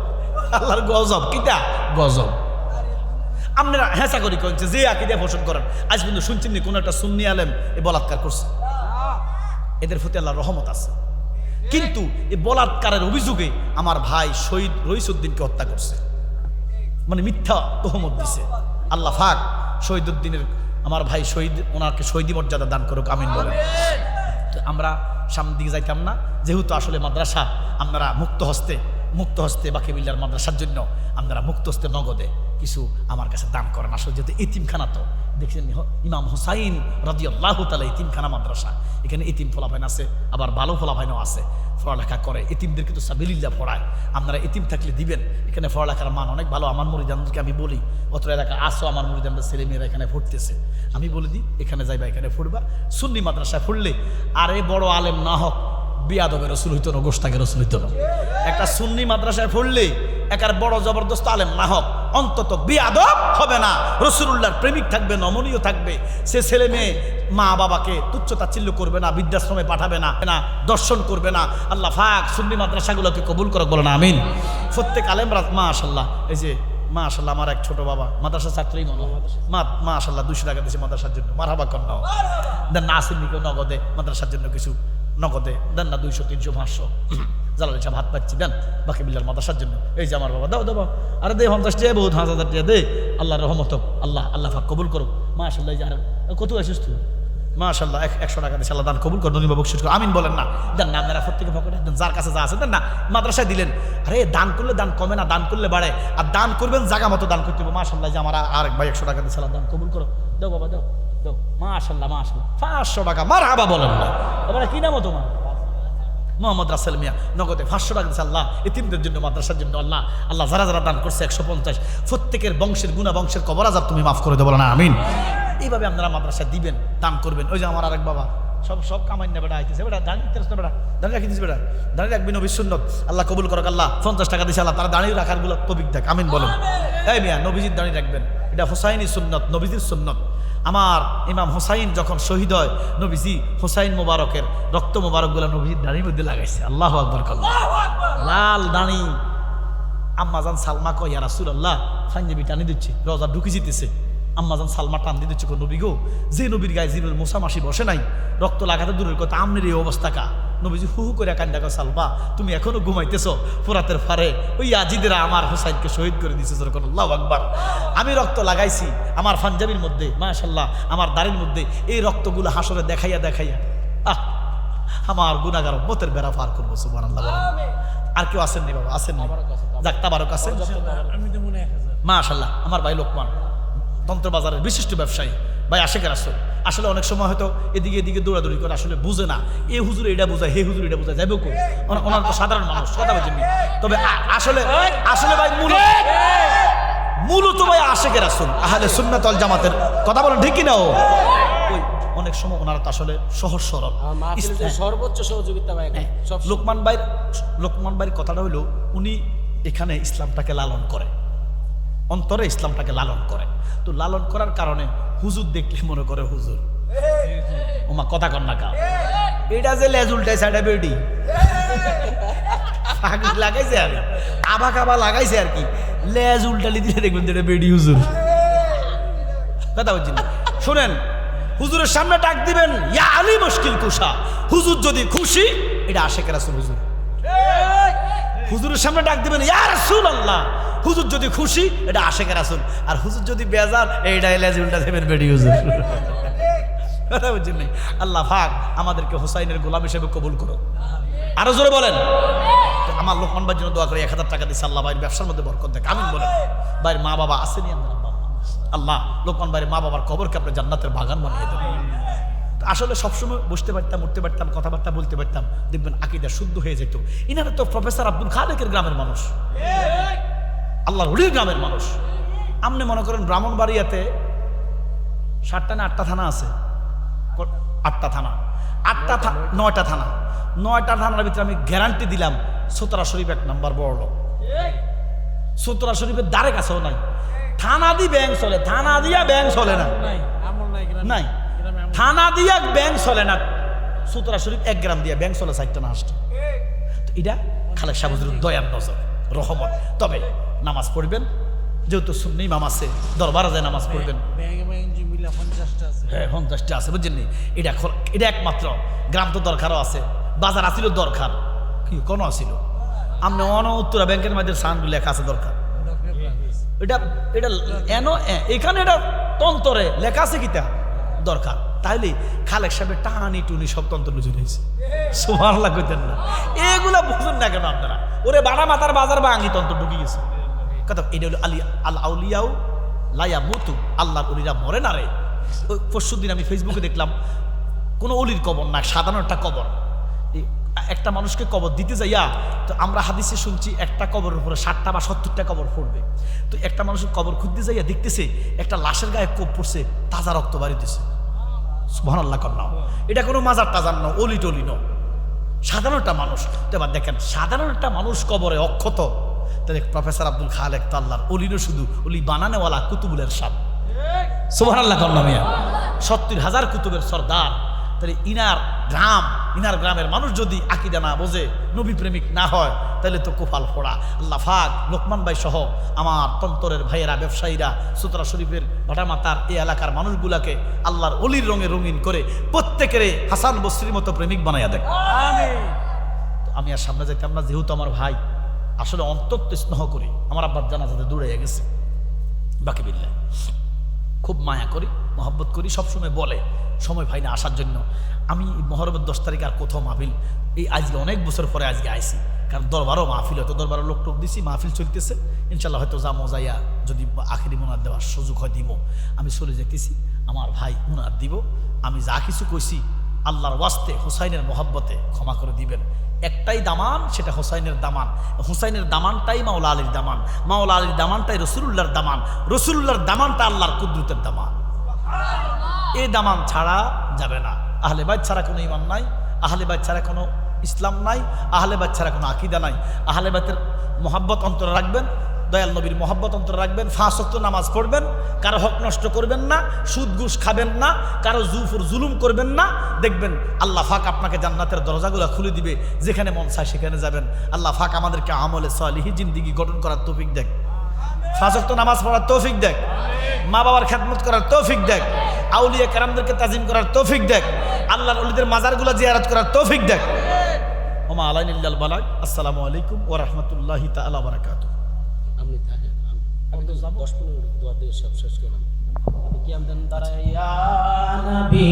Speaker 1: আল্লাহর গজব, কিটা গজব। আপনারা হেঁচা করি কইছে যে আকিদা পোষণ করেন, আজ পর্যন্ত শুনছেন নি কোন একটা সুন্নি আলেম এই বলাৎকার করছে? এদের প্রতি আল্লাহর রহমত আছে। কিন্তু এই বলাৎকারের অভিযোগে আমার ভাই শহীদ রইসউদ্দিনকে হত্যা করছে, মানে মিথ্যা তহমত দিছে। আল্লাহ পাক শহীদউদ্দিনের আমার ভাই শহীদ, ওনাকে শহীদি মর্যাদা দান করুক, আমিন বলেন। তো আমরা সামনের দিকে যাইতাম না, যেহেতু আসলে মাদ্রাসা আপনারা মুক্ত হস্তে বাকি বিল্লার মাদ্রাসার জন্য আপনারা মুক্ত হস্তে নগদে কিছু আমার কাছে দান করেন। আসলে যেহেতু এতিমখানা, তো দেখছেন ইমাম হুসাইন রাদিয়াল্লাহু তাআলা এতিমখানা মাদ্রাসা, এখানে এতিম ফলাফাইন আছে, আবার ভালো ফলাফাইনও আছে, পড়ালেখা করে। এতিমদের কিন্তু সাবিলিল্লাহ পড়ায়, আপনারা এতিম থাকলে দিবেন। এখানে পড়ালেখার মান অনেক ভালো। আমার মুরিদানদেরকে আমি বলি, অত এলাকা আসো, আমার মুরিদানদের ছেলে মেয়েরা এখানে পড়তেছে, আমি বলে দিই এখানে যাইবা, এখানে পড়বা। সুন্নি মাদ্রাসায় পড়লে আরে বড় আলেম না হোক, বিয়াদবের রসুল হইতো না, গোস্তাকের রসুল হইতো না। একটা সুন্নি মাদ্রাসায় পড়লে একার বড় জবরদস্ত আলেম না হোক, অন্তত বিয়াদব হবে না, রসুলুল্লাহর প্রেমিক থাকবে, নমনীয় থাকবে। সে ছেলে মেয়ে মা বাবাকে তুচ্ছ তাচ্ছিল্য করবে না, বৃদ্ধাশ্রমে পাঠাবে না, দর্শন করবে না। আল্লাহ পাক সুন্নি মাদ্রাসাগুলোকে কবুল করুক, বলো না আমিন। প্রত্যেক আলেমরা মাশাআল্লাহ, এই যে মাশাআল্লাহ আমার এক ছোট বাবা মাদ্রাসা ছাত্রই মনে হয়, মাশাআল্লাহ 200 টাকা দিয়েছে মাদ্রাসার জন্য, মারহাবা কন্যা দেন না। আসেননিকেও নগদে মাদ্রাসার জন্য কিছু নগদে দেন না, 200 300 500 জালালি সাহেব হাত পাচ্ছি দেন বাকি বিল্লার মাদ্রাসার জন্য। এই যে আমার বাবা দাও দাও, আরে দে 50 টাকা, বহুত 1000 টাকা দে, আল্লাহর রহমত হোক, আল্লাহ পাক কবুল করুক। মাশাআল্লাহ, যে আর কত আসিস তুই, মাশাআল্লাহ 100 টাকা দিয়েছে, আল্লাহ দান কবুল কর, নদী বকশিশ কর, আমিন বলেন না। দেন না আপনারা প্রত্যেকে পকেটে দেন, যার কাছে যা আছে দেন না, মাদ্রাসায় দিলেন। আরে দান করলে দান কমে না, দান করলে বাড়ে। আর দান করবেন জায়গা মতো দান করতে হবে। মাশাআল্লাহ, যে আমার আরেক ভাই 100 টাকা দিয়েছে, আল্লাহ দান কবুল করো, দাও বাবা দাও দাও, মাশাআল্লাহ 500 টাকা, মারহাবা বলেন না। এবারে কি নাম তোমার? মোহাম্মদ রাসেল মিয়া, নগদে 500 টাকা দিচ্ছে আল্লাহ এতিমদের জন্য, মাদ্রাসার জন্য। আল্লাহ যারা যারা দান করছে 150, প্রত্যেকের বংশের গুণা, বংশের কবর আযাব তুমি মাফ করে দেবো না আমিন। এইভাবে আপনারা মাদ্রাসা দিবেন, দান করবেন। ওই যে আমার আরেক বাবা সব কামাই না বেটা আইতেছে, বেটা দাঁড়িয়ে না, বেটা দাঁড়িয়ে রাখি দিস, বেটা দাঁড়িয়ে রাখবি, নবীর সুন্নত, আল্লাহ কবুল করুক। আল্লাহ 50 টাকা দিচ্ছে, আল্লাহ তারা দাঁড়িয়ে রাখার গুলো তৌফিক দেখ, আমিন বলেন। এই মিয়া নবীজির দাঁড়িয়ে রাখবেন, এটা হুসাইনি সুন্নত, নবীজির সুন্নত। আমার ইমাম হুসাইন যখন শহীদ হয়, নবীজি হুসাইন মোবারকের রক্ত মোবারকগুলো নবীজির দাঁড়ির মধ্যে লাগাইছে। আল্লাহু আকবার, লাল দাঁড়ি। আম্মাজান সালমা কয়, ইয়া রাসূলুল্লাহ, পাঞ্জাবি টানি দিচ্ছে, রোজা ঢুকি যেতেছে। আম্মাজান সালমা টান দিয়ে দিচ্ছে, নবী গো, যে নবীর গায়ে জিবরিল মুসা মাসি বসে নাই, রক্ত লাগাতে দূরের কথা, আমনের এই অবস্থা কা? নবীজি হু হু করে কান্দা কয়, সালমা তুমি এখনো ঘুমাইতেছ? ফোরাতের ফারে ওই আজিদেরা আমার হুসাইনকে শহীদ করে দিয়েছে। যখন আল্লাহু আকবার, আমি রক্ত লাগাইছি আমার পাঞ্জাবির মধ্যে, মাশাআল্লাহ আমার দাড়ির মধ্যে, এই রক্তগুলো হাসরে দেখাইয়া আমার গুনাহগার উম্মতের বেড়া পার করবো। সুবহানাল্লাহ। আর কেউ আসেননি বাবা? আসেননি? যাক, তাবারক আছে মাশাআল্লাহ। আমার ভাই লোকমান তন্ত্রবাজারের বিশিষ্ট ব্যবসায়ী ভাই, আশেকের রাসূল। আসলে অনেক সময় হয়তো এদিকে দৌড়াদৌড়ি করে, আসলে বুঝে না, এ হুজুর এটা বোঝায়, হে হুজুর এটা বোঝায়, যাইব কই? ওনার তো সাধারণ মানুষ, কথা বলছেন। তবে আসলে ভাই মূলত ভাই আশেকের রাসূল, আহলে সুন্নাত ওয়াল জামাতের কথা বলেন, ঠিক কি না? ওই অনেক সময় ওনারা তো আসলে সহজ সরল,
Speaker 2: সর্বোচ্চ সহযোগিতা ভাই।
Speaker 1: লোকমান ভাইয়ের কথাটা হইলো, উনি এখানে ইসলামটাকে লালন করে, অন্তরে ইসলামটাকে লালন করে। তো লালন করার কারণে হুজুর দেখলে মনে করে হুজুর, ওমা কথা কন না কা, এটা যে লেজ উল্টাই সাইডা বেডি লাগাইছে, আর আবা কাবা লাগাইছে আর কি, লেজ উল্টালি দিলে দেখবেন যেটা বেডি হুজুর। কথা বলছেন, শোনেন, হুজুরের সামনে ডাক দিবেন, ইয়া আলী মুশকিল কুশা, হুজুর যদি খুশি, এটা আশেকের রাসূল হুজুর। হুজুরের সামনে ডাক দিবেন, ইয়া রাসূলুল্লাহ, হুজুর যদি খুশি, এটা আশেকের রাসূল। আর হুজুর যদি বেজার, এইটা লেজ উল্টা দেবেন বেডি হুজুর। কথা বুঝছেন? আল্লাহ পাক আমাদেরকে হুসাইনের গোলাম হিসেবে কবুল করো, আরো জোরে বলেন। আমার লোকমান ভাইয়ের জন্য দোয়া করি, 1000 টাকা দিচ্ছে, আল্লাহ ভাইয়ের ব্যবসার মধ্যে বরকত দেখ, আমিন বলেন। ভাইয়ের মা বাবা আসেনি আপনার, আল্লাহ লোকমান ভাইয়ের মা বাবার কবরকে আপনি জান্নাতের বাগান বানিয়ে দেবেন। আসলে সবসময় বসতে পারতাম, উঠতে পারতাম, কথাবার্তা বলতে পারতাম, দেখবেন আকীদা শুদ্ধ হয়ে যেত। ইনারা তো প্রফেসর আব্দুল খালেকের গ্রামের মানুষ, আল্লাহর ওলির গ্রামের মানুষ। আপনি মনে করেন ব্রাহ্মণবাড়িয়াতে 7টা না 8টা থানা আছে, 8টা থানা, 9টা থানা, 9টা থানার ভিতরে আমি গ্যারান্টি দিলাম সোতরা শরীফ 1 নাম্বার বড় লোক। সোতরা শরীফের দ্বারে কাছেও নাই, থানা দিয়ে ব্যাংক চলে, থানা দিয়া ব্যাংক চলে না, নাই থানা দিয়া ব্যাংক চলে না, সোতরা শরীফ 1 গ্রাম দিয়া ব্যাংক চলে 4টা না 8টা। তো এটা খালেক সাহেব হুজুরের দয়ার নজর, রহমত। তবে নামাজ পড়বেন, যেহেতু সুন্নি ইমাম আছে, দরবারে যায় নামাজ পড়বেন। হ্যাঁ 50টা আছে, বুঝছেন নি? এটা একমাত্র গ্রাম তো দরকারও আছে, বাজার আসিল দরকার, কি কোনো আসিল আপনি উত্তরা ব্যাংকের মধ্যে সানগুলো লেখা আছে দরকার। এটা এটা এখানে এটা তন্তরে লেখা আছে কিতা দরকার। তাইলে খালেক সাহেবের টানি টুনি সব তন্ত্র লুজুর হয়েছে, সুবহানাল্লাহ কইতেন না? এগুলা বুঝুন না কেন আপনারা? ওরে বাড়া মাথার বাজার ভাঙি তন্ত্র ঢুকে গেছে কথা। এটা হলো আল আউলিয়াউ লা ইয়ামুতু, আল্লাহর ওলিরা মরে না রে। পরশুদিন আমি ফেসবুকে দেখলাম কোনো অলির কবর না, সাধারণ একটা কবর। একটা মানুষকে কবর দিতে যাইয়া, তো আমরা হাদিসে শুনছি একটা কবরের উপরে 60টা বা 70টা কবর পড়বে। তো একটা মানুষের কবর খুঁজতে যাইয়া দেখতেছে একটা লাশের গায়ে কোপ পড়ছে, তাজা রক্ত বাড়িতেছে। সুবহানাল্লাহ কন্যা, এটা কোনো মাজার টাজার না, অলি টলি ন, সাধারণ একটা মানুষ। তো এবার দেখেন সাধারণ একটা মানুষ কবরে অক্ষত, তাহলে প্রফেসর আব্দুল খালেক তো আল্লাহর অলিরও শুধু অলি বানানেওয়ালা কুতুবুলের সাপ। সুবহানাল্লাহ কন্যা মিয়া, 70,000 কুতুবের সর্দার। তাহলে ইনার গ্রামের মানুষ যদি আকীদা না বোঝে, নবী প্রেমিক না হয়, তাহলে তো কোপাল ফোড়া। আল্লাহ পাক লোকমান ভাই সহ আমার তন্তরের ভাইয়েরা, ব্যবসায়ীরা, সোতরা শরীফের ভাটামাতার এই এলাকার মানুষগুলাকে আল্লাহর অলির রঙে রঙিন করে প্রত্যেকের হাসান বসরির মতো প্রেমিক বানাইয়া দেখ। আমি আর সামনে যাইতাম না, যেহেতু আমার ভাই, আসলে অন্তত স্নেহ করি। আমার আব্বার জানাজাতে দূরে গেছে, বাকি বিল্লাহ খুব মায়া করি, মহব্বত করি, সবসময় বলে সময় ভাই না আসার জন্য। আমি মহরমের 10 তারিখ আর কোথাও মাহফিল, এই আজকে অনেক বছর পরে আজকে আইসি, কারণ দরবারও মাহফিল, হয়তো দরবারও লোক টোক দিছি, মাহফিল চলতেছে, ইনশাল্লাহ হয়তো যা মজাইয়া যদি আখিরি মুনার দেওয়ার সুযোগ হয় দিব। আমি চলে যেতেছি, আমার ভাই মুনার দিব। আমি যা কিছু কইছি আল্লাহর ওয়াস্তে হুসাইনের মহব্বতে ক্ষমা করে দিবেন। একটাই দামান, সেটা হুসাইনের দামান। হুসাইনের দামানটাই মাওলা আলীর দামান, মাওলা আলীর দামানটাই রসুলুল্লাহর দামান, রসুলুল্লাহর দামানটা আল্লাহর কুদরতের দামান। এই দামান ছাড়া যাবে না। আহলে বাইত ছাড়া কোনো ইমান নাই, আহলে বাইত ছাড়া কোনো ইসলাম নাই, আহলে বাইত ছাড়া কোনো আকীদা নাই। আহলে বাইতের মহব্বত অন্তরে রাখবেন, দয়াল নবীর মহব্বত অন্তরে রাখবেন, 5 ওয়াক্ত নামাজ পড়বেন, কারো হক নষ্ট করবেন না, সুদ ঘুষ খাবেন না, কারো জুলুম করবেন না। দেখবেন আল্লাহ পাক আপনাকে জান্নাতের দরজাগুলো খুলে দিবে, যেখানে মন চায় সেখানে যাবেন। আল্লাহ পাক আমাদেরকে আমলে সালিহি জিন্দেগি গঠন করার তৌফিক দেখ, 5 ওয়াক্ত নামাজ পড়ার তৌফিক দেখ, মা বাবার খেদমত করার তৌফিক দেখ, আউলিয়া কেরামদেরকে তাজিম করার তৌফিক দেখ, আল্লাহর ওলিদের মাজারগুলো জিয়ারত করার তৌফিক দেখ। ওমা আলাইনা ইল্লাল বালাগ। আসসালামু আলাইকুম ওয়া রাহমাতুল্লাহি তাআলা ওয়া বারাকাতুহু।
Speaker 2: আপনি থাকেন, আমি তো 10-15 মিনিট দোয়া দিয়ে সব শেষ করলাম। কি আমদান দাঁড়াইয়া নবী